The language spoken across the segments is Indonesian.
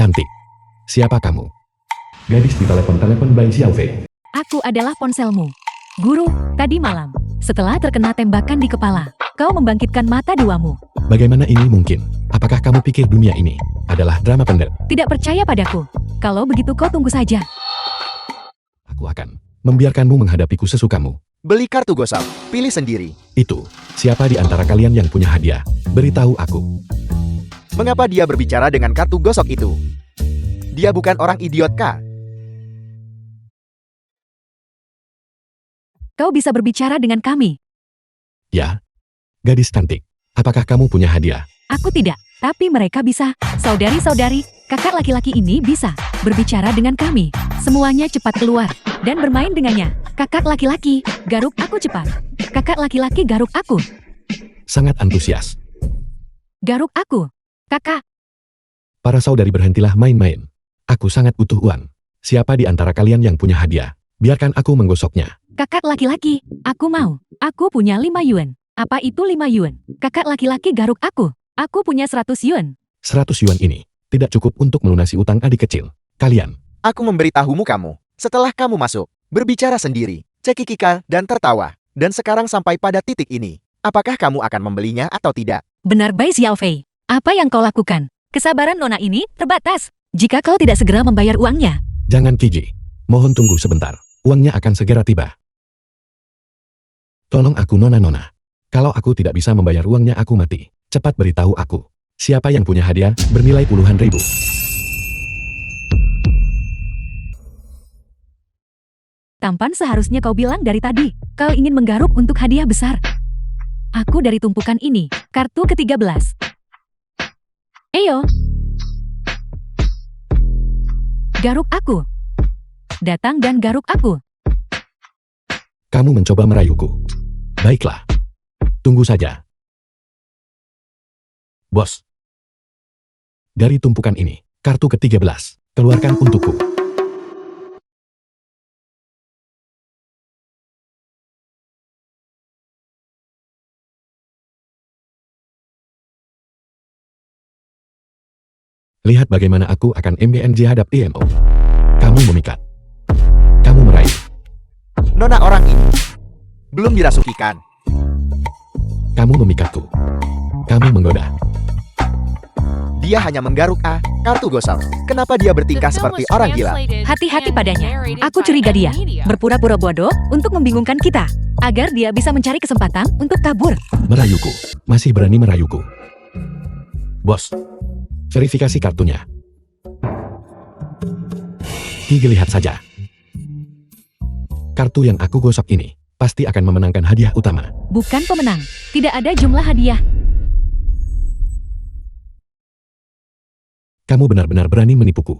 Cantik. Siapa kamu? Gadis di telepon Bai Xiaofei. Aku adalah ponselmu. Guru, tadi malam, setelah terkena tembakan di kepala, kau membangkitkan mata duamu. Bagaimana ini mungkin? Apakah kamu pikir dunia ini adalah drama pendek? Tidak percaya padaku. Kalau begitu kau tunggu saja. Aku akan membiarkanmu menghadapiku sesukamu. Beli kartu gosok, pilih sendiri. Itu, siapa di antara kalian yang punya hadiah? Beritahu aku. Mengapa dia berbicara dengan kartu gosok itu? Dia bukan orang idiot kah? Kau bisa berbicara dengan kami. Ya, gadis cantik. Apakah kamu punya hadiah? Aku tidak, tapi mereka bisa. Saudari-saudari, kakak laki-laki ini bisa berbicara dengan kami. Semuanya cepat keluar dan bermain dengannya. Kakak laki-laki, garuk aku cepat. Kakak laki-laki garuk aku. Sangat antusias. Garuk aku. Kakak, Para saudari berhentilah main-main. Aku sangat butuh uang. Siapa di antara kalian yang punya hadiah? Biarkan aku menggosoknya. kakak laki-laki, aku mau. Aku punya 5 yuan. Apa itu 5 yuan? Kakak laki-laki garuk aku. Aku punya 100 yuan. 100 yuan ini tidak cukup untuk melunasi utang adik kecil. Kalian, Aku memberitahumu kamu. Setelah kamu masuk, berbicara sendiri, cekikika, dan tertawa. Dan sekarang sampai pada titik ini. Apakah kamu akan membelinya atau tidak? Benar Bai Xiaofei. Apa yang kau lakukan? Kesabaran nona ini terbatas. Jika kau tidak segera membayar uangnya. jangan Kiji. Mohon tunggu sebentar. Uangnya akan segera tiba. Tolong aku nona-nona. Kalau aku tidak bisa membayar uangnya aku mati. Cepat beritahu aku. Siapa yang punya hadiah bernilai puluhan ribu? Tampan seharusnya kau bilang dari tadi. Kau ingin menggaruk untuk hadiah besar. Aku dari tumpukan ini. Kartu ke-13. Eyo. Garuk aku. Datang dan garuk aku. Kamu mencoba merayuku. Baiklah. Tunggu saja. Bos. Dari tumpukan ini, kartu ke-13. Keluarkan untukku. Lihat bagaimana aku akan MBNJ hadap IMO. Kamu memikat. Kamu merayu. Nona orang ini belum dirasukikan. Kamu memikatku. Kamu menggoda. Dia hanya menggaruk kartu gosok. Kenapa dia bertingkah seperti orang gila? Hati-hati padanya. Aku curiga dia. Berpura-pura bodoh untuk membingungkan kita. Agar dia bisa mencari kesempatan untuk kabur. Merayuku. Masih berani merayuku. Bos. Verifikasi kartunya. Gigi lihat saja. Kartu yang aku gosok ini pasti akan memenangkan hadiah utama. Bukan pemenang. Tidak ada jumlah hadiah. Kamu benar-benar berani menipuku.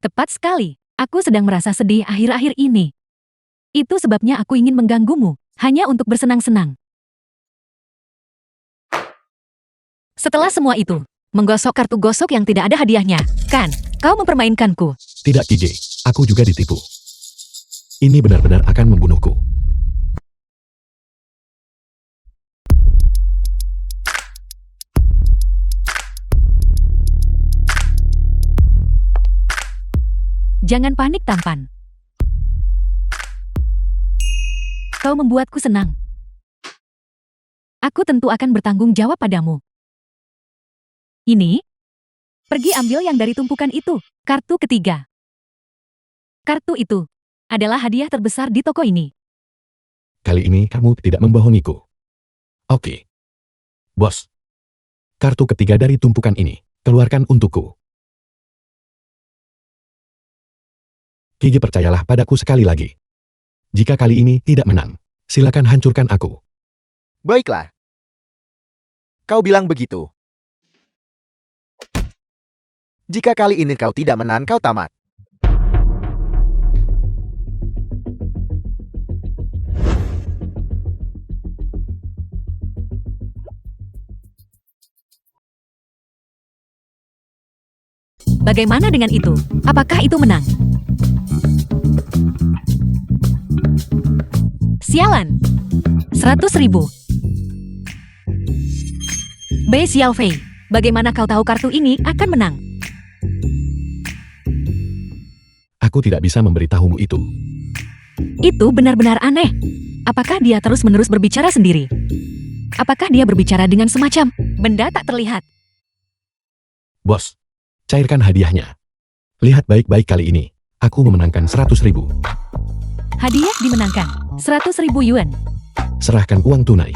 Tepat sekali. Aku sedang merasa sedih akhir-akhir ini. Itu sebabnya aku ingin mengganggumu. Hanya untuk bersenang-senang. Setelah semua itu, menggosok kartu gosok yang tidak ada hadiahnya. Kan, kau mempermainkanku. Tidak KJ, aku juga ditipu. Ini benar-benar akan membunuhku. Jangan panik tampan. Kau membuatku senang. Aku tentu akan bertanggung jawab padamu. Ini, pergi ambil yang dari tumpukan itu, kartu ketiga. Kartu itu adalah hadiah terbesar di toko ini. Kali ini kamu tidak membohongiku. Oke. Bos. Kartu ketiga dari tumpukan ini, keluarkan untukku. Gigi percayalah padaku sekali lagi. Jika kali ini tidak menang, silakan hancurkan aku. Baiklah. Kau bilang begitu. Jika kali ini kau tidak menang, kau tamat. Bagaimana dengan itu? Apakah itu menang? Sialan. 100.000. Bai Xiaofei. Bagaimana kau tahu kartu ini akan menang? Aku tidak bisa memberitahumu itu. Itu benar-benar aneh. Apakah dia terus-menerus berbicara sendiri? Apakah dia berbicara dengan semacam benda tak terlihat? Bos, cairkan hadiahnya. Lihat baik-baik kali ini. Aku memenangkan 100.000. Hadiah dimenangkan, 100.000 yuan. Serahkan uang tunai.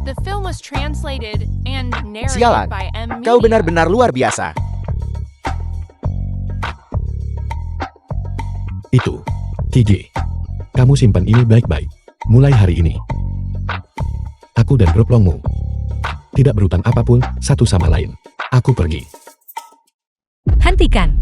The film was translated and narrated Sialan, by M. kau Media. benar-benar luar biasa. Itu. KJ. Kamu simpan ini baik-baik. Mulai hari ini. Aku dan grup Longmu tidak berhutang apapun satu sama lain. Aku pergi. Hentikan.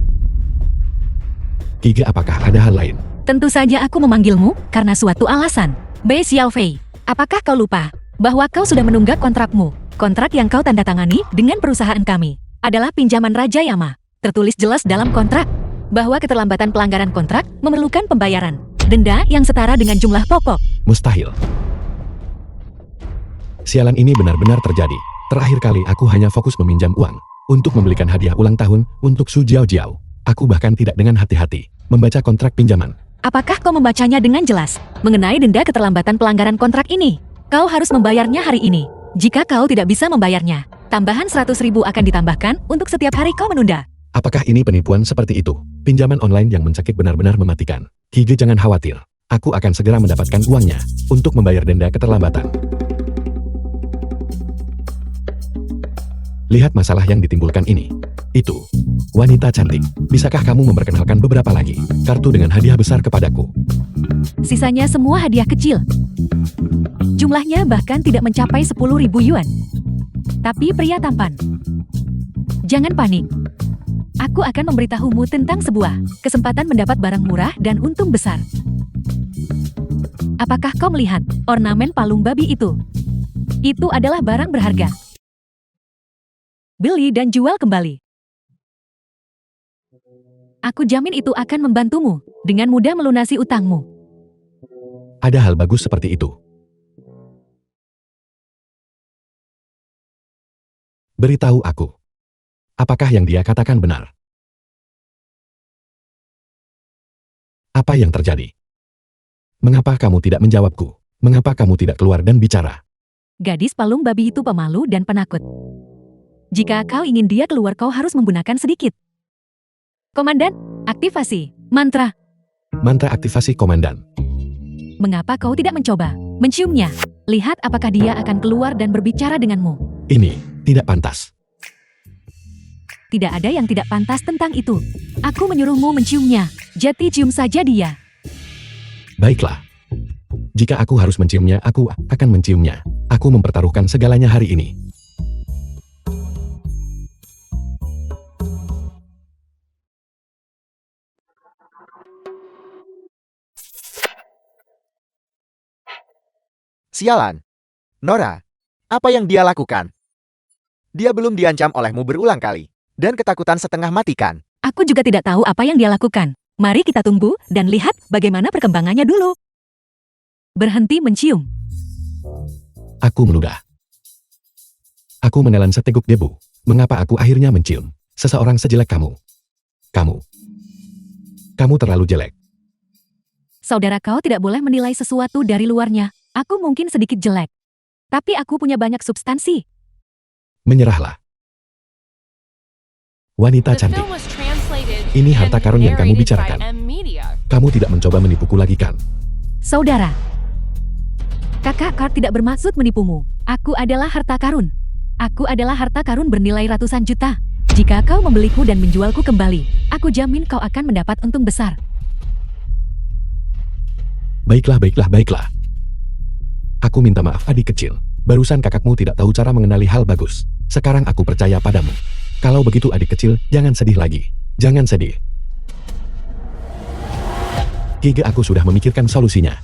KJ, apakah ada hal lain? Tentu saja aku memanggilmu karena suatu alasan. Bei Xiaofei, apakah kau lupa bahwa kau sudah menunggak kontrakmu? Kontrak yang kau tanda tangani dengan perusahaan kami adalah pinjaman Raja Yama. Tertulis jelas dalam kontrak bahwa keterlambatan pelanggaran kontrak memerlukan pembayaran denda yang setara dengan jumlah pokok. Mustahil. Sialan ini benar-benar terjadi. Terakhir kali aku hanya fokus meminjam uang untuk membelikan hadiah ulang tahun untuk Su Jiao Jiao. Aku bahkan tidak dengan hati-hati membaca kontrak pinjaman. Apakah kau membacanya dengan jelas mengenai denda keterlambatan pelanggaran kontrak ini? Kau harus membayarnya hari ini. Jika kau tidak bisa membayarnya, tambahan 100.000 akan ditambahkan untuk setiap hari kau menunda. Apakah ini penipuan seperti itu? Pinjaman online yang mencekik benar-benar mematikan. KJ, jangan khawatir. Aku akan segera mendapatkan uangnya untuk membayar denda keterlambatan. Lihat masalah yang ditimbulkan ini. Itu. Wanita cantik. Bisakah kamu memperkenalkan beberapa lagi kartu dengan hadiah besar kepadaku? Sisanya semua hadiah kecil. Jumlahnya bahkan tidak mencapai 10.000 yuan. Tapi pria tampan. Jangan panik. Aku akan memberitahumu tentang sebuah kesempatan mendapat barang murah dan untung besar. Apakah kau melihat ornamen palung babi itu? Itu adalah barang berharga. Beli dan jual kembali. Aku jamin itu akan membantumu dengan mudah melunasi utangmu. Ada hal bagus seperti itu. Beritahu aku. Apakah yang dia katakan benar? Apa yang terjadi? Mengapa kamu tidak menjawabku? Mengapa kamu tidak keluar dan bicara? Gadis palung babi itu pemalu dan penakut. Jika kau ingin dia keluar, kau harus menggunakan sedikit. Komandan, aktivasi mantra. Mantra aktivasi komandan. Mengapa kau tidak mencoba menciumnya? Lihat apakah dia akan keluar dan berbicara denganmu. Ini tidak pantas. Tidak ada yang tidak pantas tentang itu. Aku menyuruhmu menciumnya. Jadi cium saja dia. Baiklah. Jika aku harus menciumnya, aku akan menciumnya. Aku mempertaruhkan segalanya hari ini. Sialan. Nora, apa yang dia lakukan? Dia belum diancam olehmu berulang kali. Dan ketakutan setengah matikan. Aku juga tidak tahu apa yang dia lakukan. Mari kita tunggu dan lihat bagaimana perkembangannya dulu. Berhenti mencium. Aku meludah. Aku menelan seteguk debu. Mengapa aku akhirnya mencium seseorang sejelek kamu? Kamu terlalu jelek. Saudara, kau tidak boleh menilai sesuatu dari luarnya. Aku mungkin sedikit jelek. Tapi aku punya banyak substansi. Menyerahlah. Wanita The cantik. film was translated Ini harta and karun yang kamu narrated bicarakan. by M. Media. Kamu tidak mencoba menipuku lagi kan? Saudara, kakak Kart tidak bermaksud menipumu. Aku adalah harta karun. Aku adalah harta karun bernilai ratusan juta. Jika kau membeliku dan menjualku kembali, aku jamin kau akan mendapat untung besar. Baiklah. Aku minta maaf, adik kecil. Barusan kakakmu tidak tahu cara mengenali hal bagus. Sekarang aku percaya padamu. Kalau begitu adik kecil, jangan sedih lagi. Jangan sedih. Giga, aku sudah memikirkan solusinya.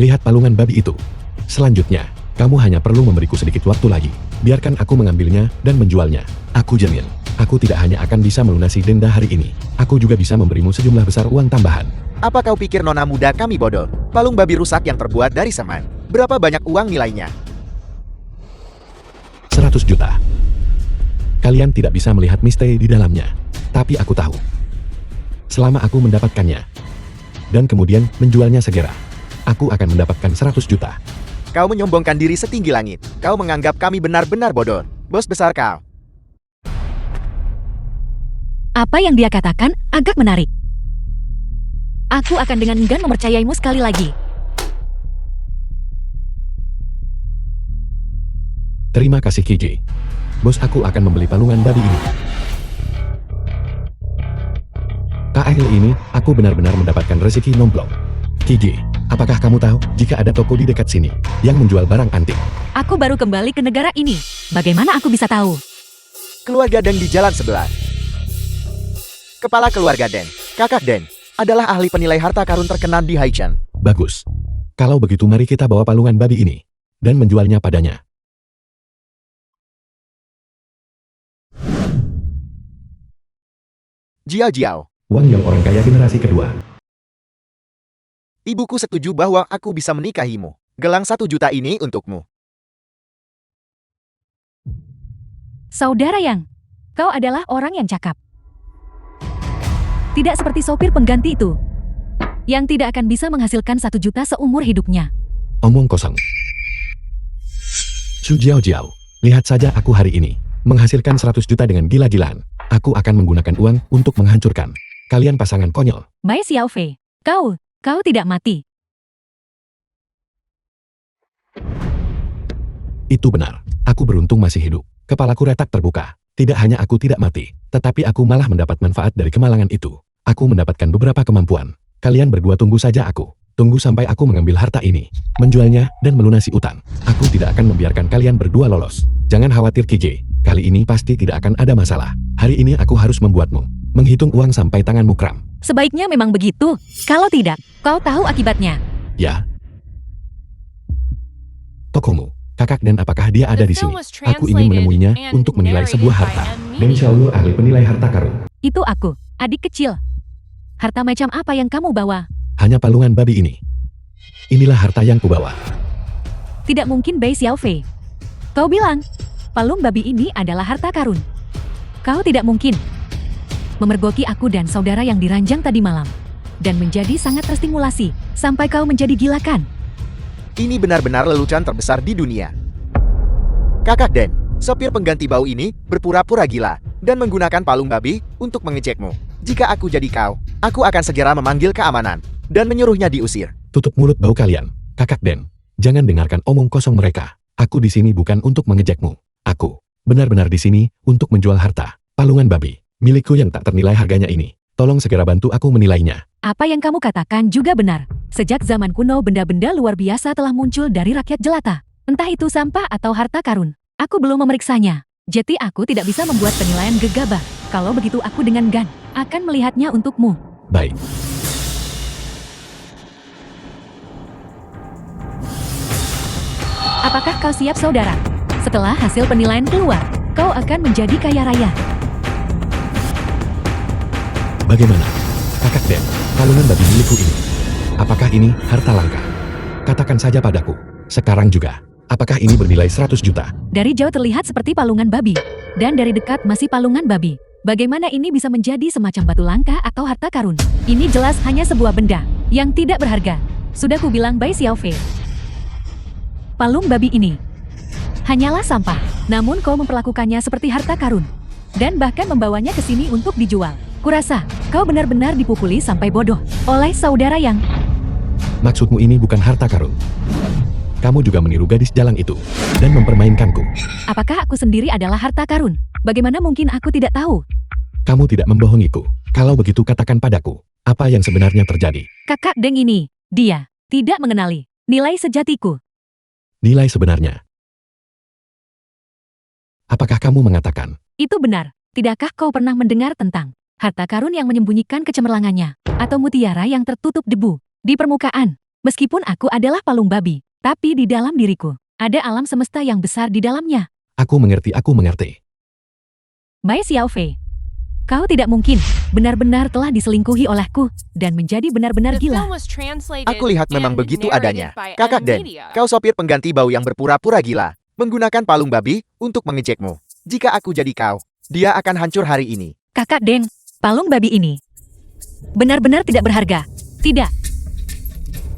Lihat palungan babi itu. Selanjutnya, kamu hanya perlu memberiku sedikit waktu lagi. Biarkan aku mengambilnya dan menjualnya. Aku jamin, aku tidak hanya akan bisa melunasi denda hari ini. Aku juga bisa memberimu sejumlah besar uang tambahan. Apa kau pikir nona muda kami bodoh? Palung babi rusak yang terbuat dari semen. Berapa banyak uang nilainya? 100 juta. Kalian tidak bisa melihat misteri di dalamnya. Tapi aku tahu. Selama aku mendapatkannya, dan kemudian menjualnya segera, aku akan mendapatkan 100 juta. Kau menyombongkan diri setinggi langit. Kau menganggap kami benar-benar bodoh. Bos besar kau. Apa yang dia katakan agak menarik. Aku akan dengan enggan mempercayaimu sekali lagi. Terima kasih KJ. Bos, aku akan membeli palungan babi ini. Akhir ini, aku benar-benar mendapatkan rezeki nomplok. KJ, apakah kamu tahu jika ada toko di dekat sini yang menjual barang antik? Aku baru kembali ke negara ini. Bagaimana aku bisa tahu? Keluarga Deng di jalan sebelah. Kepala keluarga Deng, kakak Deng, adalah ahli penilai harta karun terkenal di Haichan. Bagus. Kalau begitu mari kita bawa palungan babi ini dan menjualnya padanya. Jiao, Wang Yang, orang kaya generasi kedua. ibuku setuju bahwa aku bisa menikahimu. Gelang 1 juta ini untukmu. Saudara Yang, kau adalah orang yang cakap. Tidak seperti sopir pengganti itu, yang tidak akan bisa menghasilkan 1 juta seumur hidupnya. Omong kosong. Su Jiao, lihat saja aku hari ini menghasilkan 100 juta dengan gila-gilaan. Aku akan menggunakan uang untuk menghancurkan kalian pasangan konyol. Bai Xiaofei, kau tidak mati. Itu benar. Aku beruntung masih hidup. Kepalaku retak terbuka. Tidak hanya aku tidak mati, tetapi aku malah mendapat manfaat dari kemalangan itu. Aku mendapatkan beberapa kemampuan. Kalian berdua tunggu saja aku. Tunggu sampai aku mengambil harta ini, menjualnya, dan melunasi utang. Aku tidak akan membiarkan kalian berdua lolos. Jangan khawatir KJ. Kali ini pasti tidak akan ada masalah. Hari ini aku harus membuatmu menghitung uang sampai tanganmu kram. Sebaiknya memang begitu. Kalau tidak, kau tahu akibatnya. Ya. Tokomu, kakak Dan, apakah dia ada di sini? Aku ingin menemuinya untuk menilai sebuah harta. Deng Xiaolu, ahli penilai harta karun. Itu aku, adik kecil. Harta macam apa yang kamu bawa? Hanya palungan babi ini. Inilah harta yang kubawa. Tidak mungkin Bai Xiaofei. Kau bilang, palung babi ini adalah harta karun. Kau tidak mungkin memergoki aku dan saudara yang diranjang tadi malam, dan menjadi sangat terstimulasi, sampai kau menjadi gila kan? Ini benar-benar lelucon terbesar di dunia. Kakak Den, sopir pengganti bau ini berpura-pura gila dan menggunakan palung babi untuk mengejekmu. Jika aku jadi kau, aku akan segera memanggil keamanan dan menyuruhnya diusir. Tutup mulut bau kalian, kakak Den. Jangan dengarkan omong kosong mereka. Aku di sini bukan untuk mengejekmu. Aku benar-benar di sini untuk menjual harta palungan babi milikku yang tak ternilai harganya ini. Tolong segera bantu aku menilainya. Apa yang kamu katakan juga benar. Sejak zaman kuno benda-benda luar biasa telah muncul dari rakyat jelata. Entah itu sampah atau harta karun. Aku belum memeriksanya. Jadi aku tidak bisa membuat penilaian gegabah. Kalau begitu aku dengan Gan akan melihatnya untukmu. Baik. Apakah kau siap, saudara? Setelah hasil penilaian keluar, kau akan menjadi kaya raya. Bagaimana? Kakak Den, palungan babi milikku ini. Apakah ini harta langka? Katakan saja padaku. Sekarang juga. Apakah ini bernilai 100 juta? Dari jauh terlihat seperti palungan babi. Dan dari dekat masih palungan babi. Bagaimana ini bisa menjadi semacam batu langka atau harta karun? Ini jelas hanya sebuah benda yang tidak berharga. Sudah kubilang Bai Xiaofei. Palung babi ini hanyalah sampah. Namun kau memperlakukannya seperti harta karun. Dan bahkan membawanya ke sini untuk dijual. Kurasa, kau benar-benar dipukuli sampai bodoh oleh saudara Yang. Maksudmu ini bukan harta karun. Kamu juga meniru gadis jalang itu dan mempermainkanku. Apakah aku sendiri adalah harta karun? Bagaimana mungkin aku tidak tahu? Kamu tidak membohongiku. Kalau begitu katakan padaku, apa yang sebenarnya terjadi? Kakak Deng ini, dia tidak mengenali nilai sejatiku. Nilai sebenarnya. Apakah kamu mengatakan? Itu benar. Tidakkah kau pernah mendengar tentang harta karun yang menyembunyikan kecemerlangannya, atau mutiara yang tertutup debu di permukaan? Meskipun aku adalah palung babi, tapi di dalam diriku ada alam semesta yang besar di dalamnya. Aku mengerti, aku mengerti. Bai Xiaofei, kau tidak mungkin benar-benar telah diselingkuhi olehku dan menjadi benar-benar gila. Aku lihat memang begitu adanya. Kakak Den, kau sopir pengganti bau yang berpura-pura gila, menggunakan palung babi untuk mengejekmu. Jika aku jadi kau, dia akan hancur hari ini. Kakak Deng, palung babi ini benar-benar tidak berharga. Tidak.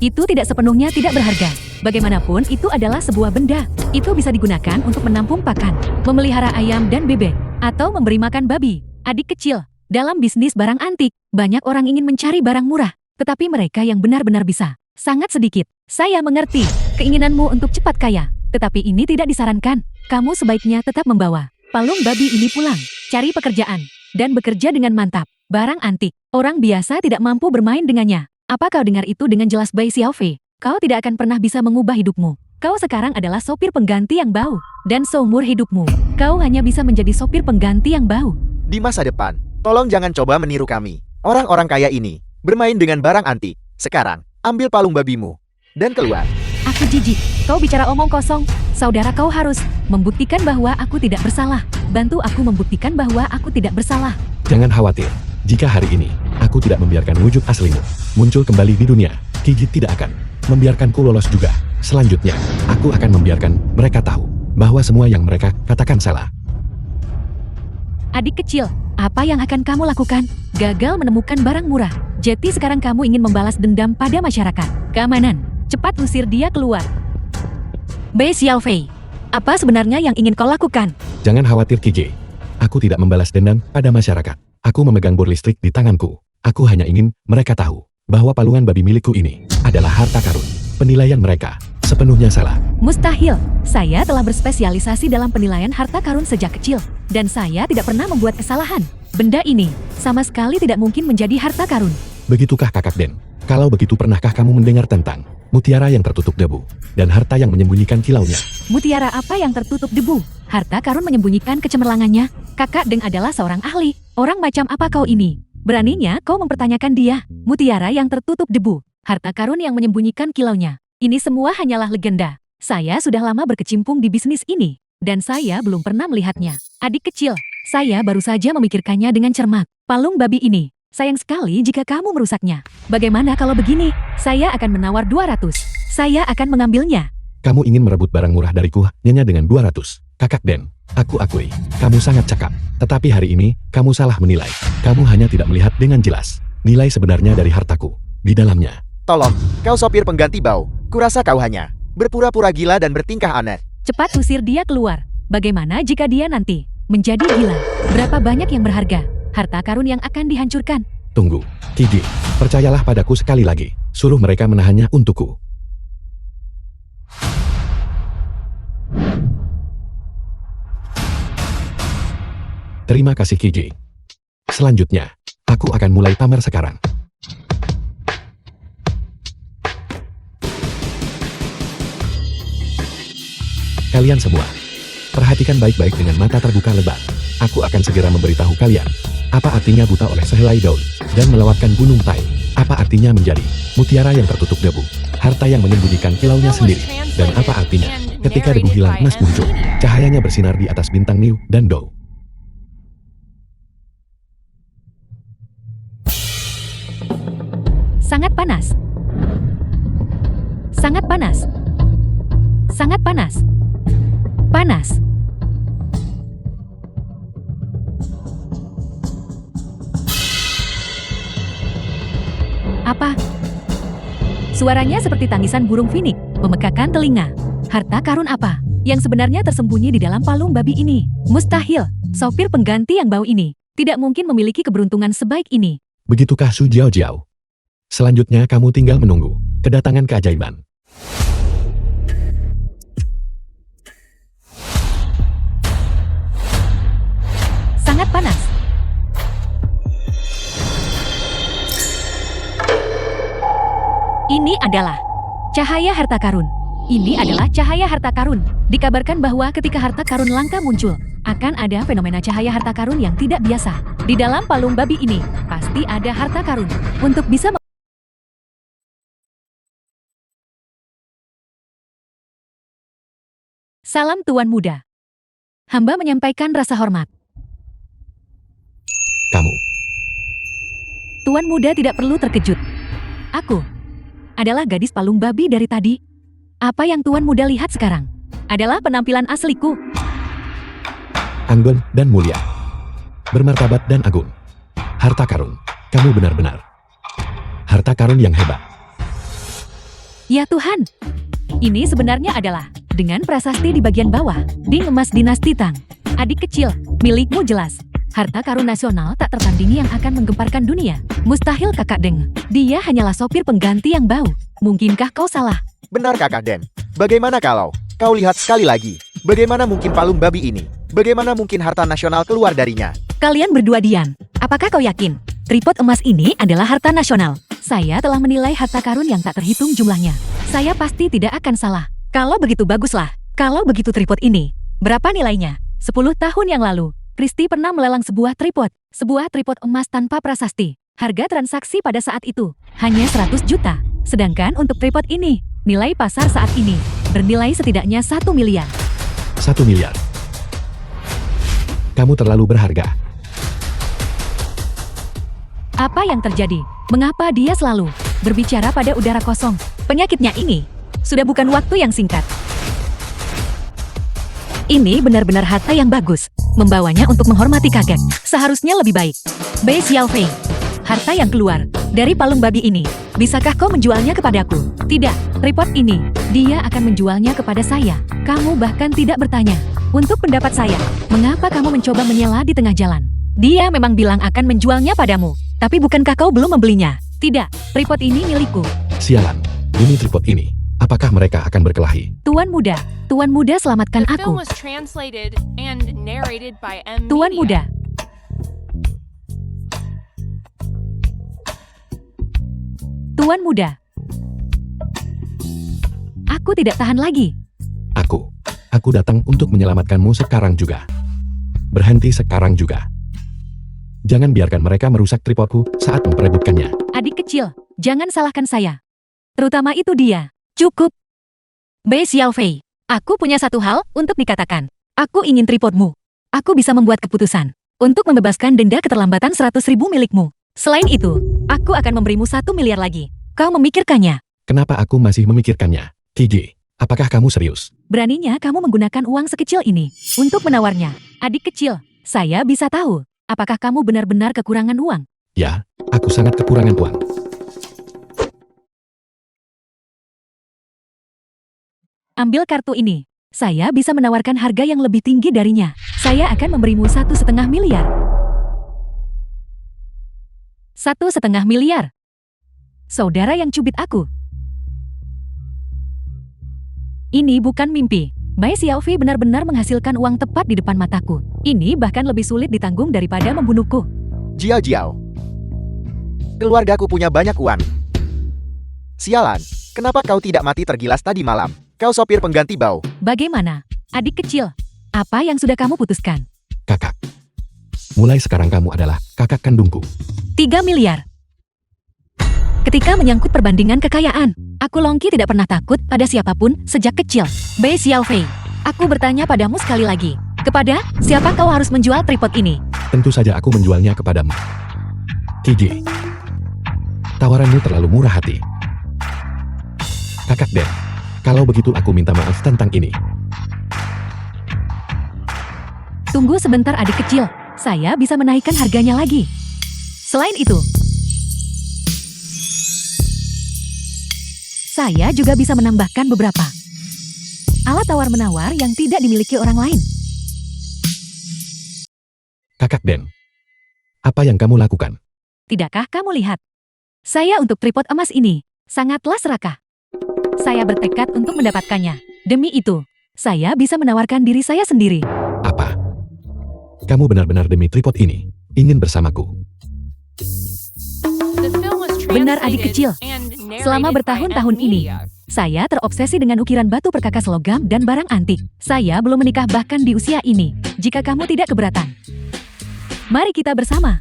Itu tidak sepenuhnya tidak berharga. Bagaimanapun itu adalah sebuah benda. Itu bisa digunakan untuk menampung pakan, memelihara ayam dan bebek, atau memberi makan babi. Adik kecil, dalam bisnis barang antik, banyak orang ingin mencari barang murah, tetapi mereka yang benar-benar bisa sangat sedikit. Saya mengerti keinginanmu untuk cepat kaya, tetapi ini tidak disarankan. Kamu sebaiknya tetap membawa palung babi ini pulang, cari pekerjaan, dan bekerja dengan mantap. Barang antik, orang biasa tidak mampu bermain dengannya. Apa kau dengar itu dengan jelas, Bai Xiaofei? Kau tidak akan pernah bisa mengubah hidupmu. Kau sekarang adalah sopir pengganti yang bau. Dan seumur hidupmu, kau hanya bisa menjadi sopir pengganti yang bau. Di masa depan, tolong jangan coba meniru kami. Orang-orang kaya ini bermain dengan barang antik. Sekarang, ambil palung babimu dan keluar. Aku jijik. Kau bicara omong kosong. Saudara, kau harus membuktikan bahwa aku tidak bersalah. Bantu aku membuktikan bahwa aku tidak bersalah. Jangan khawatir. Jika hari ini, aku tidak membiarkan wujud aslimu muncul kembali di dunia, Gigi tidak akan membiarkanku lolos juga. Selanjutnya, aku akan membiarkan mereka tahu bahwa semua yang mereka katakan salah. Adik kecil, apa yang akan kamu lakukan? Gagal menemukan barang murah. Jadi sekarang kamu ingin membalas dendam pada masyarakat. Keamanan, cepat usir dia keluar. Bai Xiaofei, apa sebenarnya yang ingin kau lakukan? Jangan khawatir, KJ. Aku tidak membalas dendam pada masyarakat. Aku memegang bor listrik di tanganku. Aku hanya ingin mereka tahu bahwa palungan babi milikku ini adalah harta karun. Penilaian mereka sepenuhnya salah. Mustahil. Saya telah berspesialisasi dalam penilaian harta karun sejak kecil. Dan saya tidak pernah membuat kesalahan. Benda ini sama sekali tidak mungkin menjadi harta karun. Begitukah, Kakak Den? Kalau begitu, pernahkah kamu mendengar tentang mutiara yang tertutup debu dan harta yang menyembunyikan kilaunya? Mutiara apa yang tertutup debu? Harta karun menyembunyikan kecemerlangannya? Kakak Deng adalah seorang ahli. Orang macam apa kau ini? Beraninya kau mempertanyakan dia. Mutiara yang tertutup debu, harta karun yang menyembunyikan kilaunya. Ini semua hanyalah legenda. Saya sudah lama berkecimpung di bisnis ini, dan saya belum pernah melihatnya. Adik kecil, saya baru saja memikirkannya dengan cermat. Palung babi ini, sayang sekali jika kamu merusaknya. Bagaimana kalau begini? Saya akan menawar 200. Saya akan mengambilnya. Kamu ingin merebut barang murah dariku hanya dengan 200. Kakak Den, aku akui, kamu sangat cakap. Tetapi hari ini, kamu salah menilai. Kamu hanya tidak melihat dengan jelas nilai sebenarnya dari hartaku di dalamnya. Tolong, kau sopir pengganti bau. Kurasa kau hanya berpura-pura gila dan bertingkah aneh. Cepat usir dia keluar. Bagaimana jika dia nanti menjadi gila? Berapa banyak yang berharga? Harta karun yang akan dihancurkan. Tunggu, Kiji, percayalah padaku sekali lagi. Suruh mereka menahannya untukku. Terima kasih, Kiji. Selanjutnya, aku akan mulai pamer sekarang. Kalian semua, perhatikan baik-baik dengan mata terbuka lebar. Aku akan segera memberitahu kalian, apa artinya buta oleh sehelai daun, dan melewatkan gunung Tai. Apa artinya menjadi mutiara yang tertutup debu, harta yang menyembunyikan kilaunya sendiri, dan apa artinya ketika debu hilang emas muncul, cahayanya bersinar di atas bintang Niu dan Dou. Sangat panas. Sangat panas. Sangat panas. Panas. Apa? Suaranya seperti tangisan burung finik, memekakan telinga. Harta karun apa yang sebenarnya tersembunyi di dalam palung babi ini? Mustahil, sopir pengganti yang bau ini tidak mungkin memiliki keberuntungan sebaik ini. Begitukah, Su Jiao Jiao? Selanjutnya kamu tinggal menunggu kedatangan keajaiban. Sangat panas. Ini adalah cahaya harta karun. Ini adalah cahaya harta karun. Dikabarkan bahwa ketika harta karun langka muncul, akan ada fenomena cahaya harta karun yang tidak biasa. Di dalam palung babi ini, pasti ada harta karun. Untuk bisa Salam Tuan Muda. Hamba menyampaikan rasa hormat. Kamu, Tuan Muda tidak perlu terkejut. Aku adalah gadis palung babi dari tadi. Apa yang Tuan Muda lihat sekarang adalah penampilan asliku. anggun, dan mulia. Bermartabat dan agung. Harta karun, kamu benar-benar harta karun yang hebat. Ya Tuhan, ini sebenarnya adalah dengan prasasti di bagian bawah, Ding Emas Dinasti Tang. Adik kecil, milikmu jelas. Harta karun nasional tak tertandingi yang akan menggemparkan dunia. Mustahil Kakak Deng, dia hanyalah sopir pengganti yang bau. Mungkinkah kau salah? Benar Kakak Den. Bagaimana kalau kau lihat sekali lagi? Bagaimana mungkin palung babi ini? Bagaimana mungkin harta nasional keluar darinya? Kalian berdua diam. Apakah kau yakin? Tripod emas ini adalah harta nasional. Saya telah menilai harta karun yang tak terhitung jumlahnya. Saya pasti tidak akan salah. Kalau begitu baguslah. Kalau begitu tripod ini, berapa nilainya? 10 tahun yang lalu, Christy pernah melelang sebuah tripod emas tanpa prasasti. Harga transaksi pada saat itu hanya 100 juta. Sedangkan untuk tripod ini, nilai pasar saat ini bernilai setidaknya 1 miliar. 1 miliar. Kamu terlalu berharga. Apa yang terjadi? Mengapa dia selalu berbicara pada udara kosong? Penyakitnya ini sudah bukan waktu yang singkat. Ini benar-benar harta yang bagus. Membawanya untuk menghormati kakek seharusnya lebih baik. Bei Xiaofei, harta yang keluar dari palung babi ini, bisakah kau menjualnya kepadaku? Tidak, tripod ini, dia akan menjualnya kepada saya. Kamu bahkan tidak bertanya. Untuk pendapat saya, mengapa kamu mencoba menyela di tengah jalan? Dia memang bilang akan menjualnya padamu. Tapi bukankah kau belum membelinya? Tidak, tripod ini milikku. Sialan, demi tripod ini, apakah mereka akan berkelahi? Tuan muda selamatkan The film aku. was translated and narrated by M. Tuan Media. muda. Tuan muda. Aku tidak tahan lagi. Aku datang untuk menyelamatkanmu sekarang juga. Berhenti sekarang juga. Jangan biarkan mereka merusak tripodku saat memperebutkannya. Adik kecil, jangan salahkan saya. Terutama itu dia. Cukup. Bei Xiaofei, aku punya satu hal untuk dikatakan. Aku ingin tripodmu. Aku bisa membuat keputusan untuk membebaskan denda keterlambatan 100.000 milikmu. Selain itu, aku akan memberimu 1 miliar lagi. Kau memikirkannya? Kenapa aku masih memikirkannya? Gigi, apakah kamu serius? Beraninya kamu menggunakan uang sekecil ini untuk menawarnya. Adik kecil, saya bisa tahu. Apakah kamu benar-benar kekurangan uang? Ya, aku sangat kekurangan uang. Ambil kartu ini. Saya bisa menawarkan harga yang lebih tinggi darinya. Saya akan memberimu 1,5 miliar. 1,5 miliar. Saudara yang cubit aku. Ini bukan mimpi. Bei Xiaofei benar-benar menghasilkan uang tepat di depan mataku. Ini bahkan lebih sulit ditanggung daripada membunuhku. Jiao. Keluargaku punya banyak uang. Sialan, kenapa kau tidak mati tergilas tadi malam? Kau sopir pengganti bau. Bagaimana? Adik kecil, apa yang sudah kamu putuskan? Kakak. Mulai sekarang kamu adalah kakak kandungku. 3 miliar. Ketika menyangkut perbandingan kekayaan, aku Longki tidak pernah takut pada siapapun sejak kecil. Bei Xiaofei, aku bertanya padamu sekali lagi. Kepada siapa kau harus menjual tripod ini? Tentu saja aku menjualnya kepadamu. Gigi. Tawaranmu terlalu murah hati. Kakak Den, kalau begitu aku minta maaf tentang ini. Tunggu sebentar adik kecil, saya bisa menaikkan harganya lagi. Selain itu, saya juga bisa menambahkan beberapa alat tawar-menawar yang tidak dimiliki orang lain. Kakak Den, apa yang kamu lakukan? Tidakkah kamu lihat? Saya untuk tripod emas ini sangatlah serakah. Saya bertekad untuk mendapatkannya. Demi itu, saya bisa menawarkan diri saya sendiri. Apa? Kamu benar-benar demi tripod ini ingin bersamaku? The film was Benar adik translated kecil. and narrated Selama by bertahun-tahun M. ini, Media. saya terobsesi dengan ukiran batu perkakas logam dan barang antik. Saya belum menikah bahkan di usia ini. Jika kamu tidak keberatan, mari kita bersama.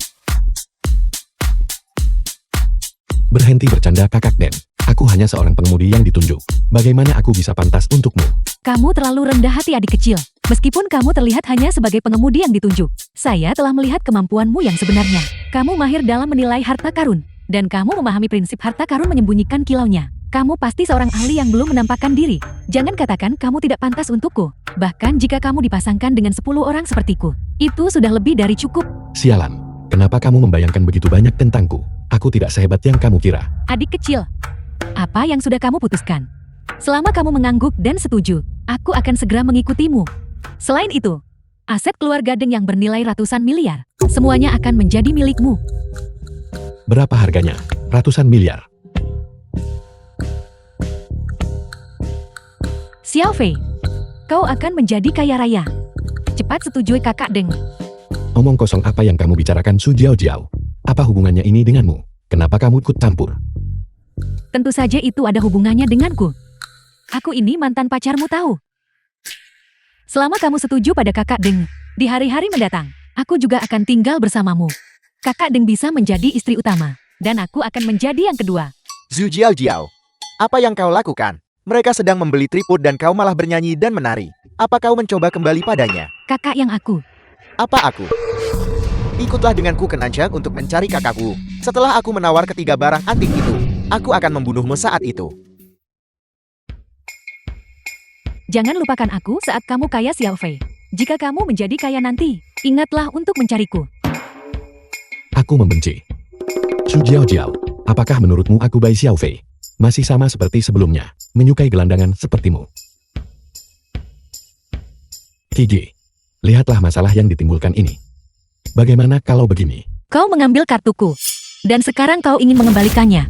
Berhenti bercanda Kakak Den. Aku hanya seorang pengemudi yang ditunjuk. Bagaimana aku bisa pantas untukmu? Kamu terlalu rendah hati adik kecil. Meskipun kamu terlihat hanya sebagai pengemudi yang ditunjuk, saya telah melihat kemampuanmu yang sebenarnya. Kamu mahir dalam menilai harta karun, dan kamu memahami prinsip harta karun menyembunyikan kilaunya. Kamu pasti seorang ahli yang belum menampakkan diri. Jangan katakan kamu tidak pantas untukku. Bahkan jika kamu dipasangkan dengan 10 orang sepertiku, itu sudah lebih dari cukup. Sialan, kenapa kamu membayangkan begitu banyak tentangku? Aku tidak sehebat yang kamu kira. Adik kecil, apa yang sudah kamu putuskan? Selama kamu mengangguk dan setuju, aku akan segera mengikutimu. Selain itu, aset keluarga Deng yang bernilai ratusan miliar, semuanya akan menjadi milikmu. Berapa harganya? Ratusan miliar. Xiao Fei, kau akan menjadi kaya raya. Cepat setujui kakak Deng. Omong kosong apa yang kamu bicarakan Su Jiao Jiao? Apa hubungannya ini denganmu? Kenapa kamu ikut campur? Tentu saja itu ada hubungannya denganku. Aku ini mantan pacarmu tahu. Selama kamu setuju pada kakak Deng, di hari-hari mendatang, aku juga akan tinggal bersamamu. Kakak Deng bisa menjadi istri utama, dan aku akan menjadi yang kedua. Zhu Jiao Jiao, apa yang kau lakukan? Mereka sedang membeli tripod dan kau malah bernyanyi dan menari. Apa kau mencoba kembali padanya? Kakak yang aku. Apa aku? Ikutlah denganku ke Nanjang untuk mencari kakakku. Setelah aku menawar ketiga barang antik itu, aku akan membunuhmu saat itu. Jangan lupakan aku saat kamu kaya Xiao Fei. Jika kamu menjadi kaya nanti, ingatlah untuk mencariku. Aku membenci. Su Jiao Jiao, apakah menurutmu aku Bai Xiao Fei? Masih sama seperti sebelumnya, menyukai gelandangan sepertimu. Kiji, lihatlah masalah yang ditimbulkan ini. Bagaimana kalau begini? Kau mengambil kartuku, dan sekarang kau ingin mengembalikannya.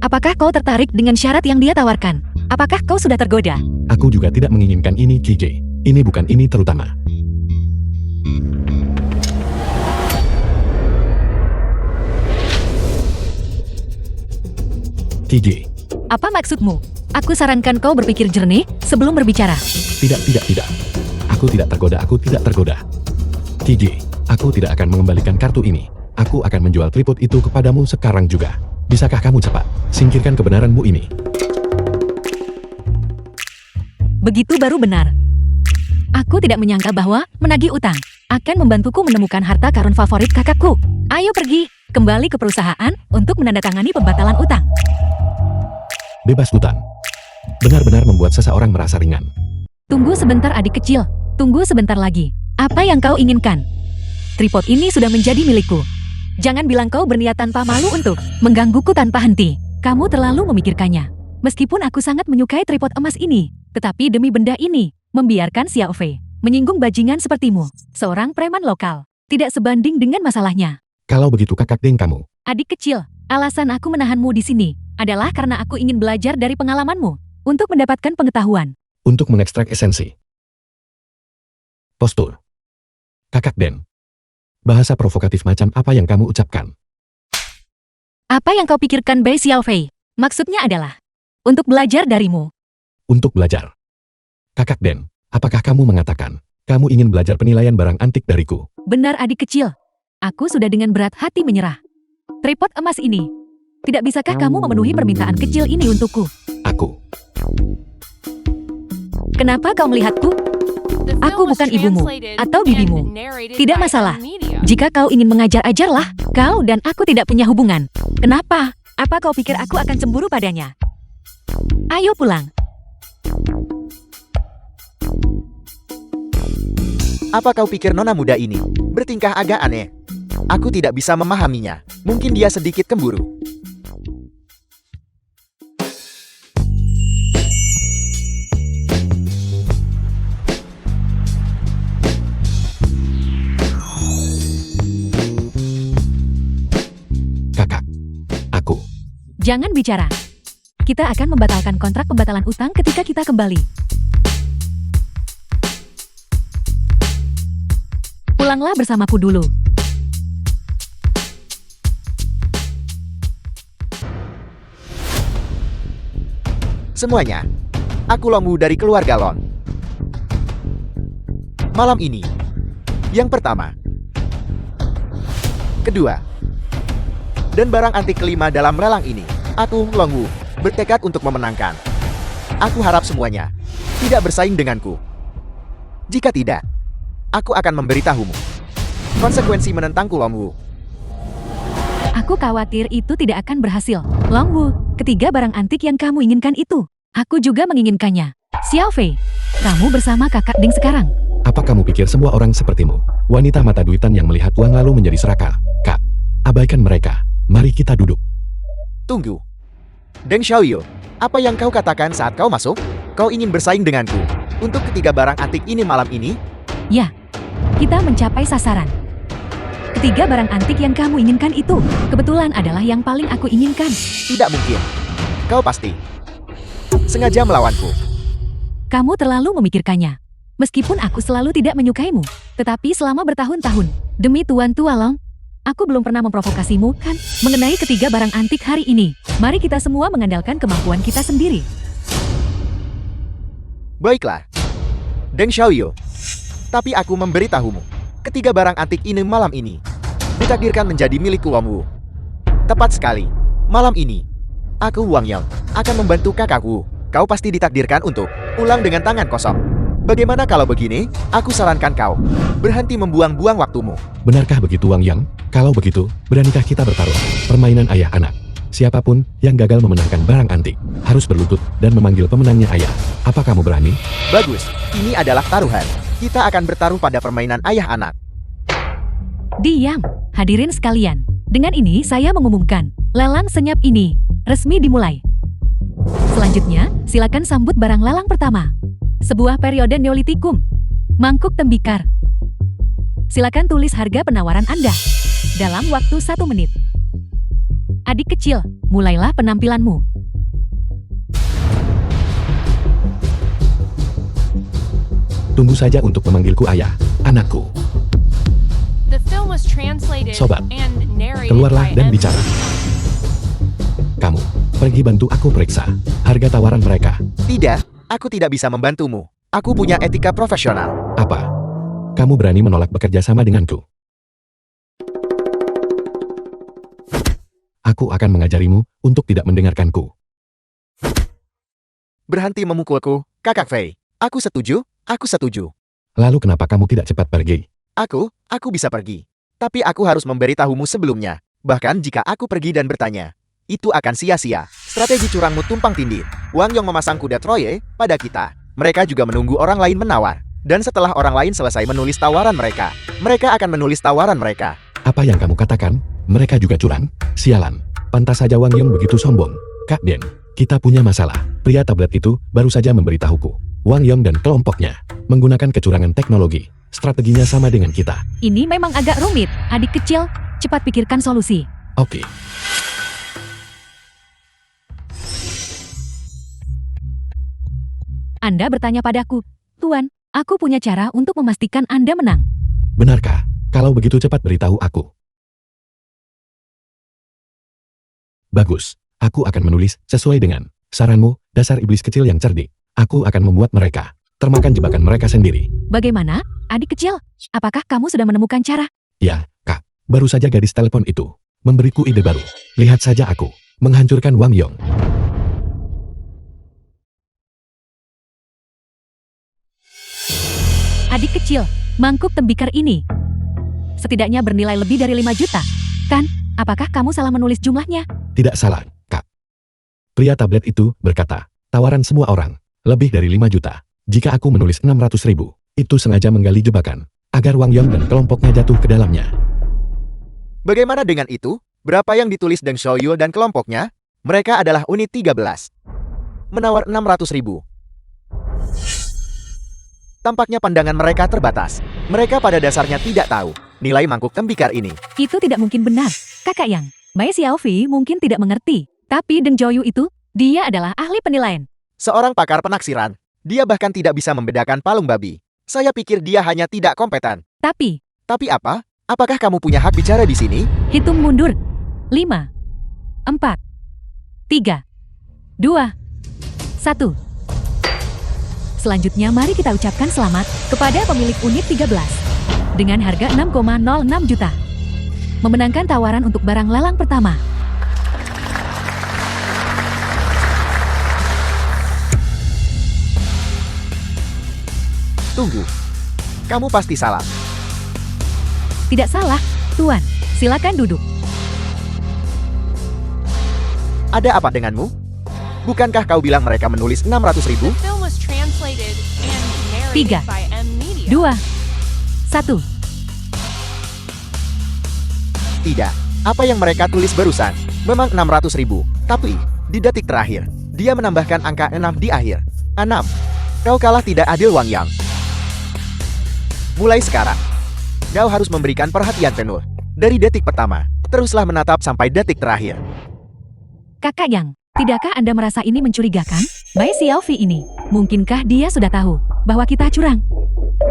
Apakah kau tertarik dengan syarat yang dia tawarkan? Apakah kau sudah tergoda? Aku juga tidak menginginkan ini, Kiji. Ini bukan ini terutama. Kiji, Apa maksudmu? Aku sarankan kau berpikir jernih sebelum berbicara. tidak. Aku tidak tergoda. Kiji, aku tidak akan mengembalikan kartu ini. Aku akan menjual tripod itu kepadamu sekarang juga. Bisakah kamu cepat singkirkan kebenaranmu ini? Begitu baru benar. Aku tidak menyangka bahwa menagih utang akan membantuku menemukan harta karun favorit kakakku. Ayo pergi, kembali ke perusahaan untuk menandatangani pembatalan utang. Bebas utang. Benar-benar membuat seseorang merasa ringan. Tunggu sebentar adik kecil, tunggu sebentar lagi. Apa yang kau inginkan? Tripod ini sudah menjadi milikku. Jangan bilang kau berniat tanpa malu untuk menggangguku tanpa henti. Kamu terlalu memikirkannya. Meskipun aku sangat menyukai tripod emas ini, tetapi demi benda ini, membiarkan Xiao Fei menyinggung bajingan sepertimu, seorang preman lokal, tidak sebanding dengan masalahnya. Kalau begitu kakak Deng kamu. Adik kecil, alasan aku menahanmu di sini adalah karena aku ingin belajar dari pengalamanmu untuk mendapatkan pengetahuan. Untuk mengekstrak esensi. Postur. Kakak Den. Bahasa provokatif macam apa yang kamu ucapkan? Apa yang kau pikirkan Bai Xiao Fei? Maksudnya adalah untuk belajar darimu. Untuk belajar. Kakak Den, apakah kamu mengatakan kamu ingin belajar penilaian barang antik dariku? Benar adik kecil. Aku sudah dengan berat hati menyerah. Tripod emas ini. Tidak bisakah kamu memenuhi permintaan kecil ini untukku? Aku. Kenapa kau melihatku? The Aku film was bukan ibumu translated atau and bibimu. narrated Tidak by masalah. Media. Jika kau ingin mengajar, ajarlah. Kau dan aku tidak punya hubungan. Kenapa? Apa kau pikir aku akan cemburu padanya? Ayo pulang. Apa kau pikir nona muda ini bertingkah agak aneh? Aku tidak bisa memahaminya. Mungkin dia sedikit cemburu. Kakak. Aku. Jangan bicara. Kita akan membatalkan kontrak pembatalan utang ketika kita kembali. Pulanglah bersamaku dulu. Semuanya. Aku Longwu dari keluarga Lon. Malam ini. Yang pertama. Kedua. Dan barang antik kelima dalam lelang ini. Aku, Longwu, bertekad untuk memenangkan. Aku harap semuanya tidak bersaing denganku. Jika tidak, aku akan memberitahumu konsekuensi menentangku, Longwu. Aku khawatir itu tidak akan berhasil. Longwu, Ketiga barang antik yang kamu inginkan itu. Aku juga menginginkannya. Xiao Fei, kamu bersama kakak Ding sekarang. Apa kamu pikir semua orang sepertimu? Wanita mata duitan yang melihat uang lalu menjadi serakah. Kak, abaikan mereka. Mari kita duduk. Tunggu. Deng Xiaoyu, apa yang kau katakan saat kau masuk? Kau ingin bersaing denganku untuk ketiga barang antik ini malam ini? Ya, kita mencapai sasaran. Ketiga barang antik yang kamu inginkan itu, kebetulan adalah yang paling aku inginkan. Tidak mungkin. Kau pasti sengaja melawanku. Kamu terlalu memikirkannya. Meskipun aku selalu tidak menyukaimu, tetapi selama bertahun-tahun, demi Tuan Tualong, aku belum pernah memprovokasimu, kan? Mengenai ketiga barang antik hari ini, mari kita semua mengandalkan kemampuan kita sendiri. Baiklah. Deng Xiaoyu. Tapi aku memberitahumu, ketiga barang antik ini malam ini ditakdirkan menjadi milik Wang Wu. Tepat sekali. Malam ini, aku Wang Yang akan membantu kakakku. Kau pasti ditakdirkan untuk pulang dengan tangan kosong. Bagaimana kalau begini? Aku sarankan kau berhenti membuang-buang waktumu. Benarkah begitu Wang Yang? Kalau begitu, beranikah kita bertaruh? Permainan ayah anak. Siapapun yang gagal memenangkan barang antik harus berlutut dan memanggil pemenangnya ayah. Apa kamu berani? Bagus, ini adalah taruhan. Kita akan bertaruh pada permainan ayah anak. Diam, hadirin sekalian. Dengan ini saya mengumumkan, lelang senyap ini resmi dimulai. Selanjutnya, silakan sambut barang lelang pertama. Sebuah periode Neolitikum. Mangkuk tembikar. Silakan tulis harga penawaran Anda dalam waktu 1 menit. Adik kecil, mulailah penampilanmu. Tunggu saja untuk memanggilku ayah, anakku. The film was translated Sobat, and narrated keluarlah by dan Ed. bicara. Kamu, pergi bantu aku periksa harga tawaran mereka. Tidak, aku tidak bisa membantumu. Aku punya etika profesional. Apa? Kamu berani menolak bekerja sama denganku? Aku akan mengajarimu untuk tidak mendengarkanku. Berhenti memukulku, Kakak Fei. Aku setuju, aku setuju. Lalu kenapa kamu tidak cepat pergi? Aku bisa pergi. Tapi aku harus memberitahumu sebelumnya. Bahkan jika aku pergi dan bertanya, itu akan sia-sia. Strategi curangmu tumpang tindih. Wang Yong memasang kuda Troye pada kita. Mereka juga menunggu orang lain menawar. Dan setelah orang lain selesai menulis tawaran mereka, mereka akan menulis tawaran mereka. Apa yang kamu katakan? Mereka juga curang? Sialan. Pantas saja Wang Yong begitu sombong. Kak Den, kita punya masalah. Pria tablet itu baru saja memberitahuku. Wang Yong dan kelompoknya menggunakan kecurangan teknologi. Strateginya sama dengan kita. Ini memang agak rumit. Adik kecil, cepat pikirkan solusi. Oke. Anda bertanya padaku, Tuan, aku punya cara untuk memastikan Anda menang. Benarkah? Kalau begitu cepat beritahu aku. Bagus. Aku akan menulis sesuai dengan saranmu, dasar iblis kecil yang cerdik. Aku akan membuat mereka termakan jebakan mereka sendiri. Bagaimana, adik kecil? Apakah kamu sudah menemukan cara? Ya, Kak. Baru saja gadis telepon itu memberiku ide baru. Lihat saja aku menghancurkan Wang Yong. Adik kecil, mangkuk tembikar ini setidaknya bernilai lebih dari 5 juta. Kan? Apakah kamu salah menulis jumlahnya? Tidak salah, Kak. Pria tablet itu berkata, tawaran semua orang lebih dari 5 juta. Jika aku menulis 600.000, itu sengaja menggali jebakan agar Wang Yong dan kelompoknya jatuh ke dalamnya. Bagaimana dengan itu? Berapa yang ditulis Deng Xiaoyu dan kelompoknya? Mereka adalah unit 13. Menawar 600.000. Tampaknya pandangan mereka terbatas. Mereka pada dasarnya tidak tahu nilai mangkuk tembikar ini. Itu tidak mungkin benar. Kakak Yang, Mai Xiaofi mungkin tidak mengerti. Tapi Deng Joyu itu, dia adalah ahli penilaian. Seorang pakar penaksiran. Dia bahkan tidak bisa membedakan palung babi. Saya pikir dia hanya tidak kompeten. Tapi, Tapi apa? Apakah kamu punya hak bicara di sini? hitung mundur. 5, 4, 3, 2, 1. Selanjutnya mari kita ucapkan selamat kepada pemilik unit 13 dengan harga 6,06 juta. Memenangkan tawaran untuk barang lelang pertama. Tunggu. Kamu pasti salah. Tidak salah, Tuan. Silakan duduk. Ada apa denganmu? Bukankah kau bilang mereka menulis 600.000? The film was translated and narrated 3, by M Media. 2, 1. Tidak. Apa yang mereka tulis barusan memang 600.000. Tapi, di detik terakhir, dia menambahkan angka 6 di akhir. 6. Kau kalah tidak adil, Wang Yang. Mulai sekarang, kau harus memberikan perhatian penuh. Dari detik pertama, teruslah menatap sampai detik terakhir. Kakak Yang, tidakkah Anda merasa ini mencurigakan? Bai Xiaofi ini, mungkinkah dia sudah tahu bahwa kita curang?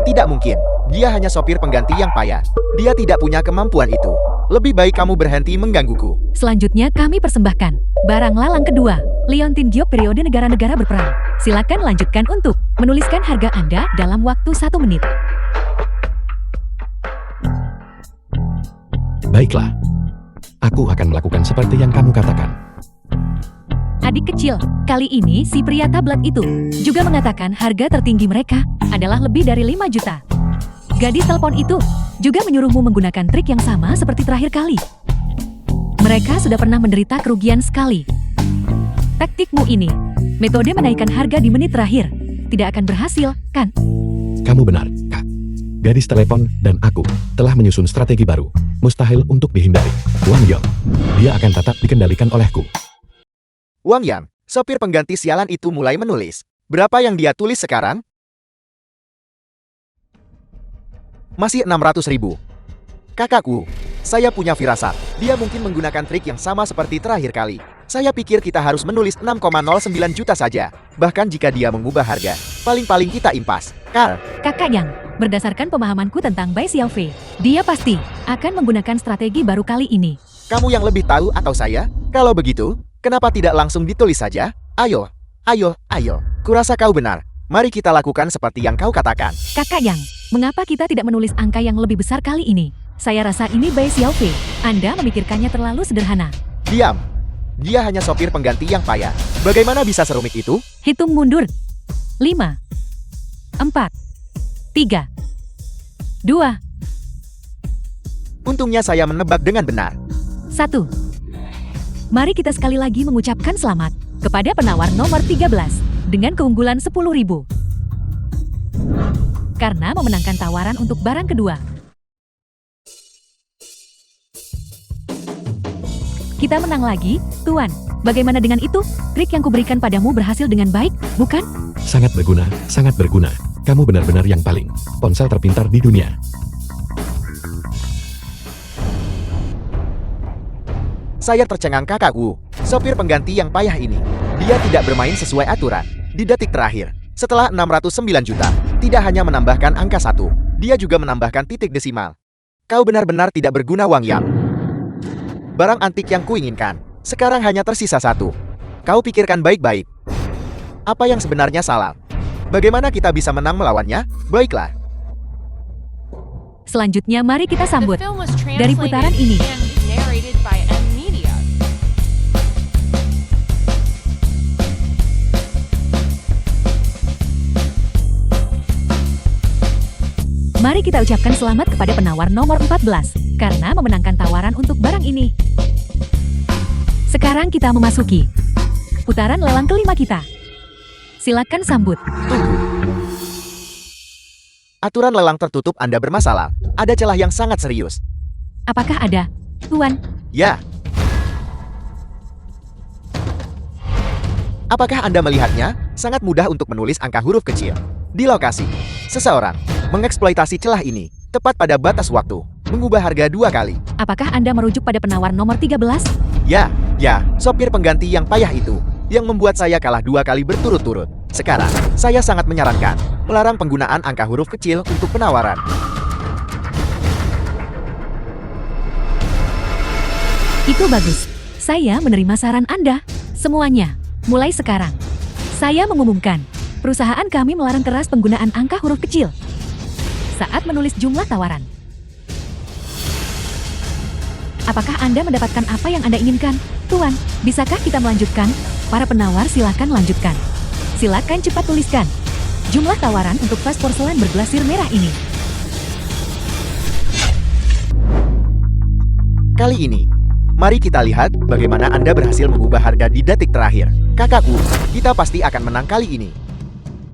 Tidak mungkin. Dia hanya sopir pengganti yang payah. Dia tidak punya kemampuan itu. Lebih baik kamu berhenti menggangguku. Selanjutnya kami persembahkan barang lalang kedua, Liontin Giok periode negara-negara berperang. Silakan lanjutkan untuk menuliskan harga Anda dalam waktu 1 menit. Baiklah. Aku akan melakukan seperti yang kamu katakan. Adik kecil, kali ini si pria tablet itu juga mengatakan harga tertinggi mereka adalah lebih dari 5 juta. Gadis telepon itu juga menyuruhmu menggunakan trik yang sama seperti terakhir kali. Mereka sudah pernah menderita kerugian sekali. Taktikmu ini, metode menaikkan harga di menit terakhir, tidak akan berhasil, kan? Kamu benar, Kak. Gadis telepon dan aku telah menyusun strategi baru. Mustahil untuk dihindari. Wang Yang, dia akan tetap dikendalikan olehku. Wang Yang, sopir pengganti sialan itu mulai menulis. Berapa yang dia tulis sekarang? Masih 600.000. Kakakku, saya punya firasat. Dia mungkin menggunakan trik yang sama seperti terakhir kali. Saya pikir kita harus menulis 6,09 juta saja. Bahkan jika dia mengubah harga, paling-paling kita impas. Carl, Kakak Yang, berdasarkan pemahamanku tentang Bai Xiaofi, dia pasti akan menggunakan strategi baru kali ini. kamu yang lebih tahu atau saya? Kalau begitu, kenapa tidak langsung ditulis saja? Ayo, ayo, ayo. Kurasa kau benar. Mari kita lakukan seperti yang kau katakan. Kakak Yang, mengapa kita tidak menulis angka yang lebih besar kali ini? Saya rasa ini Bai Xiaofi. Anda memikirkannya terlalu sederhana. Diam. Dia hanya sopir pengganti yang payah. Bagaimana bisa serumit itu? Hitung mundur. 5, 4, 3, 2, Untungnya saya menebak dengan benar. 1. Mari kita sekali lagi mengucapkan selamat kepada penawar nomor 13 dengan keunggulan 10.000. Karena memenangkan tawaran untuk barang kedua. Kita menang lagi, Tuan. Bagaimana dengan itu? Trik yang kuberikan padamu berhasil dengan baik, bukan? Sangat berguna, sangat berguna. Kamu benar-benar yang paling ponsel terpintar di dunia. Saya tercengang kakakku, sopir pengganti yang payah ini. Dia tidak bermain sesuai aturan. Di detik terakhir, setelah 609 juta, tidak hanya menambahkan angka 1, dia juga menambahkan titik desimal. Kau benar-benar tidak berguna, Wang Yang. Barang antik yang kuinginkan, sekarang hanya tersisa 1. Kau pikirkan baik-baik. Apa yang sebenarnya salah? Bagaimana kita bisa menang melawannya? Baiklah. Selanjutnya mari kita The sambut film was dari translated putaran ini. and narrated by M Media. Mari kita ucapkan selamat kepada penawar nomor 14 karena memenangkan tawaran untuk barang ini. Sekarang kita memasuki putaran lelang kelima kita. Silakan sambut. Aturan lelang tertutup Anda bermasalah. Ada celah yang sangat serius. Apakah ada, Tuan? Ya. Apakah Anda melihatnya? Sangat mudah untuk menulis angka huruf kecil. Di lokasi, seseorang mengeksploitasi celah ini tepat pada batas waktu, mengubah harga 2 kali. Apakah Anda merujuk pada penawar nomor 13? Ya, sopir pengganti yang payah itu, yang membuat saya kalah 2 kali berturut-turut. Sekarang, saya sangat menyarankan, melarang penggunaan angka huruf kecil untuk penawaran. Itu bagus. Saya menerima saran Anda. Semuanya, mulai sekarang. Saya mengumumkan, perusahaan kami melarang keras penggunaan angka huruf kecil saat menulis jumlah tawaran. Apakah Anda mendapatkan apa yang Anda inginkan? Tuan, bisakah kita melanjutkan? Para penawar silakan lanjutkan. Silakan cepat tuliskan jumlah tawaran untuk vas porselen berglasir merah ini. Kali ini, Mari kita lihat bagaimana Anda berhasil mengubah harga di detik terakhir. Kakakku, kita pasti akan menang kali ini.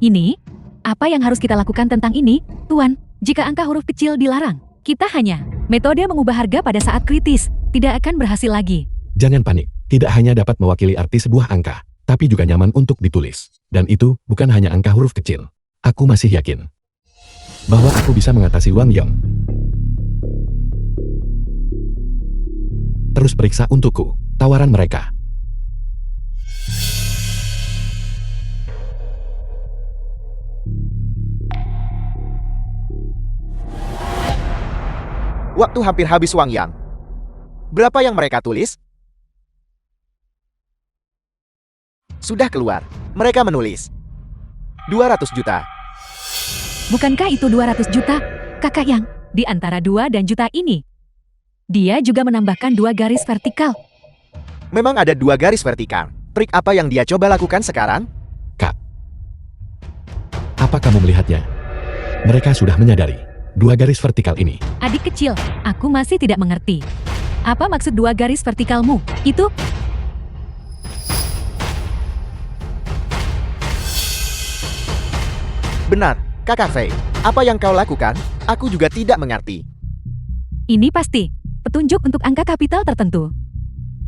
Ini? Apa yang harus kita lakukan tentang ini, Tuan? Jika angka huruf kecil dilarang, kita hanya metode mengubah harga pada saat kritis, tidak akan berhasil lagi. Jangan panik, tidak hanya dapat mewakili arti sebuah angka, tapi juga nyaman untuk ditulis. Dan itu bukan hanya angka huruf kecil. Aku masih yakin bahwa aku bisa mengatasi Wang Yong. Terus periksa untukku tawaran mereka. Waktu hampir habis Wang Yang. Berapa yang mereka tulis? Sudah keluar. Mereka menulis 200 juta. Bukankah itu 200 juta, Kakak Yang? Di antara 2 dan juta ini, dia juga menambahkan 2 garis vertikal. Memang ada 2 garis vertikal. Trik apa yang dia coba lakukan sekarang? Kak, apa kamu melihatnya? Mereka sudah menyadari 2 garis vertikal ini. Adik kecil, aku masih tidak mengerti. Apa maksud 2 garis vertikalmu? Itu Benar, Kakak Fei. Apa yang kau lakukan? Aku juga tidak mengerti. ini pasti petunjuk untuk angka kapital tertentu.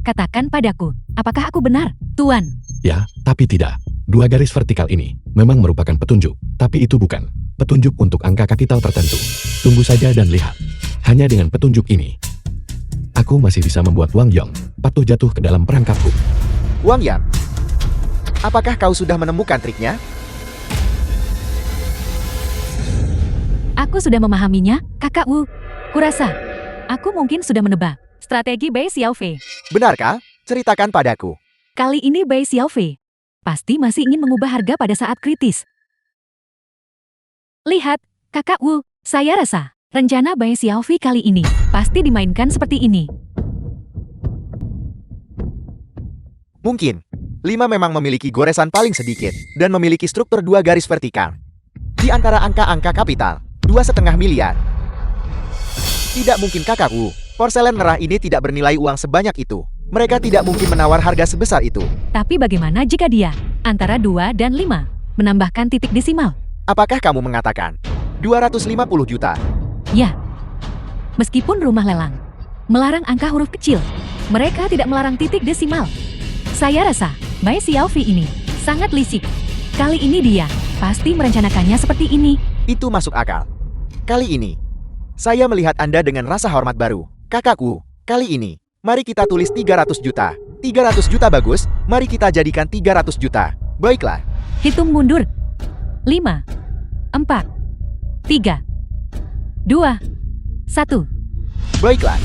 Katakan padaku, apakah aku benar, Tuan? Ya, tapi tidak. 2 garis vertikal ini memang merupakan petunjuk, tapi itu bukan petunjuk untuk angka kapital tertentu. Tunggu saja dan lihat. Hanya dengan petunjuk ini, aku masih bisa membuat Wang Yong patuh jatuh ke dalam perangkapku. Wang Yang, apakah kau sudah menemukan triknya? Aku sudah memahaminya, Kakak Wu. Kurasa, aku mungkin sudah menebak strategi Bai Xiaofei. Benarkah? Ceritakan padaku. Kali ini Bai Xiaofei pasti masih ingin mengubah harga pada saat kritis. Lihat, Kakak Wu, saya rasa rencana Bai Xiaofei kali ini pasti dimainkan seperti ini. Mungkin 5 memang memiliki goresan paling sedikit dan memiliki struktur 2 garis vertikal. Di antara angka-angka kapital, 2,5 miliar. Tidak mungkin Kakak Wu, porselen merah ini tidak bernilai uang sebanyak itu. Mereka tidak mungkin menawar harga sebesar itu. Tapi bagaimana jika dia antara 2 dan 5 menambahkan titik desimal? Apakah kamu mengatakan 250 juta? Ya. Meskipun rumah lelang melarang angka huruf kecil, mereka tidak melarang titik desimal. Saya rasa Bai Xiaofei ini sangat licik. Kali ini dia pasti merencanakannya seperti ini. Itu masuk akal. Kali ini, saya melihat Anda dengan rasa hormat baru. Kakakku, kali ini, mari kita tulis 300 juta. 300 juta bagus, mari kita jadikan 300 juta. Baiklah. Hitung mundur. 5, 4, 3, 2, 1. Baiklah.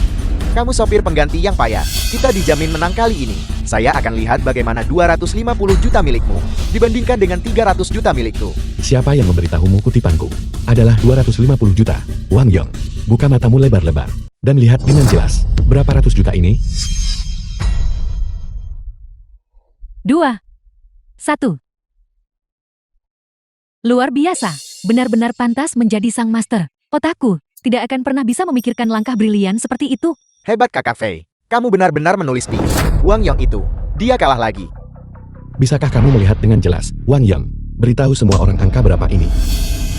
Kamu sopir pengganti yang payah. Kita dijamin menang kali ini. Saya akan lihat bagaimana 250 juta milikmu dibandingkan dengan 300 juta milikku. Siapa yang memberitahumu kutipanku? Adalah 250 juta. Wang Yong, buka matamu lebar-lebar dan lihat dengan jelas. Berapa ratus juta ini? 2, 1. Luar biasa. Benar-benar pantas menjadi sang master. Otakku tidak akan pernah bisa memikirkan langkah brilian seperti itu. Hebat Kakak Fei. Kamu benar-benar menulis di Wang Yong itu. Dia kalah lagi. Bisakah kamu melihat dengan jelas? Wang Yong, beritahu semua orang angka berapa ini.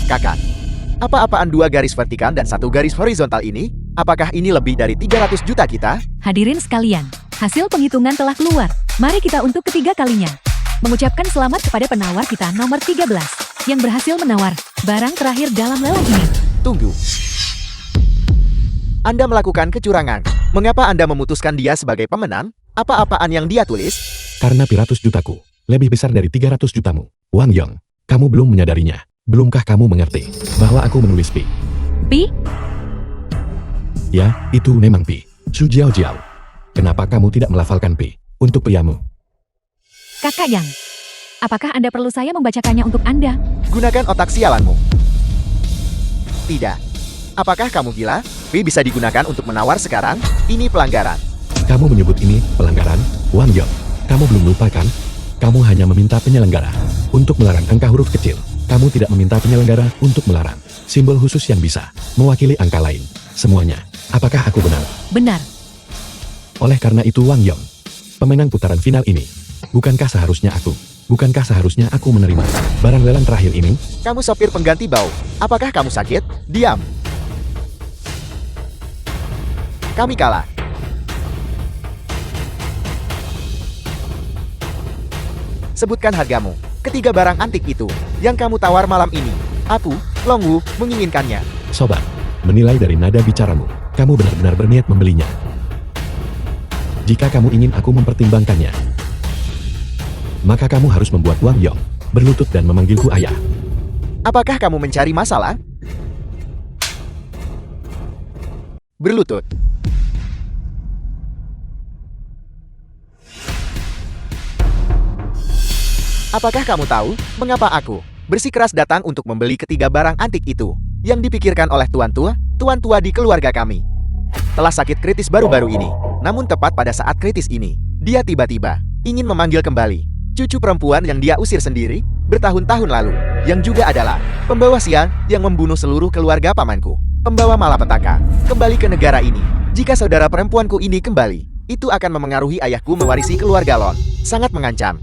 Kakak, apa-apaan 2 garis vertikal dan 1 garis horizontal ini? Apakah ini lebih dari 300 juta kita? Hadirin sekalian, hasil penghitungan telah keluar. Mari kita untuk ketiga kalinya mengucapkan selamat kepada penawar kita nomor 13 yang berhasil menawar barang terakhir dalam lelang ini. Tunggu. Anda melakukan kecurangan. Mengapa Anda memutuskan dia sebagai pemenang? Apa-apaan yang dia tulis? Karena piratus jutaku lebih besar dari 300 jutamu. Wang Yong, kamu belum menyadarinya. Belumkah kamu mengerti bahwa aku menulis pi? Pi? Ya, itu memang pi. Su Jiao Jiao. Kenapa kamu tidak melafalkan pi untuk priamu? Kakak Yang, apakah Anda perlu saya membacakannya untuk Anda? Gunakan otak sialanmu. Tidak. Apakah kamu gila? Pi bisa digunakan untuk menawar sekarang? Ini pelanggaran. Kamu menyebut ini pelanggaran? Wang Yong, kamu belum lupa kan? Kamu hanya meminta penyelenggara untuk melarang angka huruf kecil. Kamu tidak meminta penyelenggara untuk melarang simbol khusus yang bisa mewakili angka lain. Semuanya. Apakah aku benar? Benar. Oleh karena itu Wang Yong, pemenang putaran final ini, bukankah seharusnya aku menerima barang lelang terakhir ini? Kamu sopir pengganti bau. Apakah kamu sakit? Diam. Kami kalah. Sebutkan hargamu. Ketiga barang antik itu yang kamu tawar malam ini. Aku, Longwu, menginginkannya. Sobat, menilai dari nada bicaramu, kamu benar-benar berniat membelinya. Jika kamu ingin aku mempertimbangkannya, maka kamu harus membuat Wang Yong berlutut dan memanggilku ayah. Apakah kamu mencari masalah? Berlutut. Apakah kamu tahu mengapa aku bersikeras datang untuk membeli ketiga barang antik itu yang dipikirkan oleh tuan tua di keluarga kami? Telah sakit kritis baru-baru ini, namun tepat pada saat kritis ini, dia tiba-tiba ingin memanggil kembali cucu perempuan yang dia usir sendiri bertahun-tahun lalu, yang juga adalah pembawa sial yang membunuh seluruh keluarga pamanku, pembawa malapetaka, kembali ke negara ini. Jika saudara perempuanku ini kembali, itu akan memengaruhi ayahku mewarisi keluarga Lon. Sangat mengancam.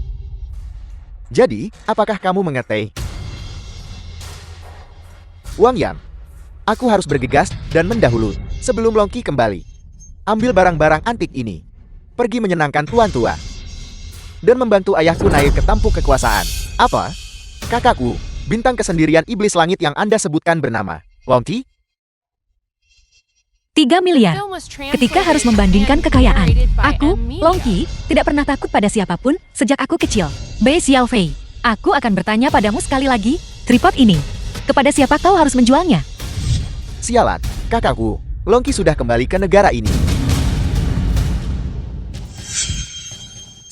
Jadi, apakah kamu mengerti? Wang Yang, aku harus bergegas dan mendahului sebelum Longki kembali. Ambil barang-barang antik ini, pergi menyenangkan tuan tua, dan membantu ayahku naik ke tampuk kekuasaan. Apa? Kakakku, bintang kesendirian iblis langit yang Anda sebutkan bernama Longki? 3 miliar. Film was Ketika harus translated membandingkan and kekayaan, narrated by aku, Emilia. Longki, tidak pernah takut pada siapapun sejak aku kecil. Bei Xiaofei, aku akan bertanya padamu sekali lagi, tripod ini, kepada siapa kau harus menjualnya? Sialan, kakakku, Longki sudah kembali ke negara ini.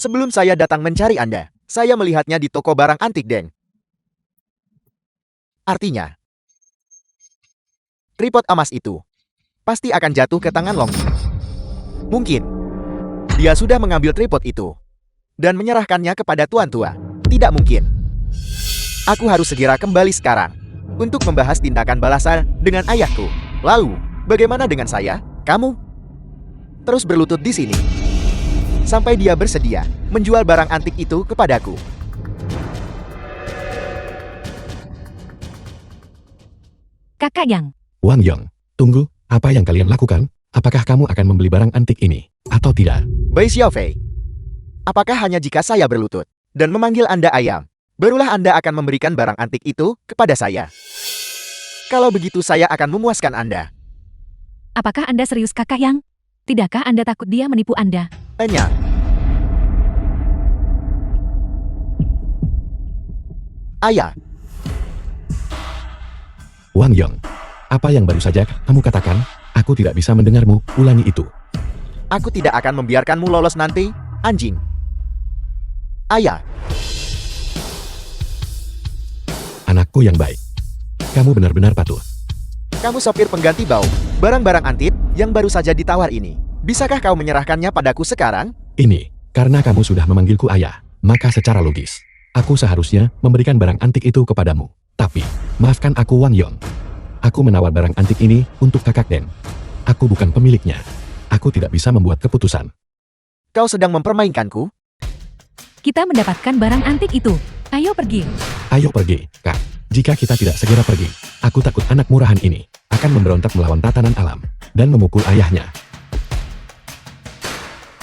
Sebelum saya datang mencari Anda, saya melihatnya di toko barang antik Deng. Artinya, tripod emas itu pasti akan jatuh ke tangan Longki. Mungkin dia sudah mengambil tripod itu dan menyerahkannya kepada tuan tua. Tidak mungkin. Aku harus segera kembali sekarang untuk membahas tindakan balasan dengan ayahku. Lalu, bagaimana dengan saya? Kamu terus berlutut di sini sampai dia bersedia menjual barang antik itu kepadaku. Kakak Yang, Wang Yong, tunggu, apa yang kalian lakukan? Apakah kamu akan membeli barang antik ini, atau tidak? Bei Xiaofei, apakah hanya jika saya berlutut dan memanggil Anda ayam, barulah Anda akan memberikan barang antik itu kepada saya? Kalau begitu saya akan memuaskan Anda. apakah Anda serius Kakak Yang? Tidakkah Anda takut dia menipu Anda? Tanya. Ayah, Wang Yong, apa yang baru saja kamu katakan? Aku tidak bisa mendengarmu, ulangi itu. aku tidak akan membiarkanmu lolos nanti, anjing. Ayah, Anakku yang baik. Kamu benar-benar patuh. kamu sopir pengganti bau. Barang-barang antik yang baru saja ditawar ini, bisakah kau menyerahkannya padaku sekarang? Ini, karena kamu sudah memanggilku ayah, maka secara logis, aku seharusnya memberikan barang antik itu kepadamu. Tapi, maafkan aku Wang Yong. Aku menawar barang antik ini untuk kakak Den. Aku bukan pemiliknya. Aku tidak bisa membuat keputusan. Kau sedang mempermainkanku? Kita mendapatkan barang antik itu. Ayo pergi. Ayo pergi, Kak. Jika kita tidak segera pergi, aku takut anak murahan ini akan memberontak melawan tatanan alam dan memukul ayahnya.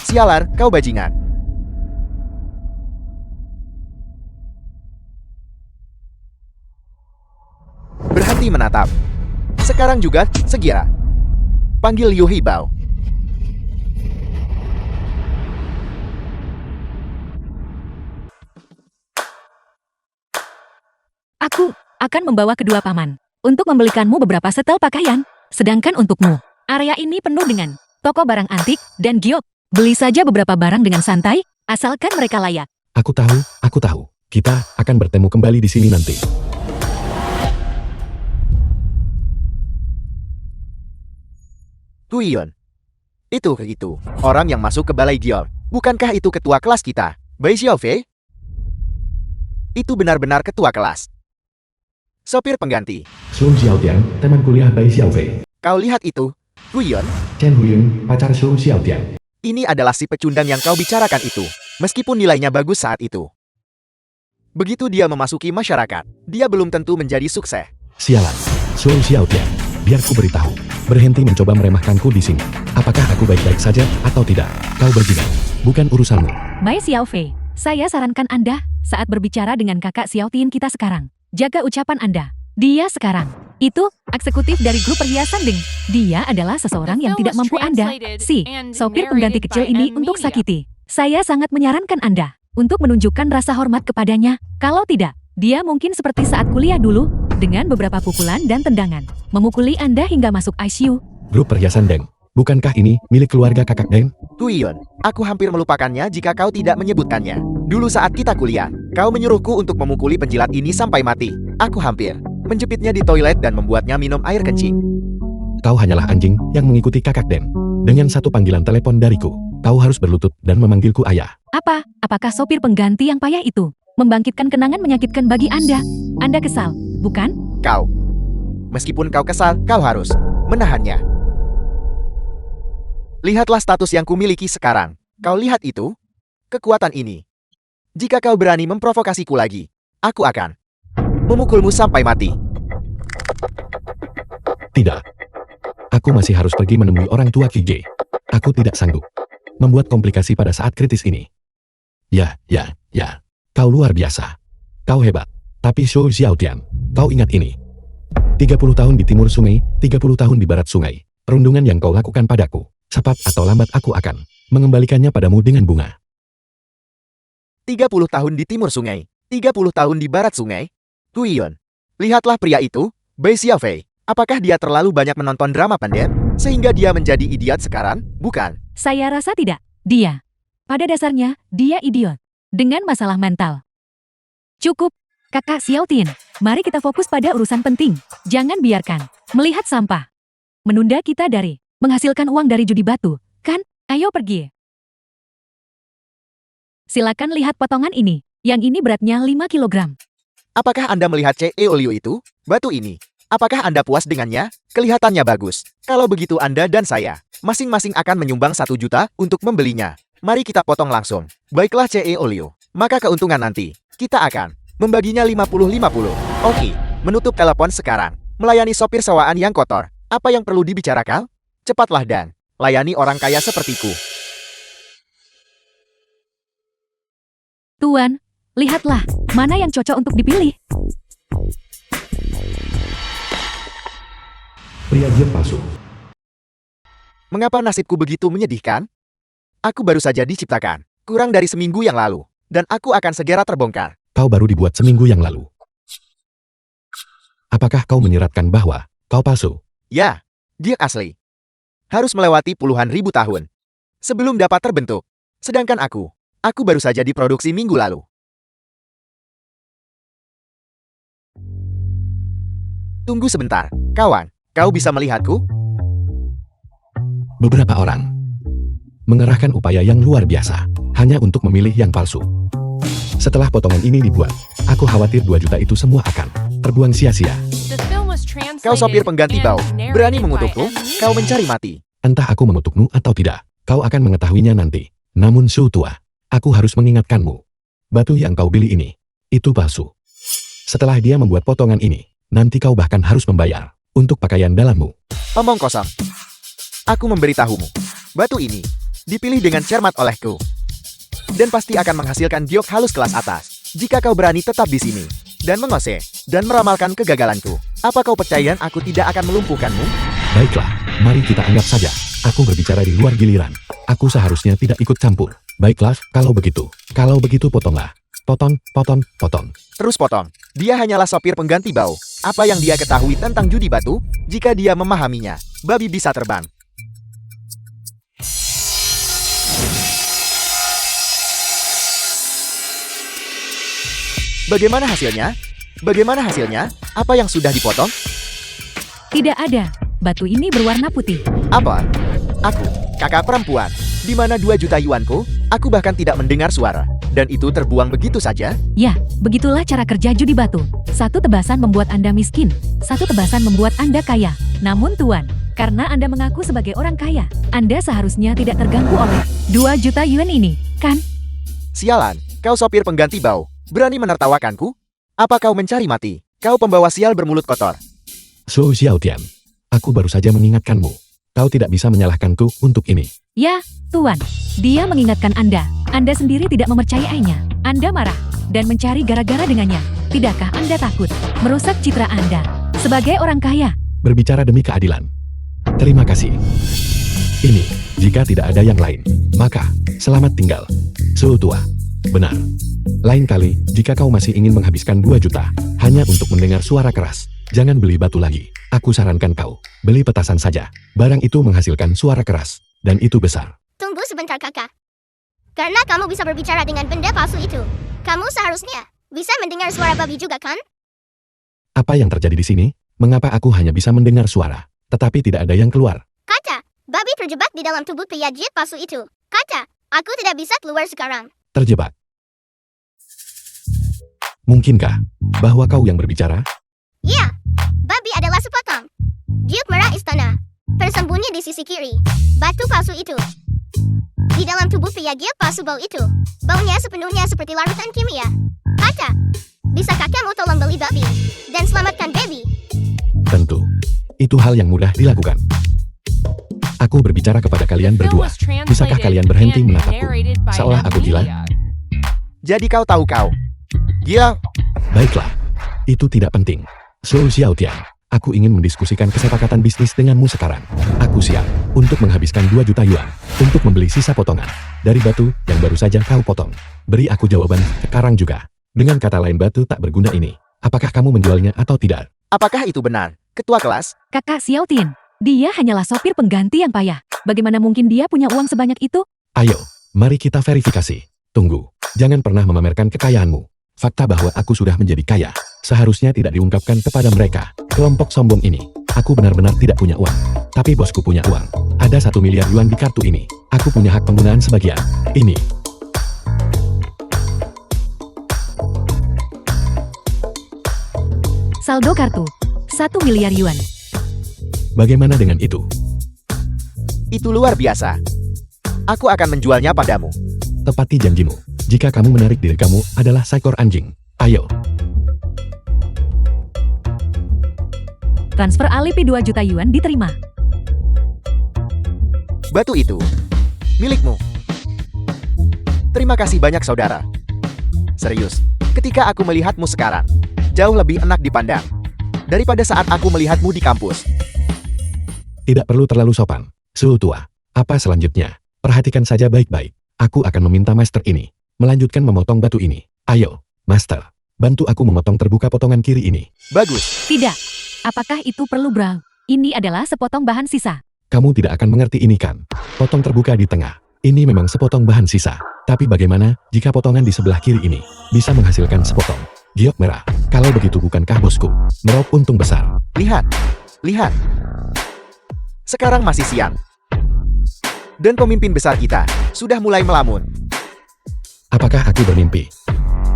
Sialar, kau bajingan. Berhenti menatap. Sekarang juga, segera. Panggil Liu Hibao. Aku akan membawa kedua paman untuk membelikanmu beberapa setel pakaian. Sedangkan untukmu, area ini penuh dengan toko barang antik dan giok. Beli saja beberapa barang dengan santai, asalkan mereka layak. Aku tahu. Kita akan bertemu kembali di sini nanti. Guion. Itu, orang yang masuk ke balai Gior. Bukankah itu ketua kelas kita, Bei Xiaofei? Itu benar-benar ketua kelas. Sopir pengganti. Sun Xiaotian, teman kuliah Bai Xiaofei. Kau lihat itu, Guion? Chen Huyun, pacar Sun Xiaotian. Ini adalah si pecundang yang kau bicarakan itu, meskipun nilainya bagus saat itu. Begitu dia memasuki masyarakat, dia belum tentu menjadi sukses. Sialan, Su Xiaotian. Biar ku beritahu. Berhenti mencoba meremehkanku di sini. Apakah aku baik-baik saja atau tidak? Kau bajingan. Bukan urusanmu. Mai Xiaofei, saya sarankan Anda saat berbicara dengan kakak Xiaotin kita sekarang. Jaga ucapan Anda. Dia sekarang. Itu eksekutif dari grup perhiasan Ding. Dia adalah seseorang yang tidak mampu Anda, si sopir pengganti kecil ini untuk sakiti. Saya sangat menyarankan Anda untuk menunjukkan rasa hormat kepadanya. Kalau tidak, dia mungkin seperti saat kuliah dulu, dengan beberapa pukulan dan tendangan, memukuli Anda hingga masuk ICU. Grup perhiasan Deng. Bukankah ini milik keluarga kakak Deng? Tuiyon, aku hampir melupakannya jika kau tidak menyebutkannya. Dulu saat kita kuliah, kau menyuruhku untuk memukuli penjilat ini sampai mati. Aku hampir menjepitnya di toilet dan membuatnya minum air kencing. Kau hanyalah anjing yang mengikuti kakak Deng. Dengan satu panggilan telepon dariku, kau harus berlutut dan memanggilku ayah. Apakah sopir pengganti yang payah itu membangkitkan kenangan menyakitkan bagi Anda? Anda kesal, bukan? Kau. Meskipun kau kesal, kau harus menahannya. Lihatlah status yang kumiliki sekarang. Kau lihat itu? Kekuatan ini. Jika kau berani memprovokasiku lagi, aku akan memukulmu sampai mati. Tidak. Aku masih harus pergi menemui orang tua Kige. Aku tidak sanggup membuat komplikasi pada saat kritis ini. Ya. Kau luar biasa. Kau hebat. Tapi Su Xiaotian, kau ingat ini. 30 tahun di timur sungai, 30 tahun di barat sungai. Perundungan yang kau lakukan padaku, cepat atau lambat aku akan mengembalikannya padamu dengan bunga. 30 tahun di timur sungai, 30 tahun di barat sungai. Tuiyon, lihatlah pria itu, Bai Xiaofei. Apakah dia terlalu banyak menonton drama pendek, sehingga dia menjadi idiot sekarang, bukan? Saya rasa tidak. Dia. Pada dasarnya, dia idiot. Dengan masalah mental. Cukup, kakak Xiaotin. Mari kita fokus pada urusan penting. Jangan biarkan melihat sampah menunda kita dari menghasilkan uang dari judi batu, kan? Ayo pergi. Silakan lihat potongan ini. Yang ini beratnya 5 kilogram. Apakah Anda melihat Olio itu? Batu ini. Apakah Anda puas dengannya? Kelihatannya bagus. Kalau begitu Anda dan saya, masing-masing akan menyumbang 1 juta untuk membelinya. Mari kita potong langsung. Baiklah Olio. Maka keuntungan nanti, kita akan membaginya 50-50. Oke, menutup telepon sekarang. Melayani sopir sewaan yang kotor. Apa yang perlu dibicarakan? Cepatlah dan layani orang kaya sepertiku. Tuan, lihatlah, mana yang cocok untuk dipilih. Pria diam palsu. Mengapa nasibku begitu menyedihkan? Aku baru saja diciptakan, kurang dari seminggu yang lalu, dan aku akan segera terbongkar. Kau baru dibuat seminggu yang lalu. Apakah kau menyiratkan bahwa kau palsu? Ya, dia asli. Harus melewati puluhan ribu tahun sebelum dapat terbentuk. Sedangkan aku baru saja diproduksi minggu lalu. Tunggu sebentar, kawan. Kau bisa melihatku? Beberapa orang mengerahkan upaya yang luar biasa hanya untuk memilih yang palsu. Setelah potongan ini dibuat, aku khawatir 2 juta itu semua akan terbuang sia-sia. The film was Kau sopir translated pengganti and bau. Berani narrated by mengutukku? Emily. Kau mencari mati. Entah aku mengutukmu atau tidak, kau akan mengetahuinya nanti. Namun Su tua, aku harus mengingatkanmu. Batu yang kau beli ini, itu palsu. Setelah dia membuat potongan ini, nanti kau bahkan harus membayar untuk pakaian dalammu. Omong kosong. Aku memberitahumu. Batu ini dipilih dengan cermat olehku. Dan pasti akan menghasilkan giok halus kelas atas. Jika kau berani tetap di sini dan mengose dan meramalkan kegagalanku, apa kau percaya aku tidak akan melumpuhkanmu? Baiklah, mari kita anggap saja aku berbicara di luar giliran. Aku seharusnya tidak ikut campur. Baiklah, kalau begitu potonglah. Potong. Terus potong. Dia hanyalah sopir pengganti bau. Apa yang dia ketahui tentang judi batu? Jika dia memahaminya, babi bisa terbang. Bagaimana hasilnya? Apa yang sudah dipotong? Tidak ada. Batu ini berwarna putih. Apa? Aku, kakak perempuan. Di mana 2 juta yuanku? Aku bahkan tidak mendengar suara. Dan itu terbuang begitu saja? Ya, begitulah cara kerja judi batu. 1 tebasan membuat Anda miskin, 1 tebasan membuat Anda kaya. Namun Tuan, Karena Anda mengaku sebagai orang kaya, Anda seharusnya tidak terganggu oleh 2 juta yuan ini, kan? Sialan, kau sopir pengganti bau. Berani menertawakanku? Apa kau mencari mati? Kau pembawa sial bermulut kotor. Su Xiaotian, aku baru saja mengingatkanmu. Kau tidak bisa menyalahkanku untuk ini. Ya, Tuan. Dia mengingatkan Anda. Anda sendiri tidak mempercayainya. Anda marah dan mencari gara-gara dengannya. Tidakkah Anda takut merusak citra Anda sebagai orang kaya? Berbicara demi keadilan. Terima kasih. Ini, jika tidak ada yang lain, maka selamat tinggal. Su tua. Benar. Lain kali, jika kau masih ingin menghabiskan 2 juta hanya untuk mendengar suara keras, jangan beli batu lagi. Aku sarankan kau, beli petasan saja. Barang itu menghasilkan suara keras, dan itu besar. Tunggu sebentar kakak. Karena kamu bisa berbicara dengan benda palsu itu, kamu seharusnya bisa mendengar suara babi juga kan? Apa yang terjadi di sini? Mengapa aku hanya bisa mendengar suara, tetapi tidak ada yang keluar? Kata, babi terjebak di dalam tubuh pria jit palsu itu. Kata, aku tidak bisa keluar sekarang. Terjebak. Mungkinkah bahwa kau yang berbicara? Ya, babi adalah sepotong giok merah istana, tersembunyi di sisi kiri batu palsu itu. Di dalam tubuh pria giok palsu bau itu, baunya sepenuhnya seperti larutan kimia. Kata, bisakah kamu tolong beli babi dan selamatkan baby? Tentu. Itu hal yang mudah dilakukan. Aku berbicara kepada kalian The film berdua. was translated Bisakah kalian berhenti and menatapku? narrated by Seolah aku gila? Media. Jadi kau tahu kau. Gila. Baiklah. Itu tidak penting. Su Xiaotian, aku ingin mendiskusikan kesepakatan bisnis denganmu sekarang. Aku siap untuk menghabiskan 2 juta yuan untuk membeli sisa potongan dari batu yang baru saja kau potong. Beri aku jawaban sekarang juga. Dengan kata lain, batu tak berguna ini. Apakah kamu menjualnya atau tidak? Apakah itu benar, ketua kelas? Kakak Xiaotin, dia hanyalah sopir pengganti yang payah. Bagaimana mungkin dia punya uang sebanyak itu? Ayo, mari kita verifikasi. Tunggu, jangan pernah memamerkan kekayaanmu. Fakta bahwa aku sudah menjadi kaya seharusnya tidak diungkapkan kepada mereka. Kelompok sombong ini. Aku benar-benar tidak punya uang. Tapi bosku punya uang. Ada 1 miliar yuan di kartu ini. Aku punya hak penggunaan sebagian. Ini. Saldo kartu, 1 miliar yuan. Bagaimana dengan itu? Itu luar biasa. Aku akan menjualnya padamu. Tepati janjimu. Jika kamu menarik diri kamu adalah seekor anjing. Ayo. Transfer Alipay 2 juta yuan diterima. Batu itu milikmu. Terima kasih banyak saudara. Serius, ketika aku melihatmu sekarang, jauh lebih enak dipandang daripada saat aku melihatmu di kampus. Tidak perlu terlalu sopan. Su tua. Apa selanjutnya? Perhatikan saja baik-baik. Aku akan meminta master ini melanjutkan memotong batu ini. Ayo, master. Bantu aku memotong terbuka potongan kiri ini. Bagus. Tidak. Apakah itu perlu, bro? Ini adalah sepotong bahan sisa. Kamu tidak akan mengerti ini kan? Potong terbuka di tengah. Ini memang sepotong bahan sisa. Tapi bagaimana jika potongan di sebelah kiri ini bisa menghasilkan sepotong giok merah? Kalau begitu bukankah bosku meraup untung besar? Lihat. Lihat. Sekarang masih siang. Dan pemimpin besar kita sudah mulai melamun. Apakah aku bermimpi?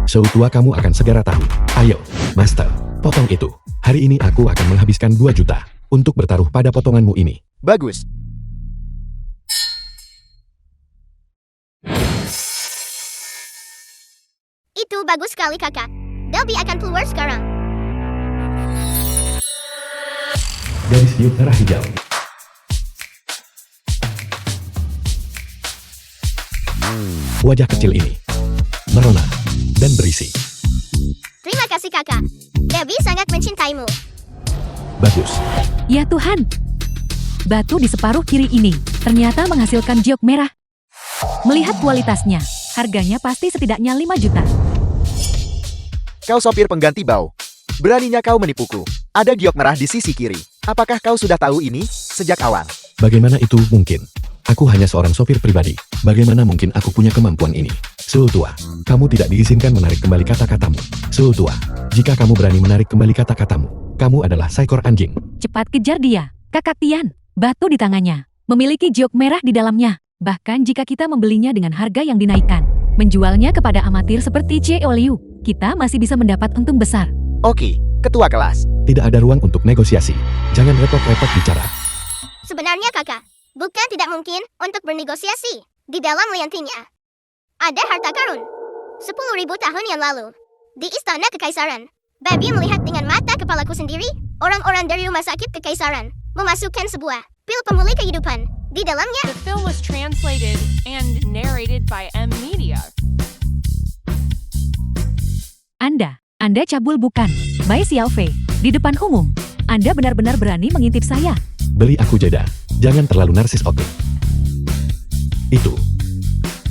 Seutua kamu akan segera tahu. Ayo, master, potong itu. Hari ini aku akan menghabiskan 2 juta untuk bertaruh pada potonganmu ini. Bagus. Itu bagus sekali kakak. Babi akan keluar sekarang. Garis giok merah hijau. Wajah kecil ini merona dan berisi. Terima kasih kakak. Babi sangat mencintaimu. Bagus. Ya Tuhan. Batu di separuh kiri ini ternyata menghasilkan giok merah. Melihat kualitasnya, harganya pasti setidaknya 5 juta. Kau sopir pengganti bau. Beraninya kau menipuku. Ada giok merah di sisi kiri. Apakah kau sudah tahu ini sejak awal? Bagaimana itu mungkin? Aku hanya seorang sopir pribadi. Bagaimana mungkin aku punya kemampuan ini? Su tua, kamu tidak diizinkan menarik kembali kata-katamu. Su tua, jika kamu berani menarik kembali kata-katamu, kamu adalah seekor anjing. Cepat kejar dia. Kakak Tian, batu di tangannya, memiliki giok merah di dalamnya. Bahkan jika kita membelinya dengan harga yang dinaikkan, menjualnya kepada amatir seperti Cheo Liu, kita masih bisa mendapat untung besar. Oke, ketua kelas. Tidak ada ruang untuk negosiasi. Jangan repot-repot bicara. Sebenarnya kakak, bukan tidak mungkin untuk bernegosiasi. Di dalam liantinya ada harta karun 10.000 tahun yang lalu. Di istana kekaisaran, Babi melihat dengan mata kepalaku sendiri, orang-orang dari rumah sakit kekaisaran memasukkan sebuah pil pemulih kehidupan di dalamnya. The film was translated and narrated by M Media. Anda cabul bukan? Bai Xiaofei, di depan umum. Anda benar-benar berani mengintip saya. Beri aku jeda. Jangan terlalu narsis, oke? Itu.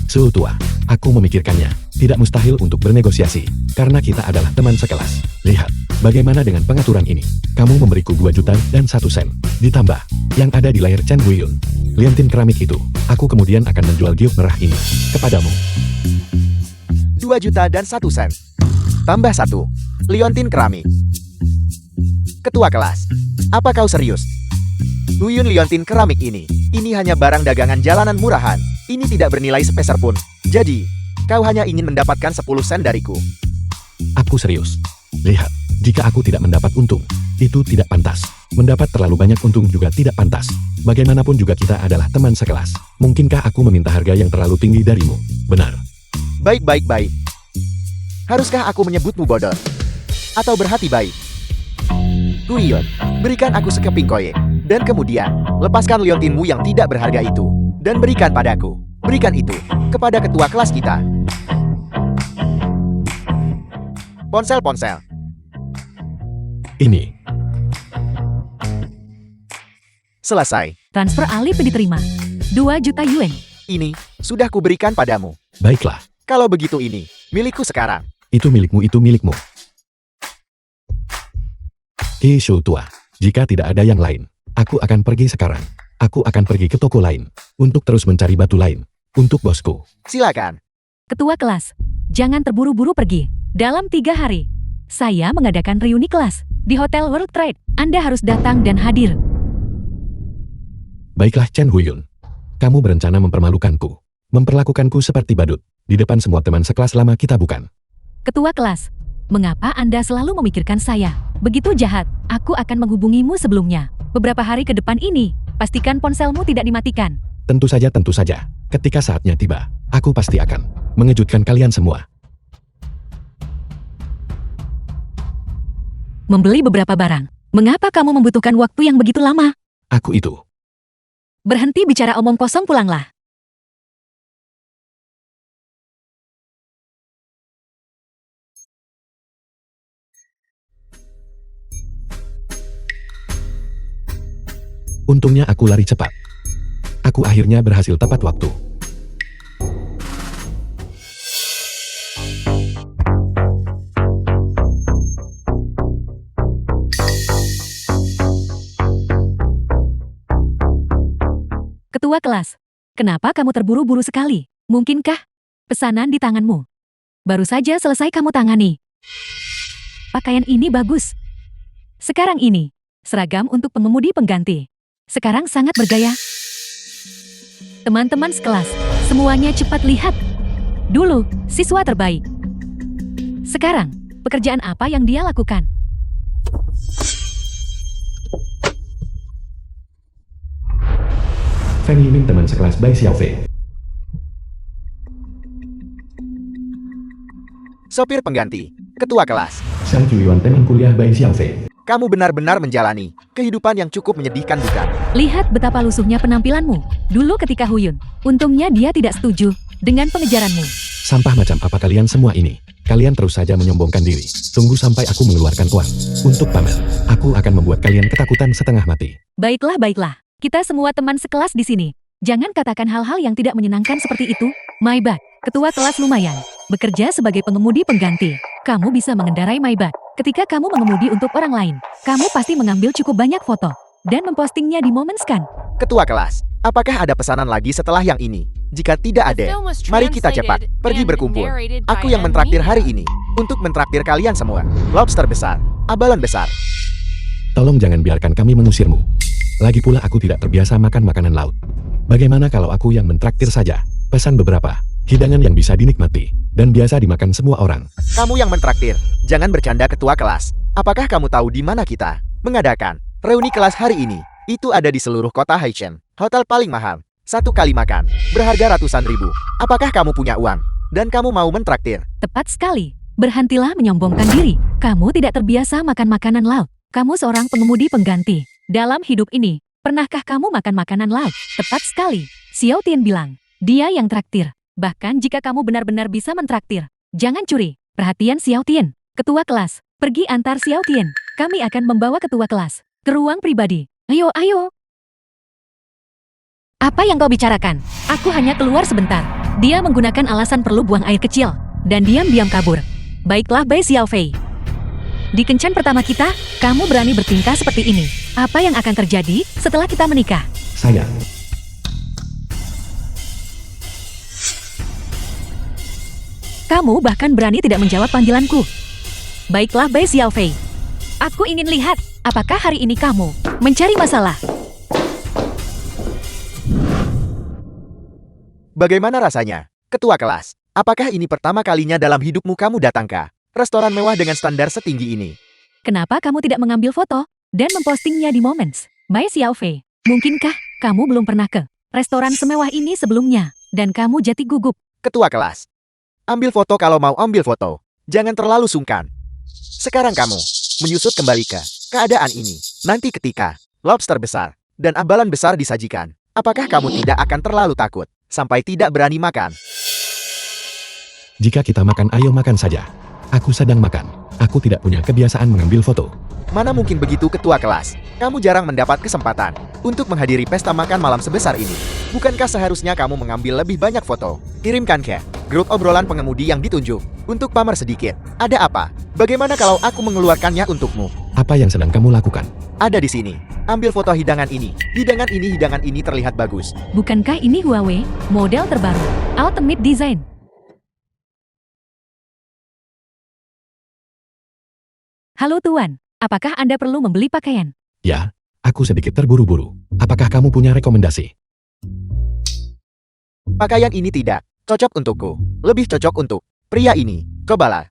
Suhu tua. Aku memikirkannya. Tidak mustahil untuk bernegosiasi. Karena kita adalah teman sekelas. Lihat. Bagaimana dengan pengaturan ini? Kamu memberiku 2 juta dan 1 sen. Ditambah. Yang ada di layar Chen Guiyun. Liantin keramik itu. Aku kemudian akan menjual giok merah ini. Kepadamu. 2 juta dan 1 sen. Tambah 1. Liontin keramik. Ketua kelas. Apa kau serius? Guyun liontin keramik ini hanya barang dagangan jalanan murahan. Ini tidak bernilai sepeser pun. Jadi, kau hanya ingin mendapatkan 10 sen dariku. Aku serius. Lihat, jika aku tidak mendapat untung, itu tidak pantas. Mendapat terlalu banyak untung juga tidak pantas. Bagaimanapun juga kita adalah teman sekelas. Mungkinkah aku meminta harga yang terlalu tinggi darimu? Benar. Baik. Haruskah aku menyebutmu bodoh? Atau berhati baik? Guyun, berikan aku sekeping koin. Dan kemudian, lepaskan liontinmu yang tidak berharga itu. Dan berikan padaku. Berikan itu kepada ketua kelas kita. Ponsel. Ini. Selesai. Transfer Alip diterima. 2 juta yuan. Ini sudah kuberikan padamu. Baiklah. Kalau begitu ini milikku sekarang. Itu milikmu. Shu tua. Jika tidak ada yang lain, aku akan pergi sekarang. Aku akan pergi ke toko lain. Untuk terus mencari batu lain. Untuk bosku. Silakan. Ketua kelas, jangan terburu-buru pergi. Dalam 3 hari, saya mengadakan reuni kelas di Hotel World Trade. Anda harus datang dan hadir. Baiklah Chen Huyun. Kamu berencana mempermalukanku. Memperlakukanku seperti badut. Di depan semua teman sekelas lama kita bukan. Ketua kelas, mengapa Anda selalu memikirkan saya? Begitu jahat, aku akan menghubungimu sebelumnya. Beberapa hari ke depan ini, pastikan ponselmu tidak dimatikan. Tentu saja. Ketika saatnya tiba, aku pasti akan mengejutkan kalian semua. Membeli beberapa barang. Mengapa kamu membutuhkan waktu yang begitu lama? Aku itu. Berhenti bicara omong kosong, pulanglah. Untungnya aku lari cepat. Aku akhirnya berhasil tepat waktu. Ketua kelas, kenapa kamu terburu-buru sekali? Mungkinkah pesanan di tanganmu baru saja selesai kamu tangani? Pakaian ini bagus. Sekarang ini, seragam untuk pengemudi pengganti. Sekarang sangat bergaya. Teman-teman sekelas, semuanya cepat lihat. Dulu, siswa terbaik. Sekarang, pekerjaan apa yang dia lakukan? Feng Yiming teman sekelas Bai Xiaofei. Sopir pengganti. Ketua kelas. Sang Chuyuan teman kuliah Bai Xiaofei. Kamu benar-benar menjalani kehidupan yang cukup menyedihkan, bukan? Lihat betapa lusuhnya penampilanmu. Dulu ketika Huyun, untungnya dia tidak setuju dengan pengejaranmu. Sampah macam apa kalian semua ini? Kalian terus saja menyombongkan diri. Tunggu sampai aku mengeluarkan uang untuk pamer. Aku akan membuat kalian ketakutan setengah mati. Baiklah. Kita semua teman sekelas di sini. Jangan katakan hal-hal yang tidak menyenangkan seperti itu. Maybach, ketua kelas lumayan. Bekerja sebagai pengemudi pengganti. Kamu bisa mengendarai Maybach. Ketika kamu mengemudi untuk orang lain, kamu pasti mengambil cukup banyak foto dan mempostingnya di momen scan. Ketua kelas, apakah ada pesanan lagi setelah yang ini? Jika tidak ada, mari kita cepat pergi berkumpul. Aku yang mentraktir hari ini untuk mentraktir kalian semua. Lobster besar, abalon besar. Tolong jangan biarkan kami mengusirmu. Lagi pula aku tidak terbiasa makan makanan laut. Bagaimana kalau aku yang mentraktir saja? Pesan beberapa hidangan yang bisa dinikmati dan biasa dimakan semua orang. Kamu yang mentraktir. Jangan bercanda, ketua kelas. Apakah kamu tahu di mana kita mengadakan reuni kelas hari ini? Itu ada di seluruh kota Haishen. Hotel paling mahal. Satu kali makan. Berharga ratusan ribu. Apakah kamu punya uang? Dan kamu mau mentraktir? Tepat sekali. Berhentilah menyombongkan diri. Kamu tidak terbiasa makan makanan laut. Kamu seorang pengemudi pengganti. Dalam hidup ini, pernahkah kamu makan makanan laut? Tepat sekali. Xiao Tian bilang, dia yang traktir. Bahkan jika kamu benar-benar bisa mentraktir, jangan curi. Perhatian Xiao Tian. Ketua kelas, pergi antar Xiao Tian. Kami akan membawa ketua kelas ke ruang pribadi. Ayo, ayo. Apa yang kau bicarakan? Aku hanya keluar sebentar. Dia menggunakan alasan perlu buang air kecil. Dan diam-diam kabur. Baiklah Bai Xiaofei. Di kencan pertama kita, kamu berani bertingkah seperti ini. Apa yang akan terjadi setelah kita menikah? Saya. Kamu bahkan berani tidak menjawab panggilanku. Baiklah Bai Xiaofei. Aku ingin lihat, apakah hari ini kamu mencari masalah? Bagaimana rasanya? Ketua kelas, apakah ini pertama kalinya dalam hidupmu kamu datang ke restoran mewah dengan standar setinggi ini? Kenapa kamu tidak mengambil foto dan mempostingnya di Moments? Bai Xiaofei, mungkinkah kamu belum pernah ke restoran semewah ini sebelumnya dan kamu jati gugup? Ketua kelas, ambil foto kalau mau ambil foto. Jangan terlalu sungkan. Sekarang kamu menyusut kembali ke keadaan ini. Nanti ketika lobster besar dan abalan besar disajikan, apakah kamu tidak akan terlalu takut sampai tidak berani makan? Jika kita makan, ayo makan saja. Aku sedang makan. Aku tidak punya kebiasaan mengambil foto. Mana mungkin begitu ketua kelas? Kamu jarang mendapat kesempatan untuk menghadiri pesta makan malam sebesar ini. Bukankah seharusnya kamu mengambil lebih banyak foto? Kirimkan ke grup obrolan pengemudi yang ditunjuk untuk pamer sedikit. Ada apa? Bagaimana kalau aku mengeluarkannya untukmu? Apa yang sedang kamu lakukan? Ada di sini. Ambil foto hidangan ini. Hidangan ini terlihat bagus. Bukankah ini Huawei, model terbaru, Ultimate Design? Halo Tuan, apakah Anda perlu membeli pakaian? Ya, aku sedikit terburu-buru. Apakah kamu punya rekomendasi? Pakaian ini tidak cocok untukku. Lebih cocok untuk pria ini. Cobalah.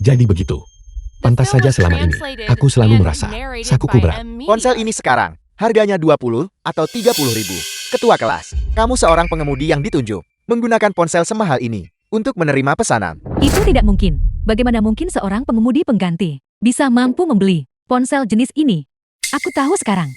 Jadi begitu. The Pantas film saja was selama ini, translated aku selalu and merasa narrated sakuku by berat. Emilia. Ponsel ini sekarang harganya 20 atau 30 ribu. Ketua kelas, kamu seorang pengemudi yang ditunjuk menggunakan ponsel semahal ini untuk menerima pesanan. Itu tidak mungkin. Bagaimana mungkin seorang pengemudi pengganti bisa mampu membeli ponsel jenis ini? Aku tahu sekarang.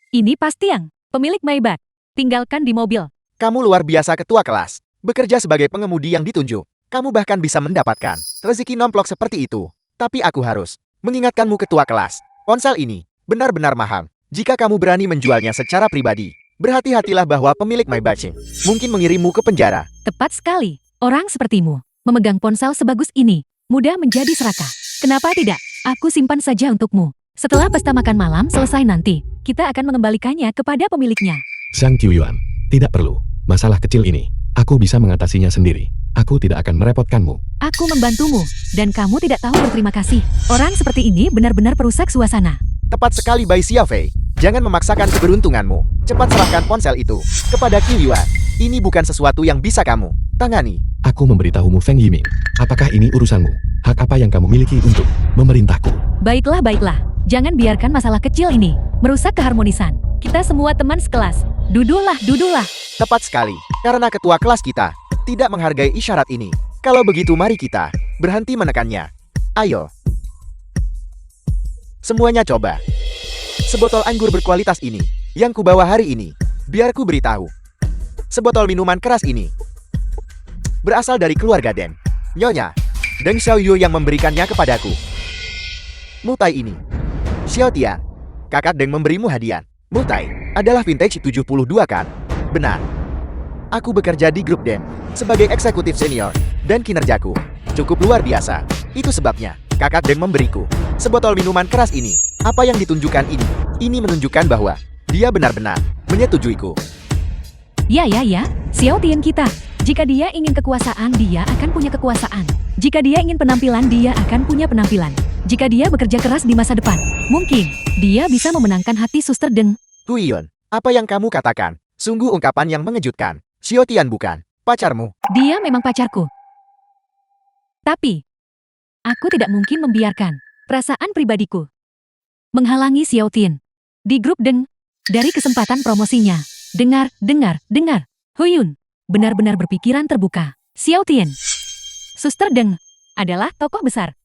Ini pasti yang pemilik Maybach tinggalkan di mobil. Kamu luar biasa ketua kelas. Bekerja sebagai pengemudi yang ditunjuk. Kamu bahkan bisa mendapatkan rezeki nomplok seperti itu. Tapi aku harus mengingatkanmu ketua kelas. Ponsel ini benar-benar mahal. Jika kamu berani menjualnya secara pribadi, berhati-hatilah bahwa pemilik Maybach mungkin mengirimmu ke penjara. Tepat sekali. Orang sepertimu memegang ponsel sebagus ini mudah menjadi serakah. Kenapa tidak? Aku simpan saja untukmu. Setelah pesta makan malam selesai nanti, kita akan mengembalikannya kepada pemiliknya. Zhang Qiuyuan, tidak perlu. Masalah kecil ini, aku bisa mengatasinya sendiri. Aku tidak akan merepotkanmu. Aku membantumu, dan kamu tidak tahu berterima kasih. Orang seperti ini benar-benar perusak suasana. Tepat sekali Bai Xiaofei. Jangan memaksakan keberuntunganmu. Cepat serahkan ponsel itu kepada Qiuyuan. Ini bukan sesuatu yang bisa kamu tangani. Aku memberitahumu Feng Yiming. Apakah ini urusanmu? Hak apa yang kamu miliki untuk memerintahku? Baiklah, baiklah. Jangan biarkan masalah kecil ini merusak keharmonisan. Kita semua teman sekelas. Duduklah, duduklah. Tepat sekali. Karena ketua kelas kita tidak menghargai isyarat ini. Kalau begitu mari kita berhenti menekannya. Ayo. Semuanya coba. Sebotol anggur berkualitas ini yang kubawa hari ini. Biar ku beritahu. Sebotol minuman keras ini berasal dari keluarga Den. Nyonya Deng Xiaoyu yang memberikannya kepadaku. Mutai ini Xiao Tian, kakak Deng memberimu hadiah. Mutai adalah vintage 72 kan? Benar. Aku bekerja di grup Den sebagai eksekutif senior dan kinerjaku cukup luar biasa. Itu sebabnya kakak Deng memberiku sebotol minuman keras ini. Apa yang ditunjukkan ini? Ini menunjukkan bahwa dia benar-benar menyetujuiku. Ya, Xiao Tian kita. Jika dia ingin kekuasaan, dia akan punya kekuasaan. Jika dia ingin penampilan, dia akan punya penampilan. Jika dia bekerja keras di masa depan, mungkin dia bisa memenangkan hati Suster Deng. Huiyun, apa yang kamu katakan? Sungguh ungkapan yang mengejutkan. Xiao Tian bukan pacarmu. Dia memang pacarku. Tapi, Aku tidak mungkin membiarkan perasaan pribadiku menghalangi Xiao Tian. Di grup Deng, dari kesempatan promosinya. Dengar. Huyun, benar-benar berpikiran terbuka. Xiao Tian, Suster Deng, adalah tokoh besar.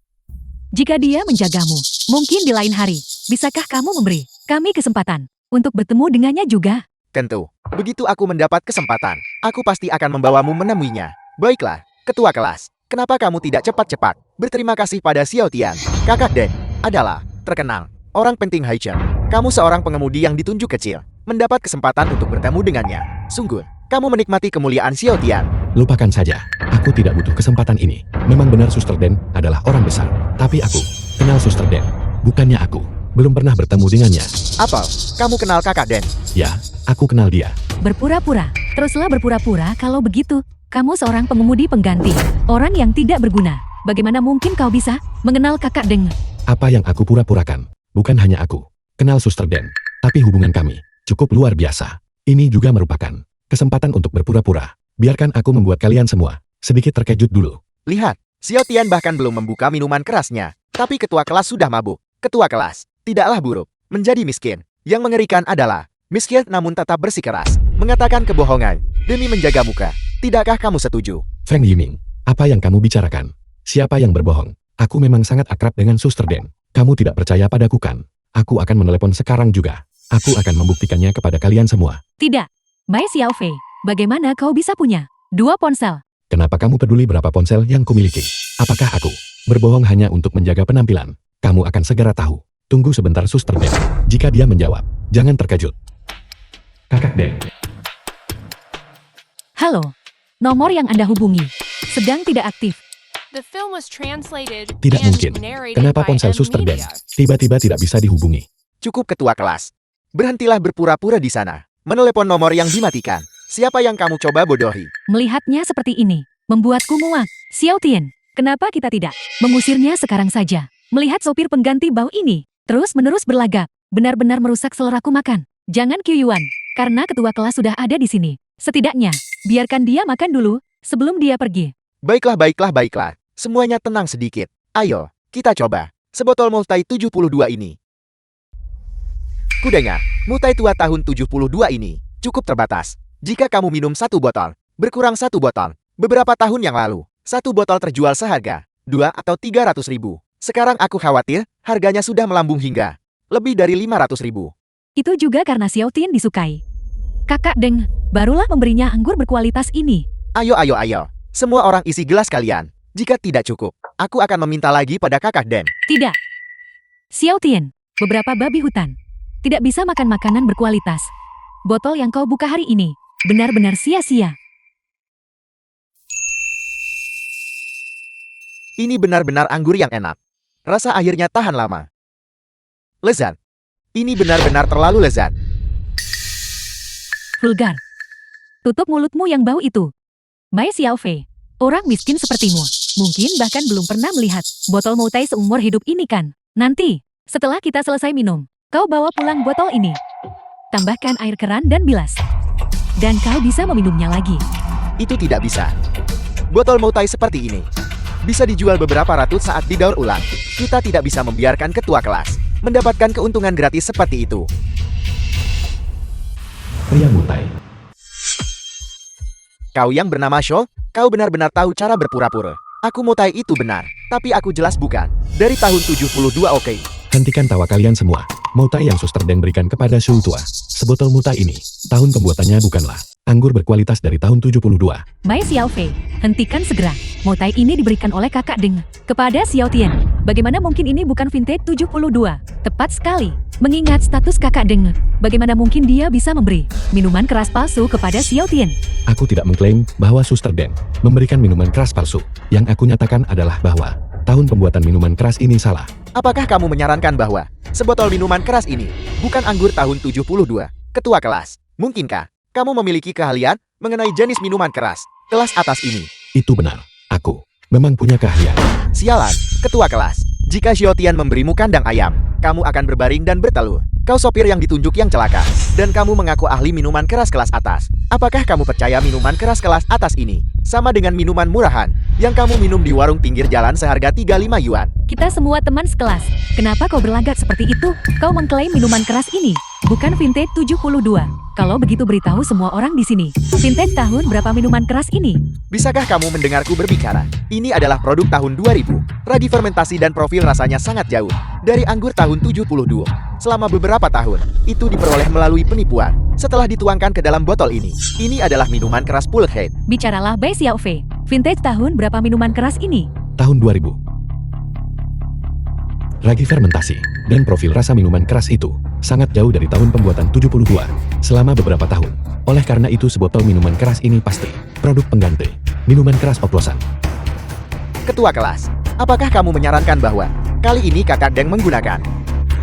Jika dia menjagamu, mungkin di lain hari, bisakah kamu memberi kami kesempatan untuk bertemu dengannya juga? Tentu. Begitu aku mendapat kesempatan, aku pasti akan membawamu menemuinya. Baiklah, ketua kelas. Kenapa kamu tidak cepat-cepat berterima kasih pada Xiao Tian? Kakak Den adalah terkenal orang penting Haichen. Kamu seorang pengemudi yang ditunjuk kecil, mendapat kesempatan untuk bertemu dengannya. Sungguh, kamu menikmati kemuliaan Xiao Tian. Lupakan saja, aku tidak butuh kesempatan ini. Memang benar Suster Den adalah orang besar. Tapi aku kenal Suster Den. Bukannya aku belum pernah bertemu dengannya. Apel, kamu kenal kakak Den? Ya, aku kenal dia. Berpura-pura. Teruslah berpura-pura kalau begitu. Kamu seorang pengemudi pengganti. Orang yang tidak berguna. Bagaimana mungkin kau bisa mengenal kakak Deng? Apa yang aku pura-purakan? Bukan hanya aku kenal Suster Den, tapi hubungan kami cukup luar biasa. Ini juga merupakan kesempatan untuk berpura-pura. Biarkan aku membuat kalian semua sedikit terkejut dulu. Lihat, Xiao Tian bahkan belum membuka minuman kerasnya. Tapi ketua kelas sudah mabuk. Ketua kelas, tidaklah buruk menjadi miskin. Yang mengerikan adalah miskin namun tetap bersikeras, mengatakan kebohongan demi menjaga muka. Tidakkah kamu setuju? Feng Yiming, apa yang kamu bicarakan? Siapa yang berbohong? Aku memang sangat akrab dengan Suster Den. Kamu tidak percaya padaku kan? Aku akan menelepon sekarang juga. Aku akan membuktikannya kepada kalian semua. Tidak. Mai Xiaofei, bagaimana kau bisa punya 2 ponsel? Kenapa kamu peduli berapa ponsel yang kumiliki? Apakah aku berbohong hanya untuk menjaga penampilan? Kamu akan segera tahu. Tunggu sebentar Suster Den. Jika dia menjawab, jangan terkejut. Kakak Den. Halo. Nomor yang Anda hubungi sedang tidak aktif. The film was translated Tidak and mungkin. narrated Kenapa by ponsel M Suster Den Media. tiba-tiba tidak bisa dihubungi? Cukup ketua kelas. Berhentilah berpura-pura di sana. Menelepon nomor yang dimatikan. Siapa yang kamu coba bodohi? Melihatnya seperti ini membuatku muak. Xiao Tian, kenapa kita tidak mengusirnya sekarang saja? Melihat sopir pengganti bau ini terus-menerus berlagak, benar-benar merusak seleraku makan. Jangan Kyuan, karena ketua kelas sudah ada di sini. Setidaknya, biarkan dia makan dulu sebelum dia pergi. Baiklah. Semuanya tenang sedikit. Ayo, kita coba. Sebotol multai 72 ini. Kudengar, multai tua tahun 72 ini cukup terbatas. Jika kamu minum 1 botol, berkurang 1 botol. Beberapa tahun yang lalu, 1 botol terjual seharga 2 atau 300 ribu. Sekarang aku khawatir harganya sudah melambung hingga lebih dari 500 ribu. Itu juga karena Xiao Tian disukai. Kakak Deng, barulah memberinya anggur berkualitas ini. Ayo. Semua orang isi gelas kalian. Jika tidak cukup, aku akan meminta lagi pada kakak Den. Tidak. Xiao Tian, beberapa babi hutan tidak bisa makan makanan berkualitas. Botol yang kau buka hari ini benar-benar sia-sia. Ini benar-benar anggur yang enak. Rasa airnya tahan lama. Lezat. Ini benar-benar terlalu lezat. Vulgar. Tutup mulutmu yang bau itu. Mai Xiaofei, orang miskin sepertimu, mungkin bahkan belum pernah melihat botol Moutai seumur hidup ini kan? Nanti, setelah kita selesai minum, kau bawa pulang botol ini. Tambahkan air keran dan bilas. Dan kau bisa meminumnya lagi. Itu tidak bisa. Botol Moutai seperti ini bisa dijual beberapa ratus saat didaur ulang. Kita tidak bisa membiarkan ketua kelas mendapatkan keuntungan gratis seperti itu. Pria Mutai. Kau yang bernama Shou, kau benar-benar tahu cara berpura-pura. Aku Moutai itu benar, tapi aku jelas bukan. Dari tahun 72 oke. Hentikan tawa kalian semua. Moutai yang Suster Den berikan kepada Shou tua. Sebotol Moutai ini, tahun pembuatannya bukanlah anggur berkualitas dari tahun 72. Mai Xiaofei, hentikan segera. Moutai ini diberikan oleh kakak Deng kepada Xiao Tian. Bagaimana mungkin ini bukan vintage 72? Tepat sekali. Mengingat status kakak Deng, bagaimana mungkin dia bisa memberi minuman keras palsu kepada Xiao Tian? Aku tidak mengklaim bahwa Suster Den memberikan minuman keras palsu. Yang aku nyatakan adalah bahwa tahun pembuatan minuman keras ini salah. Apakah kamu menyarankan bahwa sebotol minuman keras ini bukan anggur tahun 72? Ketua kelas, mungkinkah kamu memiliki keahlian mengenai jenis minuman keras kelas atas ini? Itu benar. Aku memang punya keahlian. Sialan, ketua kelas. Jika Xiao Tian memberimu kandang ayam, kamu akan berbaring dan bertelur. Kau sopir yang ditunjuk yang celaka, dan kamu mengaku ahli minuman keras kelas atas. Apakah kamu percaya minuman keras kelas atas ini sama dengan minuman murahan yang kamu minum di warung pinggir jalan seharga 35 yuan. Kita semua teman sekelas. Kenapa kau berlagak seperti itu? Kau mengklaim minuman keras ini bukan vintage 72. Kalau begitu beritahu semua orang di sini. Vintage tahun berapa minuman keras ini? Bisakah kamu mendengarku berbicara? Ini adalah produk tahun 2000. Ragi fermentasi dan profil rasanya sangat jauh dari anggur tahun 72. Selama beberapa tahun, itu diperoleh melalui penipuan. Setelah dituangkan ke dalam botol ini adalah minuman keras Pulthead. Bicaralah Bai Xiaofei. Vintage tahun berapa minuman keras ini? Tahun 2000. Ragi fermentasi dan profil rasa minuman keras itu sangat jauh dari tahun pembuatan 72 selama beberapa tahun. Oleh karena itu sebotol minuman keras ini pasti produk pengganti minuman keras oplosan. Ketua kelas, apakah kamu menyarankan bahwa kali ini Kakak Deng menggunakan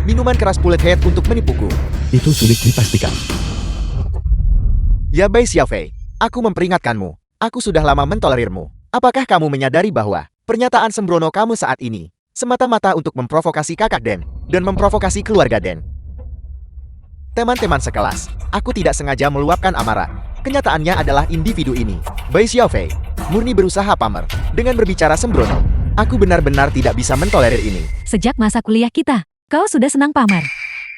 minuman keras Pulthead untuk menipuku? Itu sulit dipastikan. Ya Bai Xiaofei, aku memperingatkanmu. Aku sudah lama mentolerirmu. Apakah kamu menyadari bahwa pernyataan sembrono kamu saat ini semata-mata untuk memprovokasi Kakak Den dan memprovokasi keluarga Den? Teman-teman sekelas, aku tidak sengaja meluapkan amarah. Kenyataannya adalah individu ini, Bai Xiaofei, murni berusaha pamer dengan berbicara sembrono. Aku benar-benar tidak bisa mentolerir ini. Sejak masa kuliah kita, kau sudah senang pamer.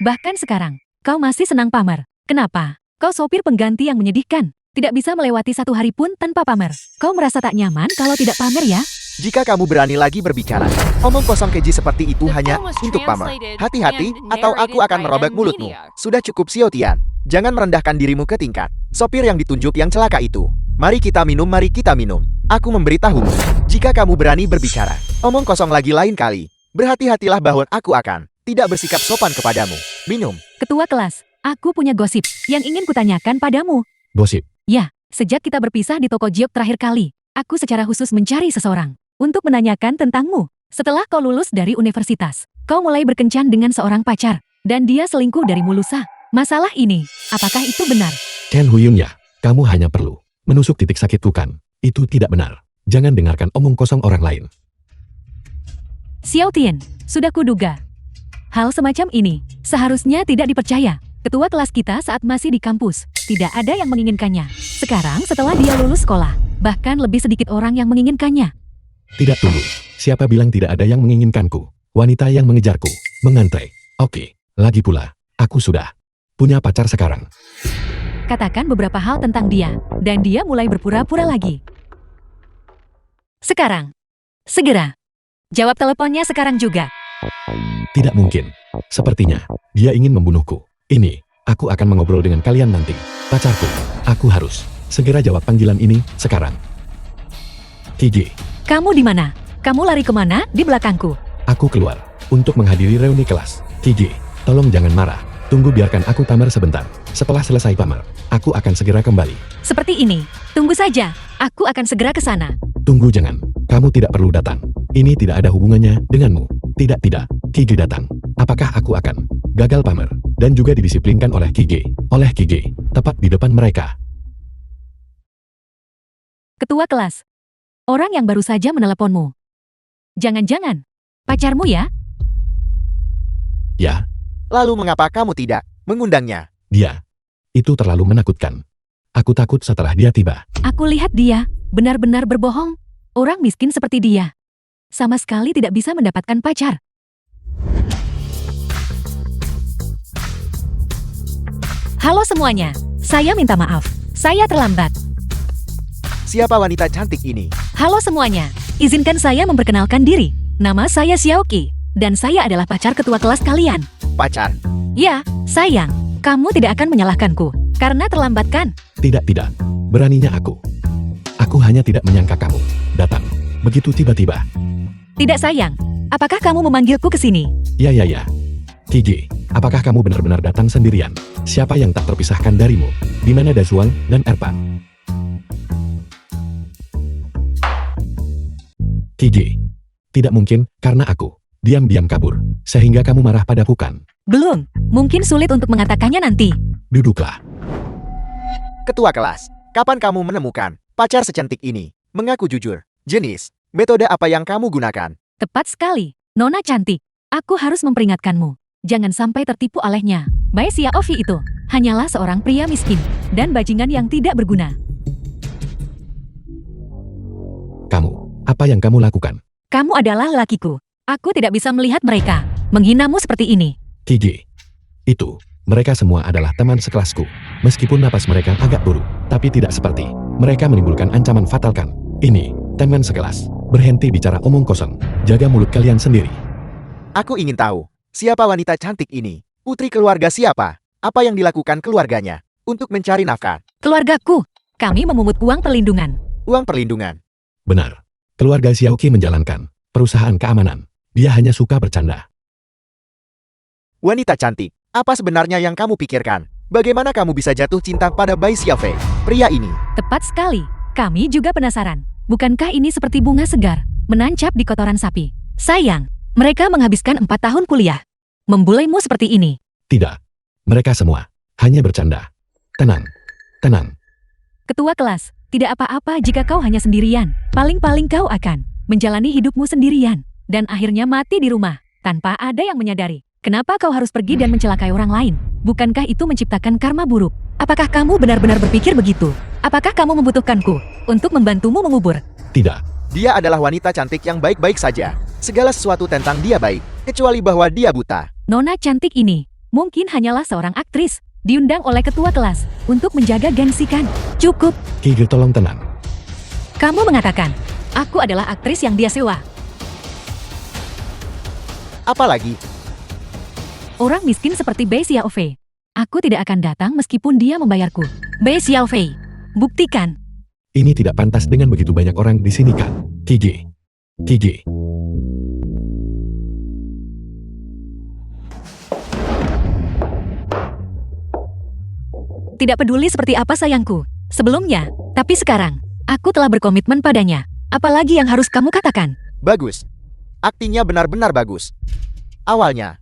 Bahkan sekarang, kau masih senang pamer. Kenapa? Kau sopir pengganti yang menyedihkan. Tidak bisa melewati satu hari pun tanpa pamer. Kau merasa tak nyaman kalau tidak pamer ya? Jika kamu berani lagi berbicara, omong kosong keji seperti itu The hanya film was untuk pamer. translated Hati-hati and atau aku narrated akan by merobek M mulutmu. Media. Sudah cukup Xiao Tian. Jangan merendahkan dirimu ke tingkat sopir yang ditunjuk yang celaka itu. Mari kita minum, mari kita minum. Aku memberitahumu, jika kamu berani berbicara, omong kosong lagi lain kali. Berhati-hatilah bahwa aku akan tidak bersikap sopan kepadamu. Minum. Ketua kelas, aku punya gosip yang ingin kutanyakan padamu. Gosip. Ya, sejak kita berpisah di toko Jiok terakhir kali, aku secara khusus mencari seseorang untuk menanyakan tentangmu. Setelah kau lulus dari universitas, kau mulai berkencan dengan seorang pacar, dan dia selingkuh dari Mulusa. Masalah ini, apakah itu benar? Chen Huyun ya, kamu hanya perlu menusuk titik sakit bukan? Itu tidak benar. Jangan dengarkan omong kosong orang lain. Xiao Tian, sudah kuduga. Hal semacam ini seharusnya tidak dipercaya. Ketua kelas kita saat masih di kampus, tidak ada yang menginginkannya. Sekarang setelah dia lulus sekolah, bahkan lebih sedikit orang yang menginginkannya. Tidak tunggu. Siapa bilang tidak ada yang menginginkanku? Wanita yang mengejarku, mengantre. Oke, lagi pula, aku sudah punya pacar sekarang. Katakan beberapa hal tentang dia, dan dia mulai berpura-pura lagi. Sekarang. Segera. Jawab teleponnya sekarang juga. Tidak mungkin. Sepertinya, dia ingin membunuhku. Ini, aku akan mengobrol dengan kalian nanti. Pacarku, aku harus segera jawab panggilan ini sekarang. Kiji, Kamu di mana? Kamu lari kemana? Di belakangku. aku keluar untuk menghadiri reuni kelas. Kiji, tolong jangan marah. Tunggu biarkan aku pamer sebentar. Setelah selesai pamer, aku akan segera kembali. Seperti ini. Tunggu saja. Aku akan segera ke sana. Tunggu jangan. Kamu tidak perlu datang. Ini tidak ada hubungannya denganmu. Tidak. Kiji datang. Apakah aku akan gagal pamer dan juga didisiplinkan oleh Kiji? Oleh Kiji, tepat di depan mereka. Ketua kelas. Orang yang baru saja meneleponmu. Jangan-jangan pacarmu ya? Ya, Lalu mengapa kamu tidak mengundangnya? dia. Itu terlalu menakutkan. Aku takut setelah dia tiba. Aku lihat dia benar-benar berbohong. Orang miskin seperti dia sama sekali tidak bisa mendapatkan pacar. Halo semuanya, saya minta maaf. Saya terlambat. Siapa wanita cantik ini? Halo semuanya, izinkan saya memperkenalkan diri. Nama saya Xiaoqi, dan saya adalah pacar ketua kelas kalian. Pacar. Ya, sayang, kamu tidak akan menyalahkanku, karena terlambat kan? Tidak. Beraninya aku. Aku hanya tidak menyangka kamu datang begitu tiba-tiba. Tidak sayang, apakah kamu memanggilku ke sini? Ya. Kiji, apakah kamu benar-benar datang sendirian? Siapa yang tak terpisahkan darimu? Di mana Dazuang dan Erpa? Kiji, tidak mungkin karena aku diam-diam kabur, sehingga kamu marah padaku kan? Belum, mungkin sulit untuk mengatakannya nanti. Duduklah. Ketua kelas, kapan kamu menemukan pacar secantik ini? Mengaku jujur. Jenis, metode apa yang kamu gunakan? Tepat sekali, Nona cantik. Aku harus memperingatkanmu. Jangan sampai tertipu olehnya. Bai Xiaofi itu hanyalah seorang pria miskin dan bajingan yang tidak berguna. Kamu Apa yang kamu lakukan? Kamu adalah lelakiku. Aku tidak bisa melihat mereka menghinamu seperti ini. Kiji. Itu, mereka semua adalah teman sekelasku. Meskipun napas mereka agak buruk, tapi tidak seperti mereka menimbulkan ancaman fatalkan. Ini, teman sekelas. Berhenti bicara omong kosong. Jaga mulut kalian sendiri. Aku ingin tahu, siapa wanita cantik ini? Putri keluarga siapa? Apa yang dilakukan keluarganya untuk mencari nafkah? Keluargaku, kami memungut uang perlindungan. Uang perlindungan. Benar. Keluarga Xiaoqi menjalankan perusahaan keamanan. Dia hanya suka bercanda. Wanita cantik, apa sebenarnya yang kamu pikirkan? Bagaimana kamu bisa jatuh cinta pada Bai Xiaofei, pria ini? Tepat sekali. Kami juga penasaran. Bukankah ini seperti bunga segar, menancap di kotoran sapi? Sayang, mereka menghabiskan 4 tahun kuliah. Membulaimu seperti ini. Tidak. Mereka semua hanya bercanda. Tenang. Tenang. Ketua kelas, tidak apa-apa jika kau hanya sendirian. Paling-paling kau akan menjalani hidupmu sendirian. Dan akhirnya mati di rumah, tanpa ada yang menyadari. Kenapa kau harus pergi dan mencelakai orang lain? Bukankah itu menciptakan karma buruk? Apakah kamu benar-benar berpikir begitu? Apakah kamu membutuhkanku untuk membantumu mengubur? Tidak. Dia adalah wanita cantik yang baik-baik saja. Segala sesuatu tentang dia baik, kecuali bahwa dia buta. Nona cantik ini mungkin hanyalah seorang aktris, diundang oleh ketua kelas untuk menjaga gengsi kan? Cukup. Kiji, tolong tenang. Kamu mengatakan, aku adalah aktris yang dia sewa. Apalagi, Orang miskin seperti Bai Xiaofei. Aku tidak akan datang meskipun dia membayarku. Bai Xiaofei, buktikan. Ini tidak pantas dengan begitu banyak orang di sini kan? Kiji. Kiji. Tidak peduli seperti apa sayangku sebelumnya, tapi sekarang, aku telah berkomitmen padanya. Apalagi yang harus kamu katakan? bagus. Aktingnya benar-benar bagus. Awalnya,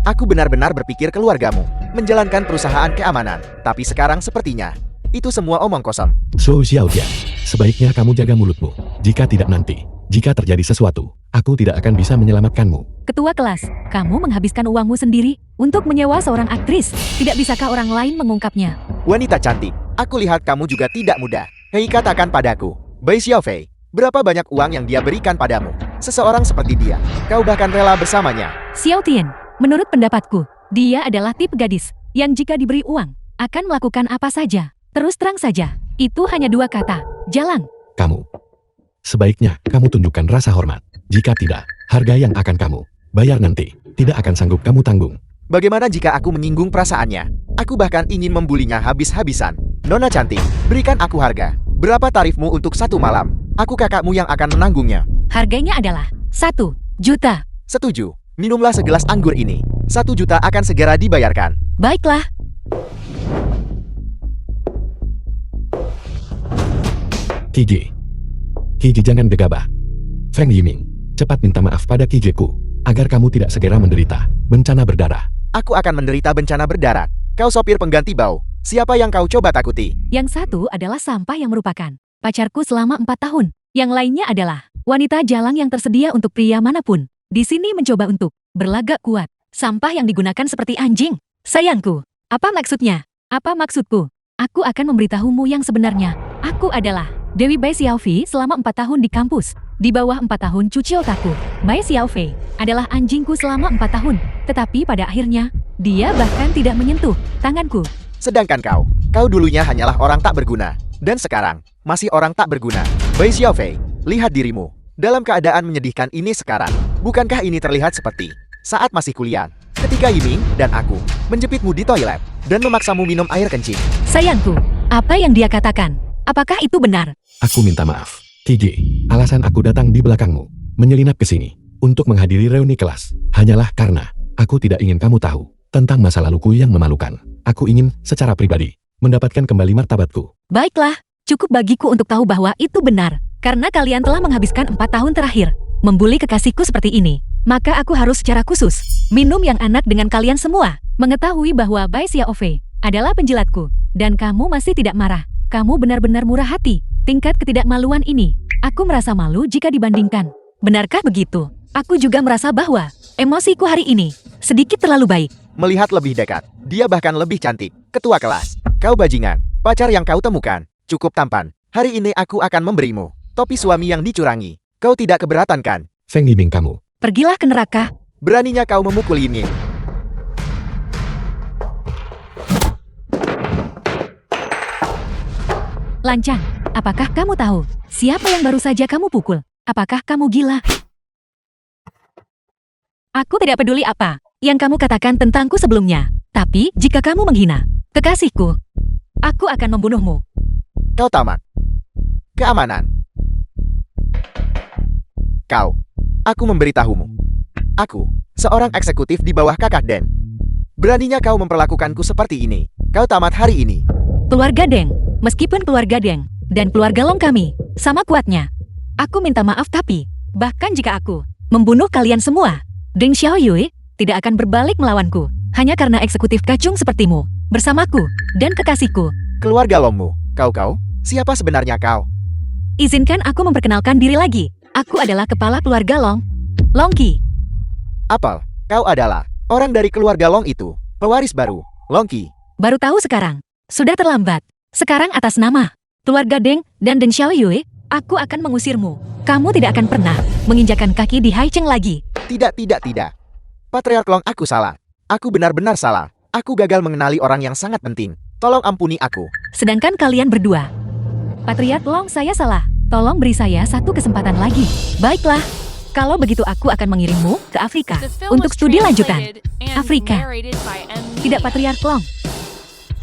aku benar-benar berpikir keluargamu, menjalankan perusahaan keamanan. Tapi sekarang sepertinya, itu semua omong kosong. Su Xiaojia, sebaiknya kamu jaga mulutmu. Jika tidak nanti, jika terjadi sesuatu, aku tidak akan bisa menyelamatkanmu. Ketua kelas, kamu menghabiskan uangmu sendiri untuk menyewa seorang aktris. Tidak bisakah orang lain mengungkapnya? Wanita cantik, aku lihat kamu juga tidak mudah. Hei, katakan padaku, Bai Xiaofei, berapa banyak uang yang dia berikan padamu? Seseorang seperti dia, kau bahkan rela bersamanya. Xiao Tian, menurut pendapatku, dia adalah tipe gadis yang jika diberi uang, akan melakukan apa saja. Terus terang saja, itu hanya 2 kata, jalan. Kamu. Sebaiknya kamu tunjukkan rasa hormat. Jika tidak, harga yang akan kamu bayar nanti tidak akan sanggup kamu tanggung. Bagaimana jika aku menyinggung perasaannya? Aku bahkan ingin membulinya habis-habisan. Nona cantik, berikan aku harga. Berapa tarifmu untuk 1 malam? Aku kakakmu yang akan menanggungnya. Harganya adalah 1 juta. Setuju. Minumlah segelas anggur ini. 1 juta akan segera dibayarkan. Baiklah. Kiji. Kiji, jangan gegabah. Feng Yiming, cepat minta maaf pada Kijiku, agar kamu tidak segera menderita bencana berdarah. Aku akan menderita bencana berdarah. Kau sopir pengganti bau. Siapa yang kau coba takuti? Yang satu adalah sampah yang merupakan pacarku selama 4 tahun. Yang lainnya adalah wanita jalang yang tersedia untuk pria manapun. Di sini mencoba untuk berlagak kuat. Sampah yang digunakan seperti anjing. Sayangku, apa maksudnya? Apa maksudku? Aku akan memberitahumu yang sebenarnya. Aku adalah Dewi Bai Xiaofei selama 4 tahun di kampus. Di bawah 4 tahun cuci otakku. Bai Xiaofei adalah anjingku selama 4 tahun. Tetapi pada akhirnya, dia bahkan tidak menyentuh tanganku. Sedangkan kau dulunya hanyalah orang tak berguna. Dan sekarang, masih orang tak berguna. Bai Xiaofei, lihat dirimu. Dalam keadaan menyedihkan ini sekarang. Bukankah ini terlihat seperti saat masih kuliah? Ketika Yiming dan aku menjepitmu di toilet dan memaksamu minum air kencing. Sayangku, apa yang dia katakan? Apakah itu benar? Aku minta maaf. Kiji, alasan aku datang di belakangmu, menyelinap ke sini, untuk menghadiri reuni kelas, hanyalah karena aku tidak ingin kamu tahu tentang masa laluku yang memalukan. Aku ingin, secara pribadi, mendapatkan kembali martabatku. Baiklah, cukup bagiku untuk tahu bahwa itu benar. Karena kalian telah menghabiskan 4 tahun terakhir membuli kekasihku seperti ini, maka aku harus secara khusus minum yang anak dengan kalian semua. Mengetahui bahwa Bai Xiaofei adalah penjilatku, dan kamu masih tidak marah. Kamu benar-benar murah hati. Tingkat ketidakmaluan ini, aku merasa malu jika dibandingkan. Benarkah begitu? Aku juga merasa bahwa emosiku hari ini sedikit terlalu baik. Melihat lebih dekat, dia bahkan lebih cantik. Ketua kelas, kau bajingan, pacar yang kau temukan, cukup tampan. Hari ini aku akan memberimu Topi suami yang dicurangi. Kau tidak keberatan kan? Feng Yiming kamu. Pergilah ke neraka. Beraninya kau memukul ini. Lancang, apakah kamu tahu siapa yang baru saja kamu pukul? Apakah kamu gila? Aku tidak peduli apa yang kamu katakan tentangku sebelumnya. Tapi, jika kamu menghina kekasihku, aku akan membunuhmu. Kau tamat. Keamanan. Kau. Aku memberitahumu. Aku, seorang eksekutif di bawah Kakak Den. Beraninya kau memperlakukanku seperti ini. Kau tamat hari ini. Keluarga Deng, meskipun keluarga Deng dan keluarga Long kami sama kuatnya. Aku minta maaf tapi, bahkan jika aku membunuh kalian semua, Deng Xiaoyue tidak akan berbalik melawanku. Hanya karena eksekutif kacung sepertimu, bersamaku, dan kekasihku. Keluarga Longmu. Kau, siapa sebenarnya kau? Izinkan aku memperkenalkan diri lagi. Aku adalah kepala keluarga Long. Long Qi. Apel, kau adalah orang dari keluarga Long itu. Pewaris baru, Long Qi. Baru tahu sekarang. Sudah terlambat. Sekarang atas nama keluarga Deng dan Deng Xiaoyue, aku akan mengusirmu. Kamu tidak akan pernah menginjakan kaki di Haicheng lagi. Tidak. Patriark Long, aku salah. Aku benar-benar salah. Aku gagal mengenali orang yang sangat penting. Tolong ampuni aku. Sedangkan kalian berdua. Patriark Long, saya salah. Tolong beri saya satu kesempatan lagi. Baiklah. Kalau begitu aku akan mengirimmu ke Afrika The film untuk was studi lanjutan. translated and Afrika. narrated by M. Tidak Patriark Long.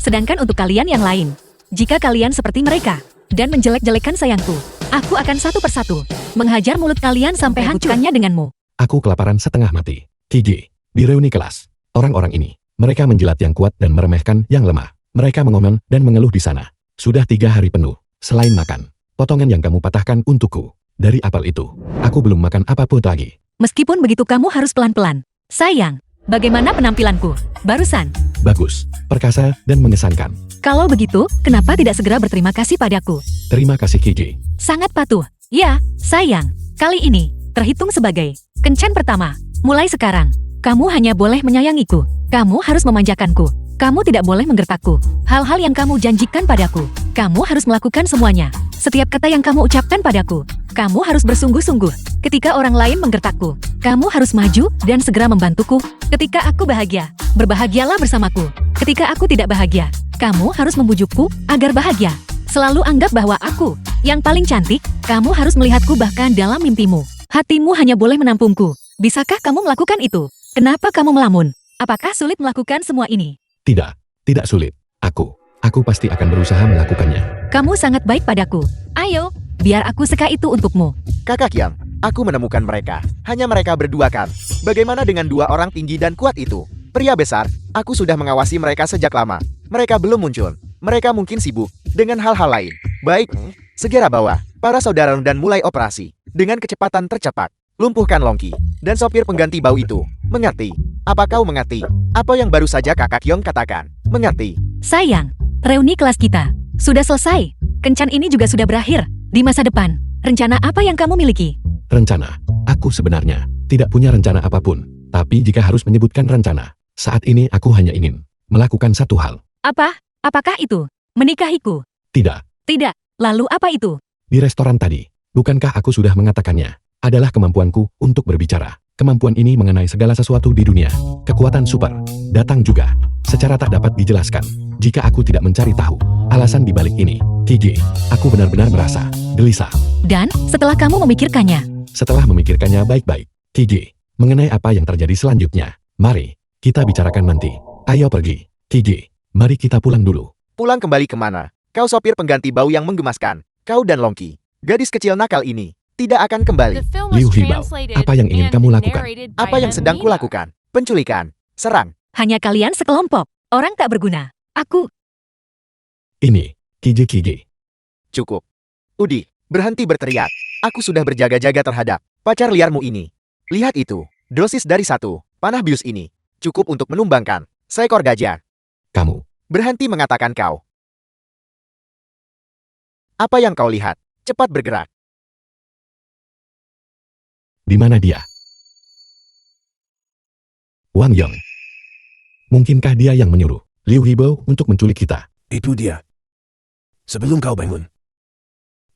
Sedangkan untuk kalian yang lain, jika kalian seperti mereka dan menjelek-jelekan sayangku, aku akan satu persatu menghajar mulut kalian sampai hancurkannya denganmu. Aku kelaparan setengah mati. Kiji, di reuni kelas, orang-orang ini, mereka menjilat yang kuat dan meremehkan yang lemah. Mereka mengomel dan mengeluh di sana. Sudah 3 hari penuh, selain makan, potongan yang kamu patahkan untukku. Dari apel itu, aku belum makan apapun lagi. Meskipun begitu kamu harus pelan-pelan. Sayang, bagaimana penampilanku? Barusan. Bagus, perkasa, dan mengesankan. Kalau begitu, kenapa tidak segera berterima kasih padaku? Terima kasih Kiji. Sangat patuh. Ya, sayang. Kali ini, terhitung sebagai kencan pertama. Mulai sekarang, kamu hanya boleh menyayangiku. Kamu harus memanjakanku. Kamu tidak boleh menggertakku. Hal-hal yang kamu janjikan padaku, kamu harus melakukan semuanya. Setiap kata yang kamu ucapkan padaku, kamu harus bersungguh-sungguh. Ketika orang lain menggertakku, kamu harus maju dan segera membantuku. Ketika aku bahagia, berbahagialah bersamaku. Ketika aku tidak bahagia, kamu harus membujukku agar bahagia. Selalu anggap bahwa aku yang paling cantik. Kamu harus melihatku bahkan dalam mimpimu. Hatimu hanya boleh menampungku. Bisakah kamu melakukan itu? Kenapa kamu melamun? Apakah sulit melakukan semua ini? Tidak sulit. Aku pasti akan berusaha melakukannya. Kamu sangat baik padaku. Ayo, biar aku seka itu untukmu. Kakak Yang, aku menemukan mereka. Hanya mereka berdua kan? Bagaimana dengan 2 orang tinggi dan kuat itu? Pria besar, aku sudah mengawasi mereka sejak lama. Mereka belum muncul. Mereka mungkin sibuk dengan hal-hal lain. Baik, segera bawa para saudara dan mulai operasi. Dengan kecepatan tercepat, lumpuhkan Long Qi dan sopir pengganti bau itu. Mengerti? Apa kau mengerti? Apa yang baru saja Kakak Yong katakan? Mengerti? Sayang, reuni kelas kita sudah selesai. Kencan ini juga sudah berakhir. Di masa depan, rencana apa yang kamu miliki? Rencana. Aku sebenarnya tidak punya rencana apapun. Tapi jika harus menyebutkan rencana, saat ini aku hanya ingin melakukan satu hal. Apa? Apakah itu? Menikahiku? Tidak. Tidak. Lalu apa itu? Di restoran tadi, bukankah aku sudah mengatakannya? Adalah kemampuanku untuk berbicara. Kemampuan ini mengenai segala sesuatu di dunia. Kekuatan super. Datang juga. Secara tak dapat dijelaskan. Jika aku tidak mencari tahu alasan di balik ini, Kiji, aku benar-benar merasa gelisah. Dan, setelah kamu memikirkannya, Setelah memikirkannya baik-baik, Kiji, mengenai apa yang terjadi selanjutnya, mari kita bicarakan nanti. Ayo pergi. Kiji, mari kita pulang dulu. Pulang kembali kemana? Kau sopir pengganti bau yang menggemaskan. Kau dan Long Qi, gadis kecil nakal ini, tidak akan kembali. The film Liu was Hibao, translated apa yang ingin and kamu lakukan? narrated by Apa yang sedang Amina. kulakukan? Penculikan, serang. hanya kalian sekelompok. Orang tak berguna. Aku, Ini, Kiji. Cukup. Udi, berhenti berteriak. Aku sudah berjaga-jaga terhadap pacar liarmu ini. Lihat itu, dosis dari 1 panah bius ini. Cukup untuk menumbangkan seekor gajah. Kamu, Berhenti mengatakan kau. Apa yang kau lihat? Cepat bergerak. di mana dia? Wang Yang. Mungkinkah dia yang menyuruh Liu Hibao untuk menculik kita? Itu dia. Sebelum kau bangun.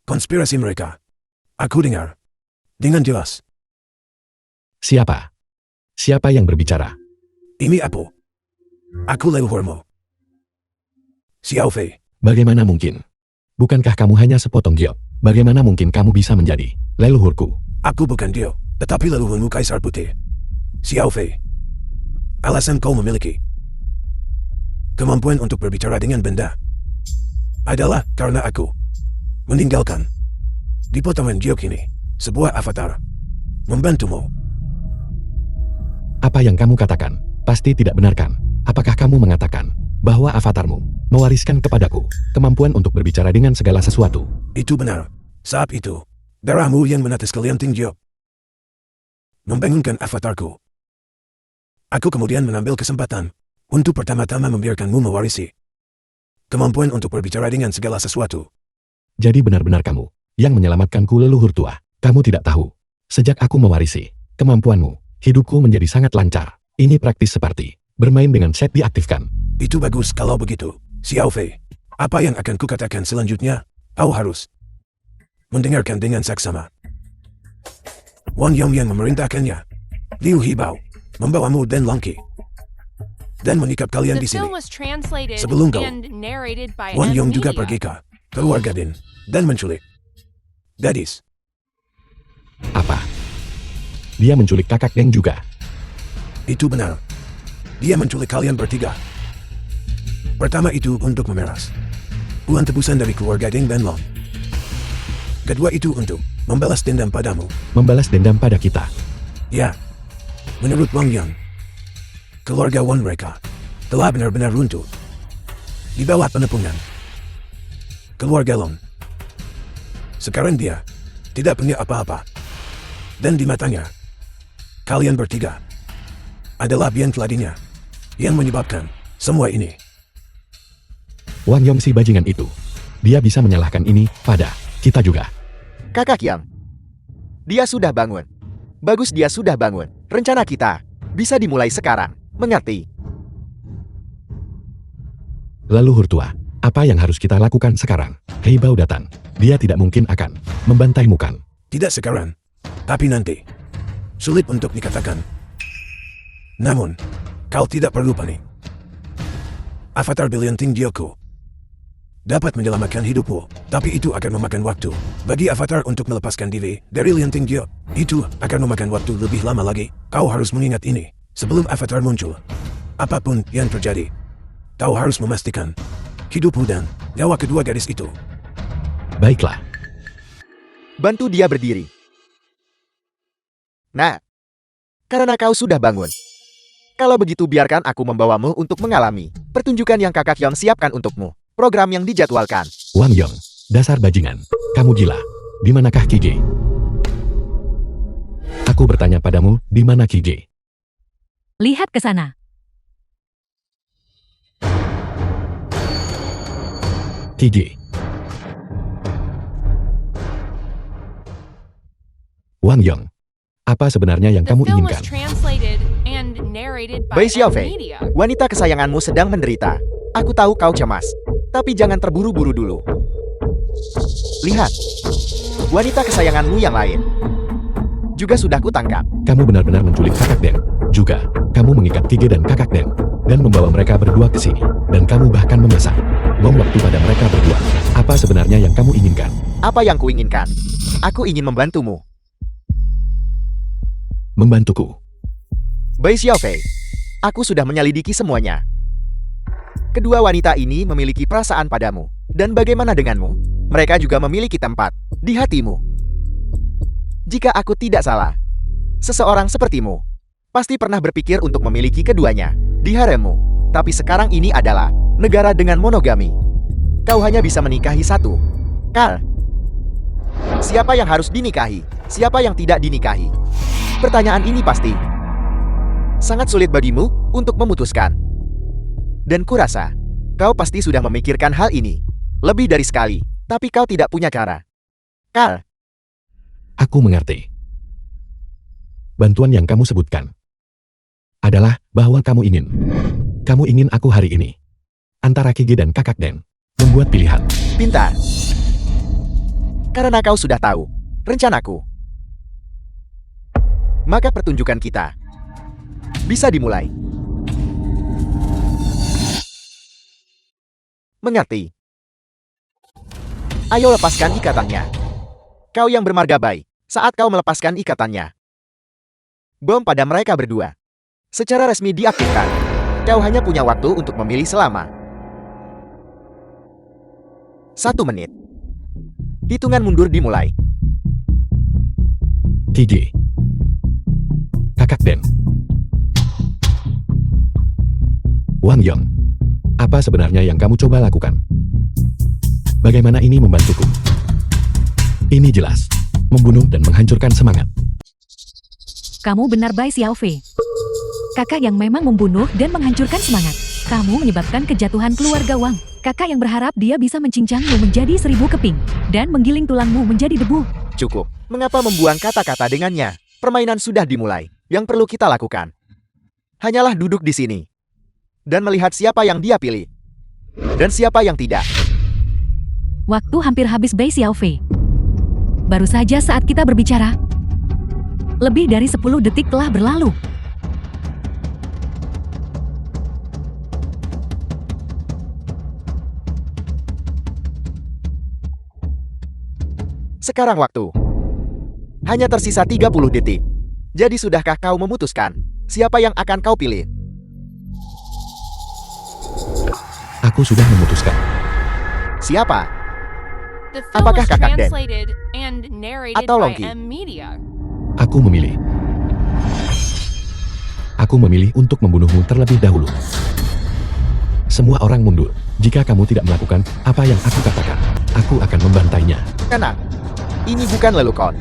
Konspirasi mereka Aku dengar. Dengan jelas. Siapa? Siapa yang berbicara? Ini Apo. Aku leluhurmu. Xiao Fei. Bagaimana mungkin? Bukankah kamu hanya sepotong giok? Bagaimana mungkin kamu bisa menjadi leluhurku? Aku bukan dia, tetapi leluhurmu Kaisar Putih. Xiao Fei. Alasan kau memiliki kemampuan untuk berbicara dengan benda adalah karena aku meninggalkan di potongan giok ini sebuah avatar membantumu. Apa yang kamu katakan pasti tidak benar kan? Apakah kamu mengatakan bahwa avatarmu mewariskan kepadaku kemampuan untuk berbicara dengan segala sesuatu? Itu benar. Saat itu, darahmu yang menetes ke lianting giok membangunkan avatarku. Aku kemudian mengambil kesempatan untuk pertama-tama membiarkanmu mewarisi kemampuan untuk berbicara dengan segala sesuatu. Jadi benar-benar kamu yang menyelamatkanku leluhur tua. Kamu tidak tahu. Sejak aku mewarisi kemampuanmu, hidupku menjadi sangat lancar. Ini praktis seperti bermain dengan set diaktifkan. Itu bagus kalau begitu. Xiao Fei, apa yang akan kukatakan selanjutnya? Kau harus mendengarkan dengan saksama. Wang Yong yang memerintahkannya, Liu Hibao, membawamu dan Langqi, dan menikap kalian The di sini. film was translated Sebelum kau, and narrated by Wang N Yong juga Media. pergi ke keluarga Din dan menculik gadis. Apa? Dia menculik kakak Deng juga. Itu benar. Dia menculik kalian bertiga. Pertama itu untuk memeras uang tebusan dari keluarga Deng dan Long. Kedua itu untuk membalas dendam padamu. Membalas dendam pada kita. Ya, menurut Wang Yang, keluarga Wan mereka telah benar-benar runtuh di bawah penepungan keluarga Long. Sekarang dia tidak punya apa-apa. Dan di matanya, kalian bertiga adalah biang keladinya yang menyebabkan semua ini. Wang Yong si bajingan itu. Dia bisa menyalahkan ini pada kita juga. Kakak Yang. Dia sudah bangun. Bagus dia sudah bangun. Rencana kita bisa dimulai sekarang. Mengerti? Leluhur tua, apa yang harus kita lakukan sekarang? Hibao datang. Dia tidak mungkin akan membantaimu kan? Tidak sekarang, tapi nanti. Sulit untuk dikatakan. Namun, kau tidak perlu panik. Avatar Bilianting Gioku dapat menyelamatkan hidupmu, tapi itu akan memakan waktu. Bagi avatar untuk melepaskan diri dari Lianting Giok, itu akan memakan waktu lebih lama lagi. Kau harus mengingat ini sebelum avatar muncul. Apapun yang terjadi, kau harus memastikan hidupmu dan nyawa kedua gadis itu. Baiklah. Bantu dia berdiri. Nah, karena kau sudah bangun. Kalau begitu biarkan aku membawamu untuk mengalami pertunjukan yang kakak Yang siapkan untukmu. Program yang dijadwalkan. Wang Yong, dasar bajingan. Kamu gila. Di manakah Qi? Aku bertanya padamu, di mana Qi? Lihat ke sana. Qi. Wang Yong, apa sebenarnya yang The kamu film was inginkan? translated and narrated by Bai Xiaofei, N Media. wanita kesayanganmu sedang menderita. Aku tahu kau cemas. Tapi jangan terburu-buru dulu. Lihat. Wanita kesayanganmu yang lain juga sudah kutangkap. Kamu benar-benar menculik kakak Deng. Juga, kamu mengikat Qi dan kakak Deng dan membawa mereka berdua ke sini. Dan kamu bahkan memesan bom waktu pada mereka berdua. Apa sebenarnya yang kamu inginkan? Apa yang kuinginkan? Aku ingin membantumu. Membantuku. Bai Xiaofei, aku sudah menyelidiki semuanya. Kedua wanita ini memiliki perasaan padamu. Dan bagaimana denganmu? Mereka juga memiliki tempat di hatimu. Jika aku tidak salah, seseorang sepertimu pasti pernah berpikir untuk memiliki keduanya di haremmu. Tapi sekarang ini adalah negara dengan monogami. Kau hanya bisa menikahi satu. Kal, siapa yang harus dinikahi? Siapa yang tidak dinikahi? Pertanyaan ini pasti sangat sulit bagimu untuk memutuskan. Dan kurasa, kau pasti sudah memikirkan hal ini lebih dari sekali, tapi kau tidak punya cara. Kal, Aku mengerti. Bantuan yang kamu sebutkan adalah bahwa kamu ingin aku hari ini antara Qi dan kakak Deng membuat pilihan. pintar. Karena kau sudah tahu rencanaku. Maka pertunjukan kita bisa dimulai. Mengerti? Ayo lepaskan ikatannya. Kau yang bermarga baik, saat kau melepaskan ikatannya. Bom pada mereka berdua. Secara resmi diaktifkan. Kau hanya punya waktu untuk memilih selama 1 menit. Hitungan mundur dimulai. Gigi. Kakak Den. Wang Yong. Apa sebenarnya yang kamu coba lakukan? Bagaimana ini membantuku? Ini jelas. Membunuh dan menghancurkan semangat. Kamu benar Bai Xiaofei. Kakak yang memang membunuh dan menghancurkan semangat. Kamu menyebabkan kejatuhan keluarga Wang. Kakak yang berharap dia bisa mencincangmu menjadi 1000 keping dan menggiling tulangmu menjadi debu. Cukup. Mengapa membuang kata-kata dengannya? Permainan sudah dimulai. Yang perlu kita lakukan hanyalah duduk di sini dan melihat siapa yang dia pilih dan siapa yang tidak. Waktu hampir habis Bai Xiaofei. Baru saja saat kita berbicara, lebih dari 10 detik telah berlalu. Sekarang waktu hanya tersisa 30 detik. Jadi sudahkah kau memutuskan siapa yang akan kau pilih? Aku sudah memutuskan. Siapa? The film Apakah was Kakak Den? translated and narrated Atau by Longki? M Media. Aku memilih. Aku memilih untuk membunuhmu terlebih dahulu. Semua orang mundur. Jika kamu tidak melakukan apa yang aku katakan, aku akan membantainya. Tenang. Ini bukan lelukon.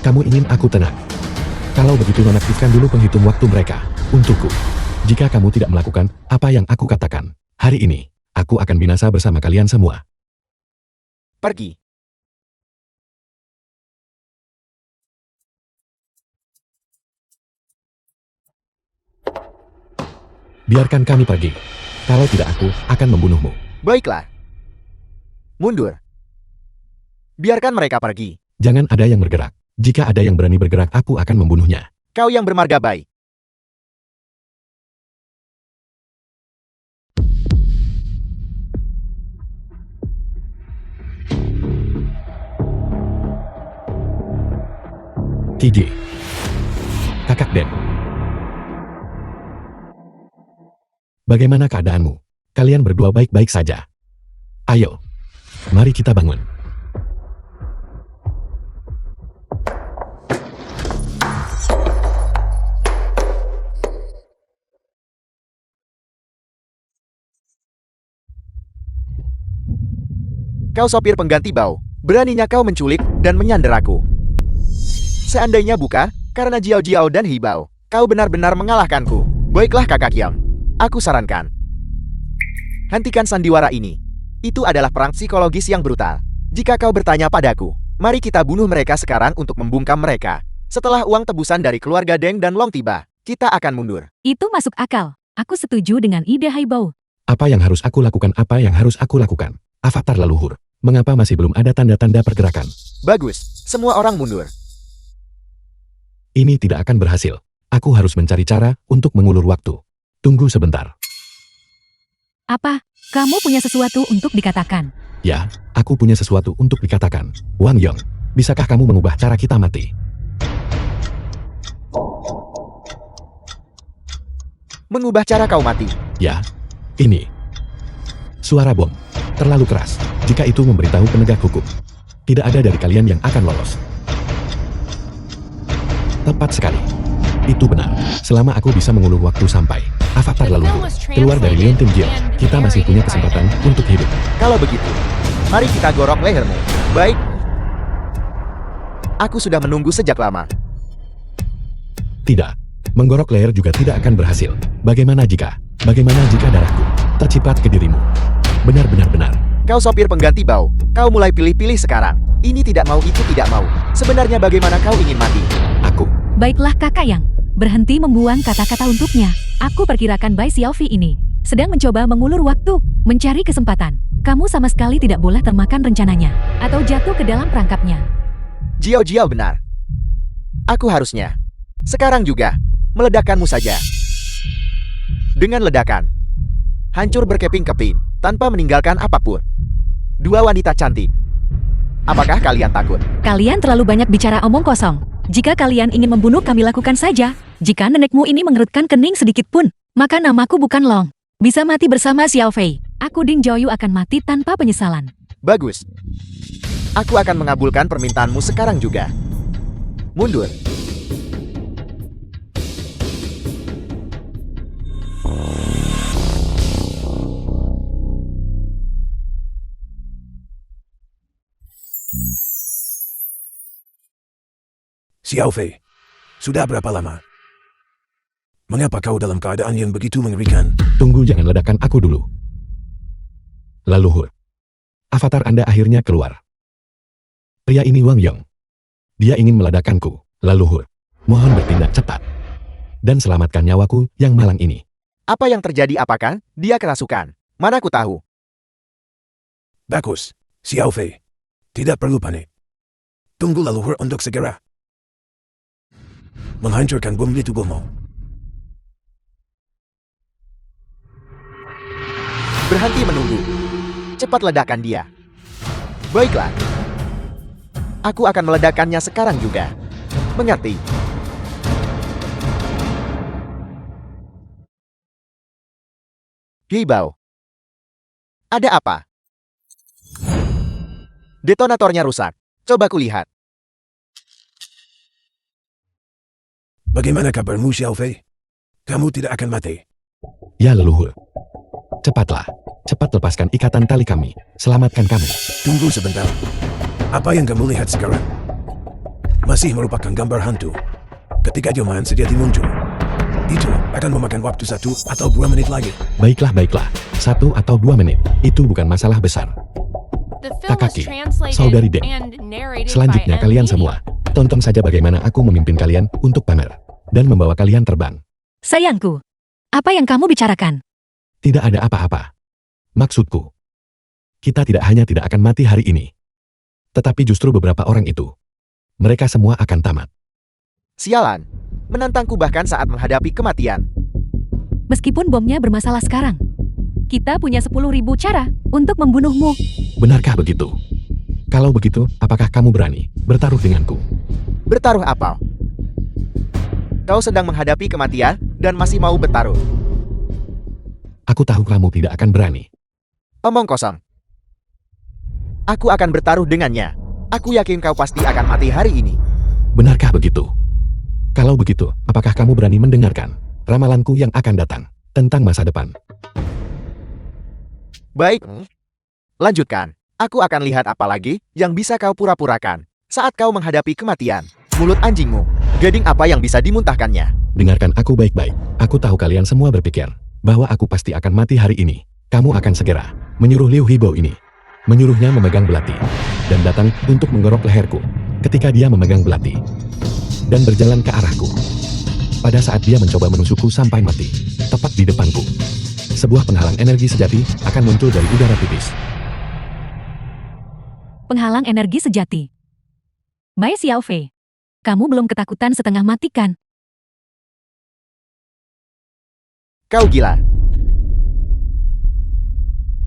Kamu ingin aku tenang. Kalau begitu nonaktifkan dulu penghitung waktu mereka. Untukku. Jika kamu tidak melakukan apa yang aku katakan, hari ini, aku akan binasa bersama kalian semua. Pergi. Biarkan kami pergi. Kalau tidak aku akan membunuhmu. Baiklah. Mundur. Biarkan mereka pergi. Jangan ada yang bergerak. Jika ada yang berani bergerak, aku akan membunuhnya. Kau yang bermarga baik. Gigi. Kakak Den. Bagaimana keadaanmu? Kalian berdua baik-baik saja. Ayo. Mari kita bangun. Kau sopir pengganti bau. Beraninya kau menculik dan menyandera aku. Seandainya bukan karena Jiao Jiao dan Hibao, kau benar-benar mengalahkanku. Baiklah Kakak Yang. Aku sarankan. Hentikan sandiwara ini. Itu adalah perang psikologis yang brutal. Jika kau bertanya padaku, mari kita bunuh mereka sekarang untuk membungkam mereka. Setelah uang tebusan dari keluarga Deng dan Long tiba, kita akan mundur. Itu masuk akal. Aku setuju dengan ide Haibao. Apa yang harus aku lakukan? Apa yang harus aku lakukan? Avatar leluhur. Mengapa masih belum ada tanda-tanda pergerakan? Bagus, semua orang mundur. Ini tidak akan berhasil. Aku harus mencari cara untuk mengulur waktu. Tunggu sebentar. Apa? Kamu punya sesuatu untuk dikatakan? Ya, aku punya sesuatu untuk dikatakan. Wang Yong, bisakah kamu mengubah cara kita mati? Mengubah cara kau mati. Ya, ini. Suara bom. Terlalu keras. Jika itu memberitahu penegak hukum, tidak ada dari kalian yang akan lolos. Tepat sekali. Itu benar. Selama aku bisa mengulur waktu sampai Avatar leluhur keluar dari Liontin Jiao, kita masih punya kesempatan untuk hidup. Kalau begitu, mari kita gorok lehermu. Baik. Aku sudah menunggu sejak lama. Tidak. Menggorok leher juga tidak akan berhasil. Bagaimana jika darahku tercipat ke dirimu? Benar-benar. Kau sopir pengganti bau. Kau mulai pilih-pilih sekarang. Ini tidak mau, itu tidak mau. Sebenarnya bagaimana kau ingin mati? Aku. Baiklah Kakak Yang. Berhenti membuang kata-kata untuknya. Aku perkirakan Bai Xiaofei ini sedang mencoba mengulur waktu, mencari kesempatan. Kamu sama sekali tidak boleh termakan rencananya, atau jatuh ke dalam perangkapnya. Jiao benar. Aku harusnya. Sekarang juga. Meledakkanmu saja. Dengan ledakan. Hancur berkeping-keping, tanpa meninggalkan apapun. Dua wanita cantik. Apakah kalian takut? Kalian terlalu banyak bicara omong kosong. Jika kalian ingin membunuh kami lakukan saja. Jika nenekmu ini mengerutkan kening sedikit pun, maka namaku bukan Long. Bisa mati bersama Xiao Fei. Aku Ding Zhouyu akan mati tanpa penyesalan. Bagus. Aku akan mengabulkan permintaanmu sekarang juga. Mundur. Xiao Fei, sudah berapa lama? Mengapa kau dalam keadaan yang begitu mengerikan? Tunggu, jangan ledakan aku dulu. Leluhur. Avatar Anda akhirnya keluar. Pria ini Wang Yong. Dia ingin meledakkanku. Leluhur. Mohon bertindak cepat. Dan selamatkan nyawaku yang malang ini. Apa yang terjadi apakan? Dia kerasukan. Mana ku tahu. Bagus, Xiao Fei. Tidak perlu panik. Tunggu leluhur untuk segera menghancurkan bom di tubuhmu. Berhenti menunggu. Cepat ledakan dia. Baiklah. Aku akan meledakkannya sekarang juga. Mengerti? Hibau. Ada apa? Detonatornya rusak. Coba kulihat. Bagaimana kabarmu, Xiao Fei? Kamu tidak akan mati. Ya leluhur. Cepatlah. Cepat lepaskan ikatan tali kami. Selamatkan kami. Tunggu sebentar. Apa yang kamu lihat sekarang? Masih merupakan gambar hantu. Ketika Joman sejati muncul, itu akan memakan waktu 1 atau 2 menit lagi. Baiklah. 1 atau 2 menit. Itu bukan masalah besar. The film was Kakaki, translated saudari Deng. and narrated Selanjutnya by kalian M. semua. Tonton saja bagaimana aku memimpin kalian untuk pamer. Dan membawa kalian terbang. Sayangku, apa yang kamu bicarakan? Tidak ada apa-apa. Maksudku, kita tidak hanya tidak akan mati hari ini. Tetapi justru beberapa orang itu. Mereka semua akan tamat. Sialan. Menantangku bahkan saat menghadapi kematian. Meskipun bomnya bermasalah sekarang, kita punya 10.000 cara untuk membunuhmu. Benarkah begitu? Kalau begitu, apakah kamu berani bertaruh denganku? Bertaruh apa? Kau sedang menghadapi kematian dan masih mau bertaruh. Aku tahu kamu tidak akan berani. Omong kosong. Aku akan bertaruh dengannya. Aku yakin kau pasti akan mati hari ini. Benarkah begitu? Kalau begitu, apakah kamu berani mendengarkan ramalanku yang akan datang tentang masa depan? Baik. Lanjutkan. Aku akan lihat apa lagi yang bisa kau pura-purakan saat kau menghadapi kematian. Mulut anjingmu. Gading apa yang bisa dimuntahkannya? Dengarkan aku baik-baik. Aku tahu kalian semua berpikir bahwa aku pasti akan mati hari ini. Kamu akan segera menyuruh Liu Hibao ini, menyuruhnya memegang belati, dan datang untuk menggorok leherku ketika dia memegang belati, dan berjalan ke arahku. Pada saat dia mencoba menusukku sampai mati, tepat di depanku, sebuah penghalang energi sejati akan muncul dari udara tipis. Penghalang energi sejati. Mai Xiao Fei, kamu belum ketakutan setengah mati kan? Kau gila.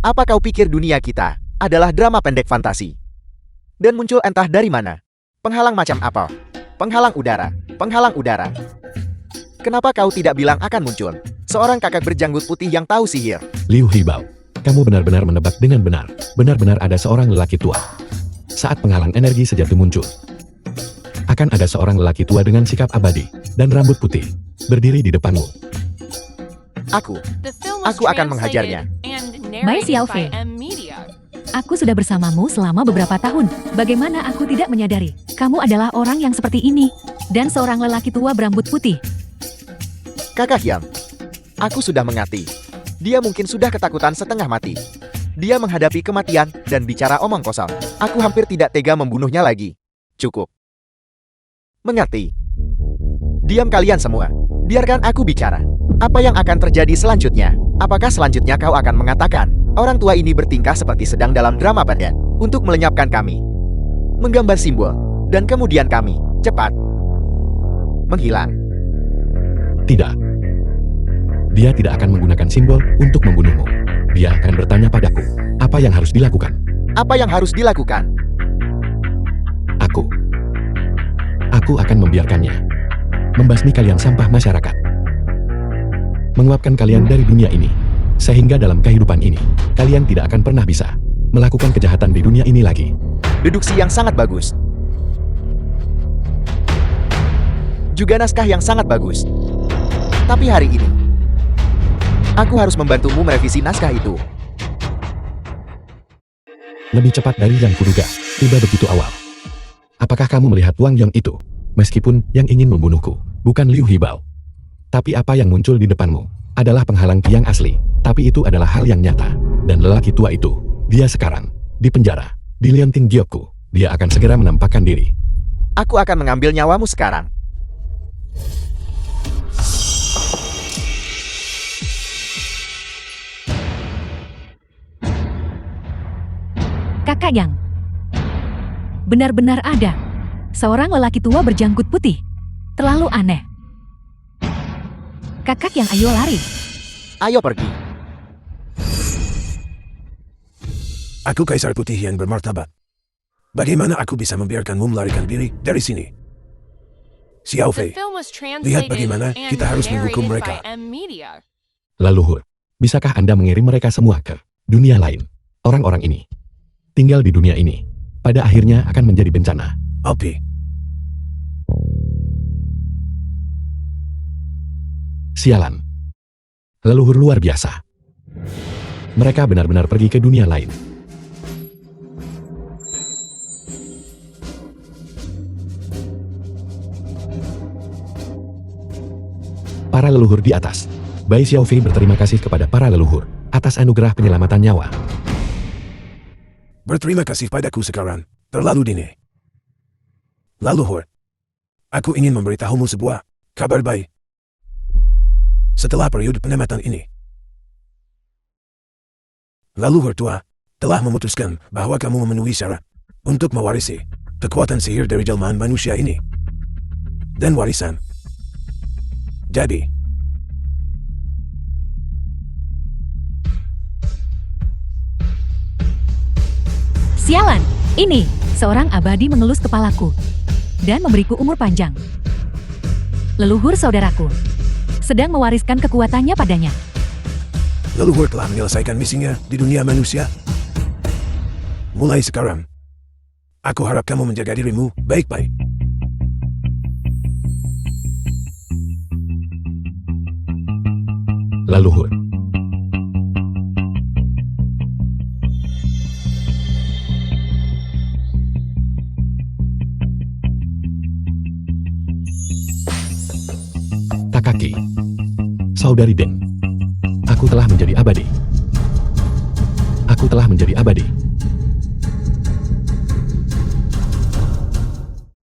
Apa kau pikir dunia kita adalah drama pendek fantasi? Dan muncul entah dari mana? Penghalang macam apa? Penghalang udara. Penghalang udara. Kenapa kau tidak bilang akan muncul seorang kakak berjanggut putih yang tahu sihir? Liu Hibao, kamu benar-benar menebak dengan benar. Benar-benar ada seorang lelaki tua. Saat penghalang energi sejati muncul, akan ada seorang lelaki tua dengan sikap abadi dan rambut putih berdiri di depanmu. The film was Aku akan menghajarnya. translated and Mai Xiao narrated by Fei. M. Media. Aku sudah bersamamu selama beberapa tahun. Bagaimana aku tidak menyadari? Kamu adalah orang yang seperti ini. Dan seorang lelaki tua berambut putih. Kakak Hyam, aku sudah mengerti. Dia mungkin sudah ketakutan setengah mati. Dia menghadapi kematian dan bicara omong kosong. Aku hampir tidak tega membunuhnya lagi. Cukup. Mengerti. Diam kalian semua. Biarkan aku bicara. Apa yang akan terjadi selanjutnya? Apakah selanjutnya kau akan mengatakan, orang tua ini bertingkah seperti sedang dalam drama pendek untuk melenyapkan kami? Menggambar simbol Dan kemudian kami, cepat, menghilang. Tidak. Dia tidak akan menggunakan simbol untuk membunuhmu. Dia akan bertanya padaku, apa yang harus dilakukan? Apa yang harus dilakukan? Aku akan membiarkannya. Membasmi kalian sampah masyarakat. Menguapkan kalian dari dunia ini. Sehingga dalam kehidupan ini, kalian tidak akan pernah bisa melakukan kejahatan di dunia ini lagi. Deduksi yang sangat bagus. Juga naskah yang sangat bagus. Tapi hari ini, aku harus membantumu merevisi naskah itu. Lebih cepat dari yang kuduga, tiba begitu awal. Apakah kamu melihat Wang Yong itu? Meskipun yang ingin membunuhku, bukan Liu Hibao. Tapi apa yang muncul di depanmu, adalah penghalang yang asli. Tapi itu adalah hal yang nyata. Dan lelaki tua itu, dia sekarang, di penjara, di Lianting Gyoku. Dia akan segera menampakkan diri. Aku akan mengambil nyawamu sekarang. Kakak Yang. Benar-benar ada. Seorang lelaki tua berjanggut putih. Terlalu aneh. Kakak Yang, ayo lari. Ayo pergi. Aku kaisar putih yang bermartabat. Bagaimana aku bisa membiarkanmu melarikan diri dari sini? Xiao The Fei, film was lihat translated bagaimana and kita harus menghukum narrated mereka. by M Media. Leluhur, bisakah Anda mengirim mereka semua ke dunia lain? Orang-orang ini tinggal di dunia ini. Pada akhirnya akan menjadi bencana. Alpi, Sialan. Leluhur luar biasa. Mereka benar-benar pergi ke dunia lain. Para leluhur di atas. Bai Xiaofei berterima kasih kepada para leluhur atas anugerah penyelamatan nyawa. berterima kasih padaku sekarang. Terlalu dini. Leluhur, aku ingin memberitahumu sebuah kabar baik. Setelah periode pengamatan ini, leluhur tua telah memutuskan bahwa kamu memenuhi syarat untuk mewarisi kekuatan sihir dari jelmaan manusia ini dan warisan. Jadi, Sialan, ini, seorang abadi mengelus kepalaku dan memberiku umur panjang. Leluhur saudaraku sedang mewariskan kekuatannya padanya. leluhur telah menyelesaikan misinya di dunia manusia. Mulai sekarang, aku harap kamu menjaga dirimu baik-baik. Leluhur. Takaki. Saudari Den. Aku telah menjadi abadi. Aku telah menjadi abadi.